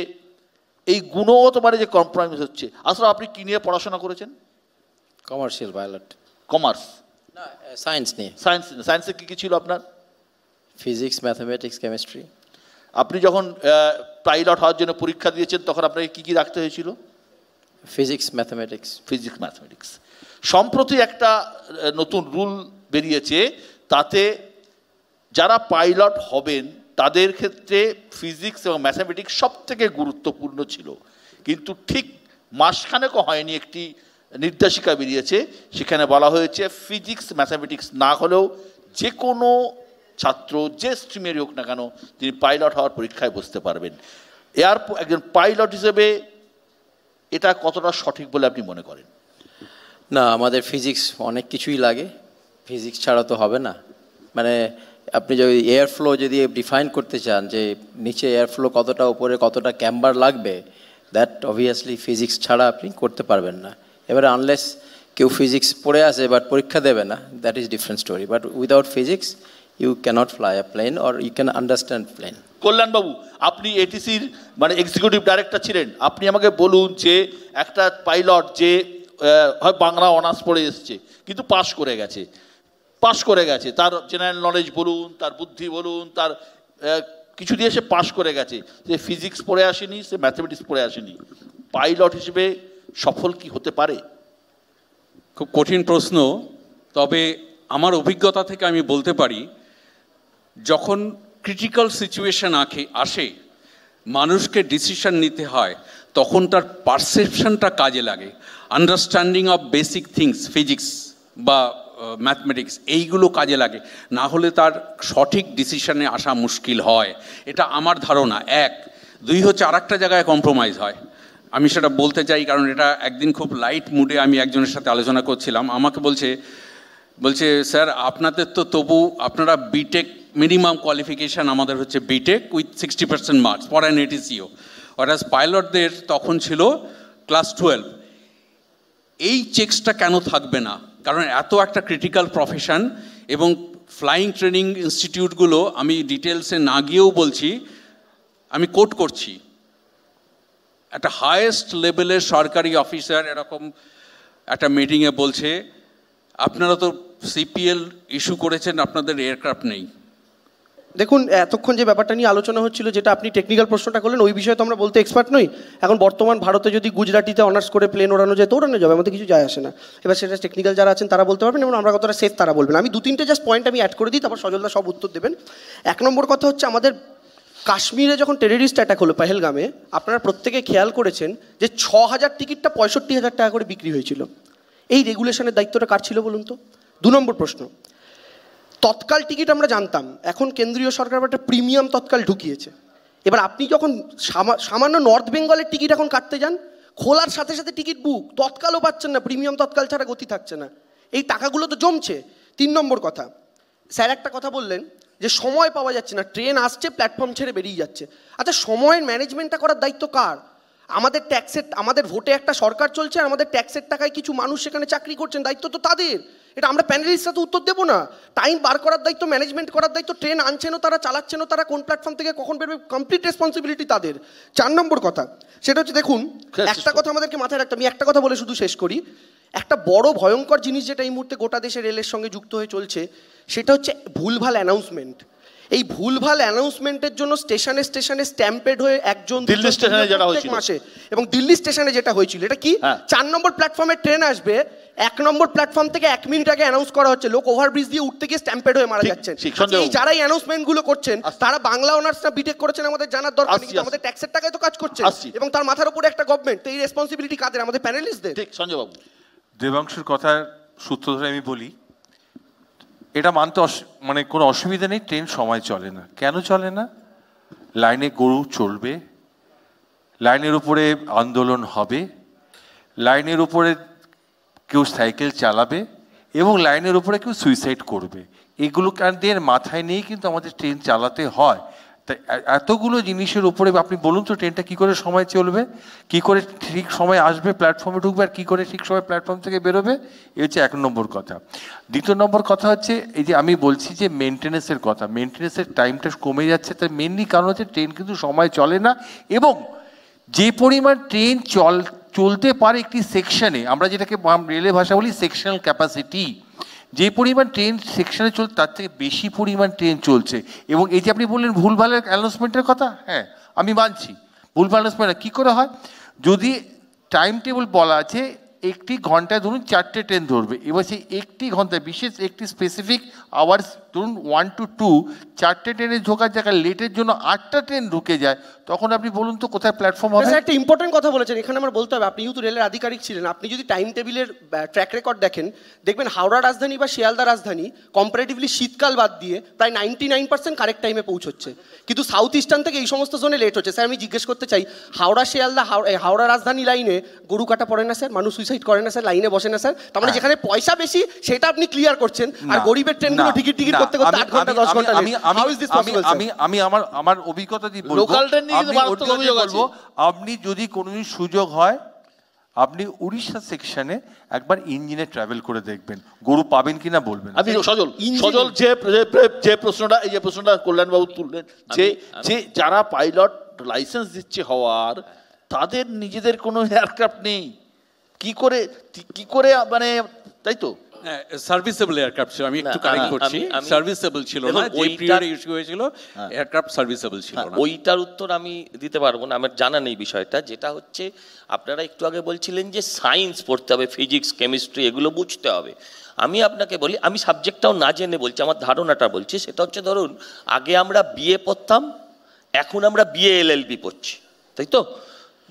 এই গুণগত মানে যে কম্প্রোমাইজ হচ্ছে, আসলে আপনি কি নিয়ে পড়াশোনা করেছেন? Commercial pilot. কমার্স না, সায়েন্স নিয়ে। সায়েন্সে কী কী ছিল আপনার? Physics, mathematics, chemistry. আপনি যখন পাইলট হওয়ার জন্য পরীক্ষা দিয়েছেন, তখন আপনাকে কী কী রাখতে হয়েছিল? Physics, mathematics. Physics, mathematics. সম্প্রতি একটা নতুন রুল বেরিয়েছে, তাতে যারা পাইলট হবেন তাদের ক্ষেত্রে ফিজিক্স এবং ম্যাথামেটিক্স সব থেকে গুরুত্বপূর্ণ ছিল, কিন্তু ঠিক মাসখানেকও হয়নি একটি নির্দেশিকা বেরিয়েছে, সেখানে বলা হয়েছে ফিজিক্স ম্যাথামেটিক্স না হলেও যে কোনো ছাত্র যে স্ট্রিমেরই হোক না কেন তিনি পাইলট হওয়ার পরীক্ষায় বসতে পারবেন। একজন পাইলট হিসেবে এটা কতটা সঠিক বলে আপনি মনে করেন? না, আমাদের ফিজিক্স অনেক কিছুই লাগে, ফিজিক্স ছাড়া তো হবে না। মানে আপনি যদি এয়ারফ্লো যদি ডিফাইন করতে চান যে নিচে এয়ারফ্লো কতটা, উপরে কতটা ক্যাম্বার লাগবে, দ্যাট অবভিয়াসলি ফিজিক্স ছাড়া আপনি করতে পারবেন না। এবারে আনলেস কেউ ফিজিক্স পড়ে আসে বাট পরীক্ষা দেবে না, that is different story. But without physics you cannot fly a plane or you can understand plane. কল্যাণবাবু, আপনি এটিসির মানে এক্সিকিউটিভ ডাইরেক্টর ছিলেন, আপনি আমাকে বলুন যে একটা পাইলট যে হয় বাংলা অনার্স পড়ে এসছে কিন্তু পাস করে গেছে, পাশ করে গেছে, তার জেনারেল নলেজ বলুন, তার বুদ্ধি বলুন, তার কিছু দিয়ে সে পাশ করে গেছে, সে ফিজিক্স পড়ে আসেনি, সে ম্যাথমেটিক্স পড়ে আসেনি, পাইলট হিসেবে সফল কি হতে পারে? খুব কঠিন প্রশ্ন, তবে আমার অভিজ্ঞতা থেকে আমি বলতে পারি, যখন ক্রিটিক্যাল সিচুয়েশন আসে, মানুষকে ডিসিশন নিতে হয়, তখন তার পারসেপশনটা কাজে লাগে, understanding of basic things, physics বা ম্যাথমেটিক্স, এইগুলো কাজে লাগে, না হলে তার সঠিক ডিসিশনে আসা মুশকিল হয়, এটা আমার ধারণা। এক, দুই হচ্ছে আর একটা জায়গায় কম্প্রোমাইজ হয়। আমি সেটা বলতে চাই, কারণ এটা একদিন খুব লাইট মুডে আমি একজনের সাথে আলোচনা করছিলাম, আমাকে বলছে স্যার আপনাদের তো তবু আপনারা বিটেক মিনিমাম কোয়ালিফিকেশান আমাদের হচ্ছে BTech with 60% marks for an ATCO, অর্থাৎ পাইলটদের তখন ছিল ক্লাস 12। এই চেকসটা কেন থাকবে না? কারণ এত একটা ক্রিটিক্যাল প্রফেশন, এবং ফ্লাইং ট্রেনিং ইনস্টিটিউটগুলো, আমি ডিটেলসে না গিয়েও বলছি, আমি কোট করছি, একটা হায়েস্ট লেভেলের সরকারি অফিসার এরকম একটা মিটিংয়ে বলছে, আপনারা তো সিপিএল ইস্যু করেছেন, আপনাদের এয়ারক্রাফট নেই। দেখুন, এতক্ষণ যে ব্যাপারটা নিয়ে আলোচনা হচ্ছিল, যেটা আপনি টেকনিক্যাল প্রশ্নটা করলেন, ওই বিষয়ে তো আমরা বলতে এক্সপার্ট নই। এখন বর্তমান ভারতে যদি গুজরাটিতে অনার্স করে প্লেন ওড়ানো যায় তো ওড়ানো যাবে, আমাদের কিছু যায় আসে না। এবার সেটা টেকনিক্যাল যারা আছেন তারা বলতে পারবেন, এবং আমরা কতটা সেফ তারা বলবেন। আমি 2-3টে জাস্ট পয়েন্ট আমি অ্যাড করে দিই, তারপর সজলদা সব উত্তর দেবেন। 1 নম্বর কথা হচ্ছে, আমাদের কাশ্মীরে যখন টেররিস্ট অ্যাটাক হলো পেহেলগামে, আপনারা প্রত্যেকে খেয়াল করেছেন যে 6000 টিকিটটা 65,000 টাকা করে বিক্রি হয়েছিল। এই রেগুলেশনের দায়িত্বটা কার ছিল বলুন তো? 2 নম্বর প্রশ্ন, তৎকাল টিকিট আমরা জানতাম, এখন কেন্দ্রীয় সরকার একটা প্রিমিয়াম তৎকাল ঢুকিয়েছে। এবার আপনি যখন সামান্য নর্থ বেঙ্গলের টিকিট এখন কাটতে যান, খোলার সাথে সাথে টিকিট বুক, তৎকালও পাচ্ছেন না, প্রিমিয়াম তৎকাল ছাড়া গতি থাকছে না। এই টাকাগুলো তো জমছে। 3 নম্বর কথা, স্যার একটা কথা বললেন যে সময় পাওয়া যাচ্ছে না, ট্রেন আসছে প্ল্যাটফর্ম ছেড়ে বেরিয়ে যাচ্ছে। আচ্ছা, সময়ের ম্যানেজমেন্টটা করার দায়িত্ব কার? আমাদের ট্যাক্সের, আমাদের ভোটে একটা সরকার চলছে, আর আমাদের ট্যাক্সের টাকায় কিছু মানুষ সেখানে চাকরি করছেন, দায়িত্ব তো তাদের। এটা আমরা প্যানেলিস্টরা তো উত্তর দেবো না। টাইম বার করার দায়িত্ব, ম্যানেজমেন্ট করার দায়িত্ব, ট্রেন আনছেনও তারা, চালাচ্ছেনও তারা, কোন প্ল্যাটফর্ম থেকে কখন বেরোবে, কমপ্লিট রেসপন্সিবিলিটি তাদের। 4 নম্বর কথা, সেটা হচ্ছে, দেখুন একটা কথা আমাদেরকে মাথায় রাখতে, আমি একটা কথা বলে শুধু শেষ করি। একটা বড় ভয়ঙ্কর জিনিস যেটা এই মুহূর্তে গোটা দেশে রেলের সঙ্গে যুক্ত হয়ে চলছে, সেটা হচ্ছে ভুলভাল অ্যানাউন্সমেন্ট। এই ভুলভাল অ্যানাউন্সমেন্টের জন্য স্টেশনে স্টেশনে স্ট্যাম্পেড হয়ে একজন দিল্লি স্টেশনে যেটা হয়েছিল মাসে, এবং দিল্লি স্টেশনে যেটা হয়েছিল, এটা কি 4 নম্বর প্ল্যাটফর্মে ট্রেন আসবে, 1 নম্বর প্ল্যাটফর্ম থেকে 1 মিনিট আগে অ্যানাউন্স করা হচ্ছে, লোক ওভারব্রিজ দিয়ে উঠতে গিয়ে স্ট্যাম্পেড হয়ে মারা যাচ্ছেন। এই যারাই অ্যানাউন্সমেন্টগুলো করছেন, তারা বাংলা অনার্স না বিটেক করেছেন আমাদের জানার দরকার নেই, আমাদের ট্যাক্সের টাকায় তো কাজ করছেন, এবং তার মাথার উপরে একটা গভর্নমেন্ট। তো এই রেসপন্সিবিলিটি কাদের? আমাদের প্যানেলিস্টদের। ঠিক, সঞ্জয় বাবু। দেবাংশুর কথার সূত্র ধরে আমি বলি, এটা মানতে মানে কোনো অসুবিধা নেই, ট্রেন সময় চলে না। কেন চলে না? লাইনে গরু চলবে, লাইনের উপরে আন্দোলন হবে, লাইনের উপরে কেউ সাইকেল চালাবে, এবং লাইনের উপরে কেউ সুইসাইড করবে। এগুলো কারণের মাথায় নিয়ে কিন্তু আমাদের ট্রেন চালাতে হয়। তাই এতগুলো জিনিসের উপরে আপনি বলুন তো, ট্রেনটা কী করে সময় চলবে, কী করে ঠিক সময় আসবে, প্ল্যাটফর্মে ঢুকবে, আর কী করে ঠিক সময় প্ল্যাটফর্ম থেকে বেরোবে? এই হচ্ছে 1 নম্বর কথা। 2 নম্বর কথা হচ্ছে, এই যে আমি বলছি যে মেনটেন্যান্সের কথা, মেনটেন্যান্সের টাইমটা কমে যাচ্ছে। তার মেনলি কারণ হচ্ছে ট্রেন কিন্তু সময় চলে না, এবং যে পরিমাণ ট্রেন চলতে পারে একটি সেকশনে, আমরা যেটাকে রেলের ভাষা বলি সেকশনাল ক্যাপাসিটি, যে পরিমাণ ট্রেন সেকশনে চলছে তার থেকে বেশি পরিমাণ ট্রেন চলছে। এবং এই যে আপনি বললেন ভুলভাল অ্যানাউন্সমেন্টের কথা, হ্যাঁ আমি মানছি, ভুলভাল অ্যানাউন্সমেন্ট কী করে হয়? যদি টাইম টেবিল বলা আছে 1 ঘন্টায় ধরুন 4টে ট্রেন ধরবে, এবার সেই 1 ঘন্টায় বিশেষ একটি স্পেসিফিক আওয়ার্স ধরুন 1 to 2 4টে ট্রেনে ঢোকার জায়গায় লেটের জন্য 8টা ট্রেন ঢুকে যায়, তখন আপনি বলুন তো কোথায় প্ল্যাটফর্ম হবে? একটা ইম্পর্টেন্ট কথা বলেছেন এখানে, আমার বলতে হবে, আপনি যেহেতু রেলের আধিকারিক ছিলেন, আপনি যদি টাইম টেবিলের ট্র্যাক রেকর্ড দেখেন, দেখবেন হাওড়া রাজধানী বা শিয়ালদা রাজধানী কম্পারেটিভলি শীতকাল বাদ দিয়ে প্রায় 99% কারেক্ট টাইমে পৌঁছচ্ছে, কিন্তু সাউথ ইস্টার্ন থেকে এই সমস্ত জোনে লেট হচ্ছে। স্যার আমি জিজ্ঞেস করতে চাই, হাওড়া শিয়ালদা হাওড়া রাজধানী লাইনে গরু কাটা পড়ে না স্যার? মানুষ সুইসাইড করে না স্যার? লাইনে বসে না স্যার? তার মানে যেখানে পয়সা বেশি সেটা আপনি ক্লিয়ার করছেন, আর গরিবের ট্রেনগুলো টিকিট করতে করতে 8 ঘন্টা 10 ঘন্টা। আমি আমার অভিজ্ঞতা দিয়ে বলবো, আপনি যদি কোনোদিন সুযোগ হয়, আপনি উড়িষ্যা সেকশনে একবার ইঞ্জিনে ট্রাভেল করে দেখবেন, গরু পাবেন কিনা বলবেন। আমি সজল যে প্রশ্নটা কল্যাণবাবু তুললেন, যে যারা পাইলট লাইসেন্স দিচ্ছে হওয়ার, তাদের নিজেদের কোনো এয়ারক্রাফট নেই, কি করে মানে, তাই তো? সার্ভিসেবল এয়ারক্রাফট ছিল, আমি একটু কারেক্ট করছি, সার্ভিসেবল ছিল না, যে পিরিয়ডে ইস্যু হয়েছিল এয়ারক্রাফট সার্ভিসেবল ছিল না। ওইটার উত্তর আমি দিতে পারবো না, আমার জানা নেই বিষয়টা। যেটা হচ্ছে আপনারা একটু আগে বলছিলেন যে সায়েন্স পড়তে হবে, ফিজিক্স কেমিস্ট্রি এগুলো বুঝতে হবে। আমি আপনাকে বলি, আমি সাবজেক্টটাও না জেনে বলছি, আমার ধারণাটা বলছি। সেটা হচ্ছে ধরুন আগে আমরা বিএ পড়তাম, এখন আমরা বিএ এলএলবি পড়ছি, তাই তো?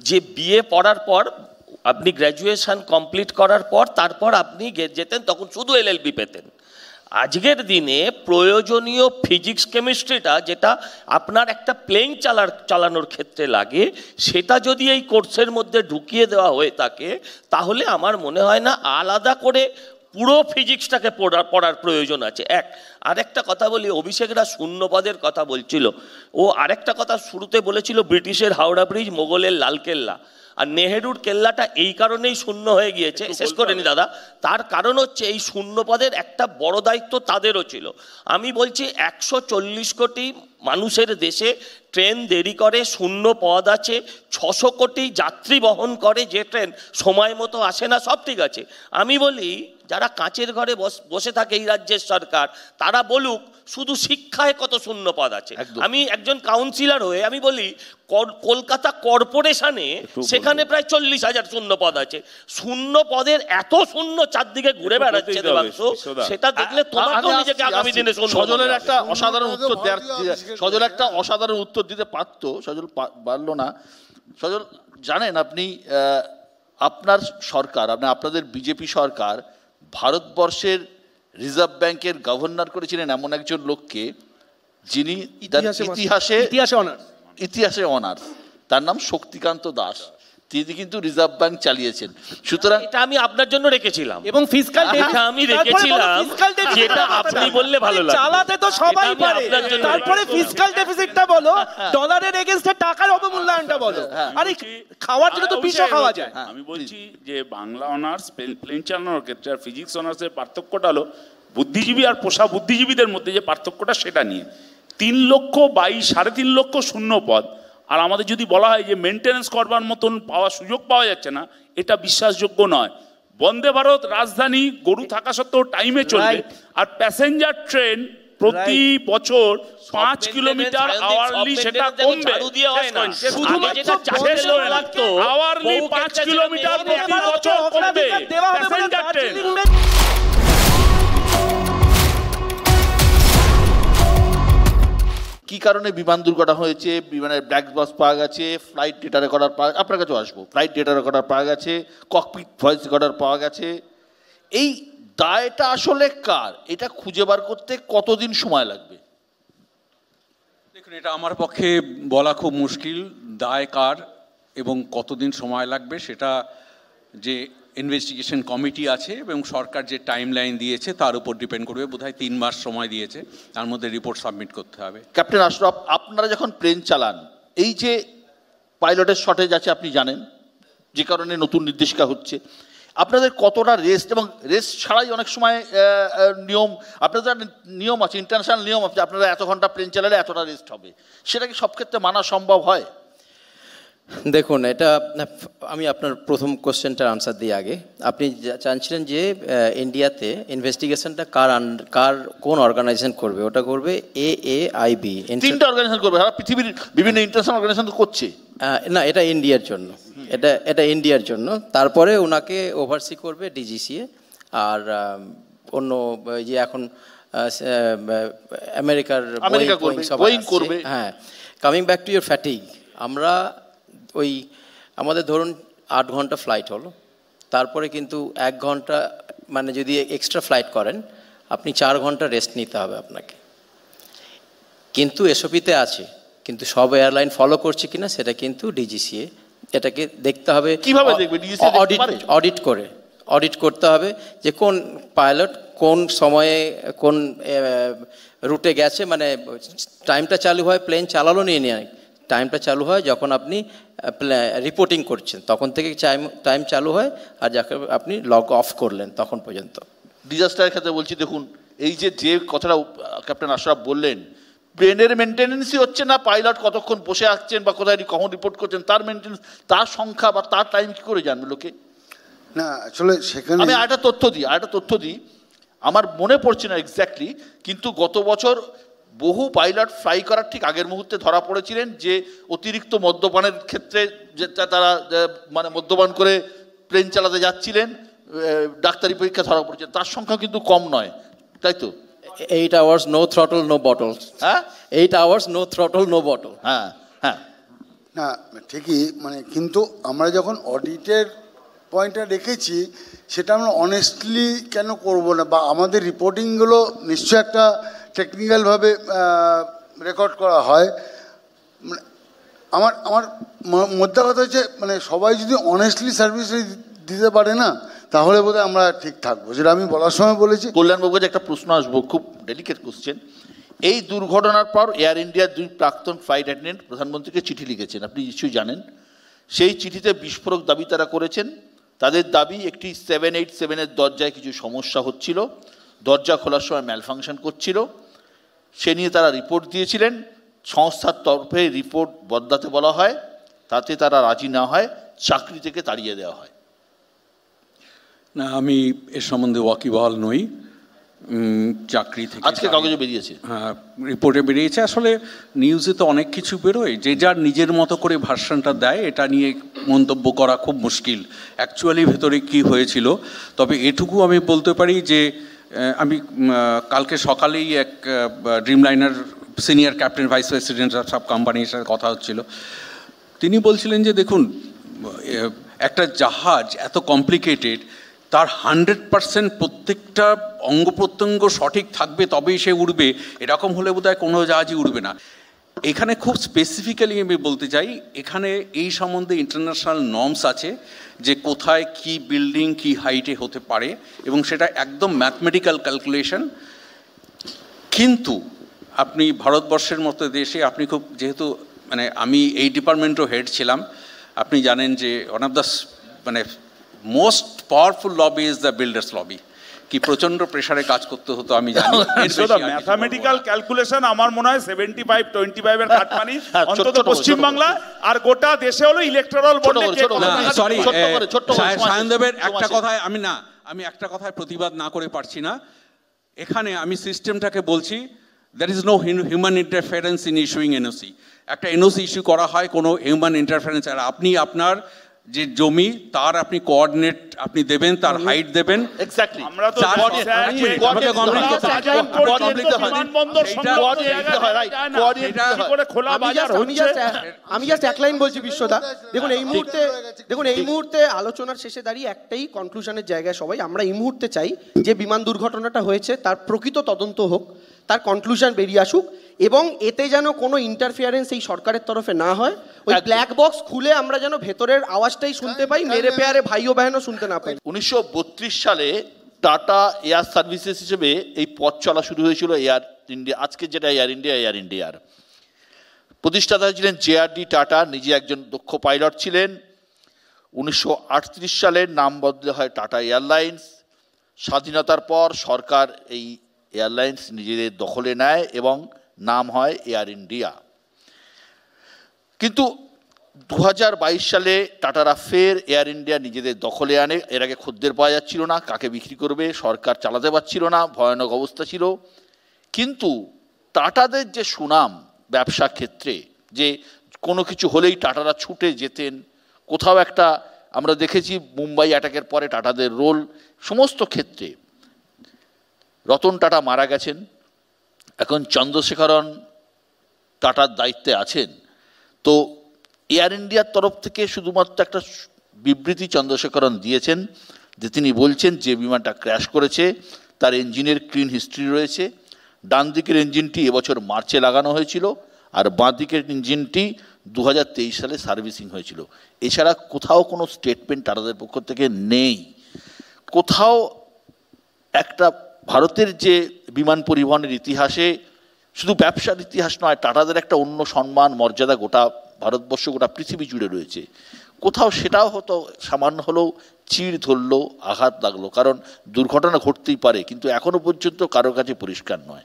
যে বিএ পড়ার পর আপনি গ্র্যাজুয়েশন কমপ্লিট করার পর তারপর আপনি যেতেন, তখন শুধু এলএলবি পেতেন। আজকের দিনে প্রয়োজনীয় ফিজিক্স কেমিস্ট্রিটা যেটা আপনার একটা প্লেন চালানোর ক্ষেত্রে লাগে, সেটা যদি এই কোর্সের মধ্যে ঢুকিয়ে দেওয়া হয়ে থাকে, তাহলে আমার মনে হয় না আলাদা করে পুরো ফিজিক্সটাকে পড়ার প্রয়োজন আছে। আরেকটা কথা বলি, অভিষেকরা শূন্যপদের কথা বলছিল, ও আরেকটা কথা শুরুতে বলেছিল ব্রিটিশের হাওড়া ব্রিজ, মোগলের লালকেল্লা, আর নেহেরুর কেল্লাটা এই কারণেই শূন্য হয়ে গিয়েছে। শেষ করে নি দাদা, তার কারণ হচ্ছে এই শূন্যপদের একটা বড় দায়িত্ব তাদেরও ছিল। আমি বলছি 140 কোটি মানুষের দেশে ট্রেন দেরি করে, শূন্য পদ আছে, 600 কোটি যাত্রী বহন করে যে ট্রেন সময় মতো আসে না, সব ঠিক আছে। আমি বলি যারা কাঁচের ঘরে বসে থাকে এই রাজ্যের সরকার, তারা বলুক শুধু শিক্ষায় কত শূন্য পদ আছে। আমি একজন কাউন্সিলর হয়ে আমি বলি কলকাতা কর্পোরেশনে সেখানে প্রায় 40,000 শূন্য পদ আছে। শূন্য পদের এত শূন্য চারদিকে ঘুরে বেড়াচ্ছে দেবাংশু, সেটা দেখলে তোমাকেও নিজেকে আগামী দিনে সজলের একটা অসাধারণ উত্তর সজল একটা অসাধারণ উত্তর দিতে পারতো, সজল পারলো না। সজল জানেন আপনি, আপনার সরকার, আপনাদের বিজেপি সরকার ভারতবর্ষের রিজার্ভ ব্যাংকের গভর্নর করেছিলেন এমন একজন লোককে, যিনি ইতিহাসে অনার্স, তার নাম শক্তিকান্ত দাস। তিনি কিন্তু রিজার্ভ ব্যাংক চালিয়েছেন। সুতরাং এটা আমি আপনার জন্য রেখেছিলাম, এবং ফিসক্যাল ডেফিসিট আমি রেখেছিলাম, যেটা আপনি বললে ভালো লাগে। চালাতে তো সবাই পারে, তারপরে ফিসক্যাল ডেফিসিটটা বলো, ডলারের এগেইনস্টে টাকার অবমূল্যায়নটা বলো, আরে খাওয়ার জন্য তো বিষও খাওয়া যায়। আমি বলছি যে বাংলা অনার্স প্লেন চালানোর ক্ষেত্রে আর ফিজিক্স অনার্সের পার্থক্যটা হলো বুদ্ধিজীবী আর পোষা বুদ্ধিজীবীদের মধ্যে যে পার্থক্যটা, সেটা নিয়ে 3,22,5.5 লক্ষ শূন্য পদ। আর আমাদের যদি বলা হয় যে মেনটেন্যান্স করবার মতন সুযোগ পাওয়া যাচ্ছে না, এটা বিশ্বাসযোগ্য নয়। বন্দে ভারত রাজধানী গরু থাকা সত্ত্বেও টাইমে চলবে, আর প্যাসেঞ্জার ট্রেন প্রতি বছর 5 কিলোমিটার আওয়ারলি সেটা কমবে। আওয়ারলি 5 কিলোমিটার প্রতি বছর কমবে প্যাসেঞ্জার ট্রেন। কি কারণে বিমান দুর্ঘটনা হয়েছে, বিমানের ব্ল্যাক বক্স পাওয়া গেছে, ফ্লাইট ডেটা রেকর্ডার পাওয়া, আপনার কাছেও আসবো, ফ্লাইট ডেটা রেকর্ডার পাওয়া গেছে, ককপিট ভয়েস রেকর্ডার পাওয়া গেছে, এই দায়টা আসলে কার? এটা খুঁজে বার করতে কতদিন সময় লাগবে? দেখুন, এটা আমার পক্ষে বলা খুব মুশকিল, দায় কার এবং কতদিন সময় লাগবে। সেটা যে ইনভেস্টিগেশন কমিটি আছে এবং সরকার যে টাইম লাইন দিয়েছে তার উপর ডিপেন্ড করবে। বোধহয় 3 মাস সময় দিয়েছে, তার মধ্যে রিপোর্ট সাবমিট করতে হবে। ক্যাপ্টেন আশরাফ, আপনারা যখন প্লেন চালান, এই যে পাইলটের শর্টেজ আছে আপনি জানেন, যে কারণে নতুন নির্দেশিকা হচ্ছে, আপনাদের কতটা রেস্ট, এবং রেস্ট ছাড়াই অনেক সময় নিয়ম, আপনাদের নিয়ম আছে, ইন্টারন্যাশনাল নিয়ম আছে, আপনারা এত ঘন্টা প্লেন চালালে এতটা রেস্ট হবে, সেটা কি সব ক্ষেত্রে মানা সম্ভব হয়? দেখুন, এটা আমি আপনার প্রথম কোশ্চেনটার আনসার দিই আগে। আপনি চাচ্ছিলেন যে ইন্ডিয়াতে ইনভেস্টিগেশনটা কোন অর্গানাইজেশন করবে? ওটা করবে AAIB। 3টা অর্গানাইজেশন করবে, পৃথিবীর বিভিন্ন ইন্টারন্যাশনাল অর্গানাইজেশন তো করছে না, এটা ইন্ডিয়ার জন্য, এটা ইন্ডিয়ার জন্য। তারপরে ওনাকে ওভারসি করবে DGCA, আর অন্য যে এখন আমেরিকা করবে। হ্যাঁ, coming back to your fatigue, আমরা আমাদের ধরুন 8 ঘন্টা ফ্লাইট হলো, তারপরে কিন্তু 1 ঘন্টা মানে যদি এক্সট্রা ফ্লাইট করেন, আপনি 4 ঘন্টা রেস্ট নিতে হবে আপনাকে। কিন্তু এসওপিতে আছে, কিন্তু সব এয়ারলাইন ফলো করছে কিনা সেটা কিন্তু DGCA এটাকে দেখতে হবে। কিভাবে দেখবে? অডিট করতে হবে যে কোন পাইলট কোন সময়ে কোন রুটে গেছে, মানে টাইমটা চালু হয়, প্লেন চালালো নিয়ে টাইমটা চালু হয় যখন আপনি রিপোর্টিং করছেন, তখন থেকে টাইম চালু হয়, আর যাকে আপনি লগ অফ করলেন তখন পর্যন্ত। ডিজাস্টারের ক্ষেত্রে বলছি, দেখুন এই যে কথাটা ক্যাপ্টেন আশরাফ বললেন, প্লেনের মেনটেন্যান্সই হচ্ছে না, পাইলট কতক্ষণ বসে আসছেন বা কোথায় কখন রিপোর্ট করছেন, তার মেনটেন্যান্স, তার সংখ্যা বা তার টাইম কী করে জানবে লোকে? না, আসলে সেখানে আমি আরেকটা তথ্য দিই, আমার মনে পড়ছে না এক্স্যাক্টলি, কিন্তু গত বছর বহু পাইলট ফ্লাই করার ঠিক আগের মুহূর্তে ধরা পড়েছিলেন যে অতিরিক্ত মদ্যপানের ক্ষেত্রে যে তারা মানে মদ্যপান করে প্লেন চালাতে যাচ্ছিলেন, ডাক্তারি পরীক্ষা ধরা পড়েছে, তার সংখ্যা কিন্তু কম নয়, তাই তো? 8 hours no throttle no bottle। হ্যাঁ, 8 hours no throttle no bottle। হ্যাঁ হ্যাঁ, না ঠিকই, মানে কিন্তু আমরা যখন অডিটের পয়েন্টটা রেখেছি সেটা আমরা অনেস্টলি কেন করব না, বা আমাদের রিপোর্টিংগুলো নিশ্চয় একটা টেকনিক্যালভাবে রেকর্ড করা হয়। মানে আমার মধ্যে কথা হচ্ছে, মানে সবাই যদি অনেস্টলি সার্ভিস দিতে পারে না, তাহলে বোধহয় আমরা ঠিক থাকবো, যেটা আমি বলার সময় বলেছি। কল্যাণবাবুর কাছে একটা প্রশ্ন আসবো, খুব ডেলিকেট কোশ্চেন। এই দুর্ঘটনার পর এয়ার ইন্ডিয়ার 2 প্রাক্তন ফ্লাইট অ্যাটেন্ডেন্ট প্রধানমন্ত্রীকে চিঠি লিখেছেন, আপনি নিশ্চয়ই জানেন। সেই চিঠিতে বিস্ফোরক দাবি তারা করেছেন। তাদের দাবি একটি 787-এর দরজায় কিছু সমস্যা হচ্ছিল, দরজা খোলার সময় ম্যালফাংশন করছিল, সে নিয়ে তারা রিপোর্ট দিয়েছিলেন। সংস্থার তরফে রিপোর্ট বদলাতে বলা হয়, তাতে তারা রাজি না হয়, চাকরি থেকে তাড়িয়ে দেওয়া হয়। না, আমি এর সম্বন্ধে ওয়াকিবহাল নই। চাকরি থেকে আজকে কাগজে বেরিয়েছে, হ্যাঁ, রিপোর্টে বেরিয়েছে। আসলে নিউজে তো অনেক কিছু বেরোয়, যে যার নিজের মতো করে ভার্সনটা দেয়, এটা নিয়ে মন্তব্য করা খুব মুশকিল অ্যাকচুয়ালি ভেতরে কি হয়েছিল। তবে এটুকু আমি বলতে পারি যে আমি কালকে সকালেই এক Dreamliner senior captain vice president সব কোম্পানির সাথে কথা হচ্ছিল। তিনি বলছিলেন যে দেখুন, একটা জাহাজ এত কমপ্লিকেটেড, তার 100% প্রত্যেকটা অঙ্গ প্রত্যঙ্গ সঠিক থাকবে তবেই সে উড়বে, এরকম হলে বোধহয় কোনো জাহাজই উড়বে না। এখানে খুব স্পেসিফিক্যালি আমি বলতে চাই, এখানে এই সম্বন্ধে ইন্টারন্যাশনাল নর্মস আছে যে কোথায় কি বিল্ডিং কি হাইটে হতে পারে, এবং সেটা একদম ম্যাথমেটিক্যাল ক্যালকুলেশন। কিন্তু আপনি ভারতবর্ষের মতো দেশে আপনি খুব, যেহেতু মানে আমি এই ডিপার্টমেন্টও হেড ছিলাম, আপনি জানেন যে ওয়ান অফ দ্য মানে most powerful lobby is the builders lobby. কি প্রচন্ড প্রেসারে কাজ করতে হতো আমি জানি। ম্যাথামেটিক্যাল ক্যালকুলেশন আমার মনে হয় 75-25 এর কাটমানি অন্তত পশ্চিম বাংলা আর গোটা দেশে হলো ইলেকট্রাল বন্ডে। সরি, সায়নদেবের একটা কথায় আমি একটা কথায় প্রতিবাদ না করে পারছি না। এখানে আমি সিস্টেমটাকে বলছি, there is no human interference in issuing NOC. একটা এনওসি ইস্যু করা হয় কোনো হিউম্যান ইন্টারফারেন্স, আর আপনি আপনার যে জমি তার আপনি কোঅর্ডিনেট আপনি দেবেন, তার হাইট দেবেন। এক্স্যাক্টলি, আমরা তো আমি জাস্ট এক লাইন বলছি বিশ্বদা, দেখুন এই মুহূর্তে আলোচনার শেষে দাঁড়িয়ে একটাই কনক্লুশনের জায়গায় সবাই আমরা এই মুহূর্তে চাই যে বিমান দুর্ঘটনাটা হয়েছে তার প্রকৃত তদন্ত হোক, তার কনক্লুশন বেরিয়ে আসুক, এবং এতে যেন কোনো ইন্টারফিয়ারেন্স এই সরকারের তরফে না হয়। ওই ব্ল্যাক বক্স খুলে আমরা যেন ভেতরের আওয়াজটাই শুনতে পাই, মেরে পেয়ারে ভাই ও বহনও শুনতে না পাই। 1932 সালে টাটা এয়ার সার্ভিসেস হিসেবে এই পথ চলা শুরু হয়েছিল এয়ার ইন্ডিয়া, আজকে যেটা এয়ার ইন্ডিয়ার প্রতিষ্ঠাতা ছিলেন JRD টাটা, নিজে একজন দক্ষ পাইলট ছিলেন। 1938 সালে নাম বদলে হয় টাটা এয়ারলাইন্স। স্বাধীনতার পর সরকার এই এয়ারলাইন্স নিজেদের দখলে নেয় এবং নাম হয় এয়ার ইন্ডিয়া। কিন্তু 2022 সালে টাটারা ফের এয়ার ইন্ডিয়া নিজেদের দখলে আনে। এর আগে খদ্দের পাওয়া যাচ্ছিল না, কাকে বিক্রি করবে, সরকার চালাতে পারছিল না, ভয়ানক অবস্থা ছিল। কিন্তু টাটাদের যে সুনাম ব্যবসা ক্ষেত্রে, যে কোনো কিছু হলেই টাটারা ছুটে যেতেন, কোথাও একটা আমরা দেখেছি মুম্বাই অ্যাটাকের পরে টাটাদের রোল সমস্ত ক্ষেত্রে। রতন টাটা মারা গেছেন, এখন চন্দ্রশেখরন টাটার দায়িত্বে আছেন। তো এয়ার ইন্ডিয়ার তরফ থেকে শুধুমাত্র একটা বিবৃতি চন্দ্রশেখরন দিয়েছেন, যে তিনি বলছেন যে বিমানটা ক্র্যাশ করেছে তার ইঞ্জিনের ক্লিন হিস্ট্রি রয়েছে। ডান দিকের ইঞ্জিনটি এবছর মার্চে লাগানো হয়েছিল, আর বাঁ দিকের ইঞ্জিনটি 2023 সালে সার্ভিসিং হয়েছিল। এছাড়া কোথাও কোনো স্টেটমেন্ট টাটাদের পক্ষ থেকে নেই। কোথাও একটা ভারতের যে বিমান পরিবহনের ইতিহাসে, শুধু ব্যবসার ইতিহাস নয়, টাটাদের একটা অন্য সম্মান মর্যাদা গোটা ভারতবর্ষ গোটা পৃথিবী জুড়ে রয়েছে। কোথাও সেটাও হয়তো সামান্য হলেও চিড় ধরলো, আঘাত লাগলো, কারণ দুর্ঘটনা ঘটতেই পারে, কিন্তু এখনও পর্যন্ত কারোর কাছে পরিষ্কার নয়।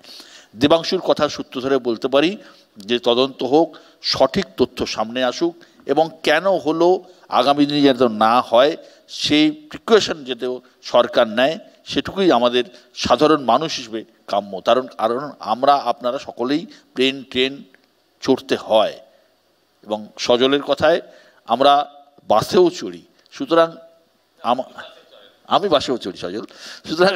দেবাংশুর কথার সূত্র ধরে বলতে পারি যে তদন্ত হোক, সঠিক তথ্য সামনে আসুক, এবং কেন হলো আগামী দিনে যাতে না হয় সেই প্রিকশন যাতে সরকার নেয়, সেটুকুই আমাদের সাধারণ মানুষ হিসেবে কাম্য। কারণ আমরা আপনারা সকলেই প্লেন ট্রেন চড়তে হয়, এবং সজলের কথায় আমরা বাসেও চড়ি, সুতরাং আমি বাসেও চড়ি সজল, সুতরাং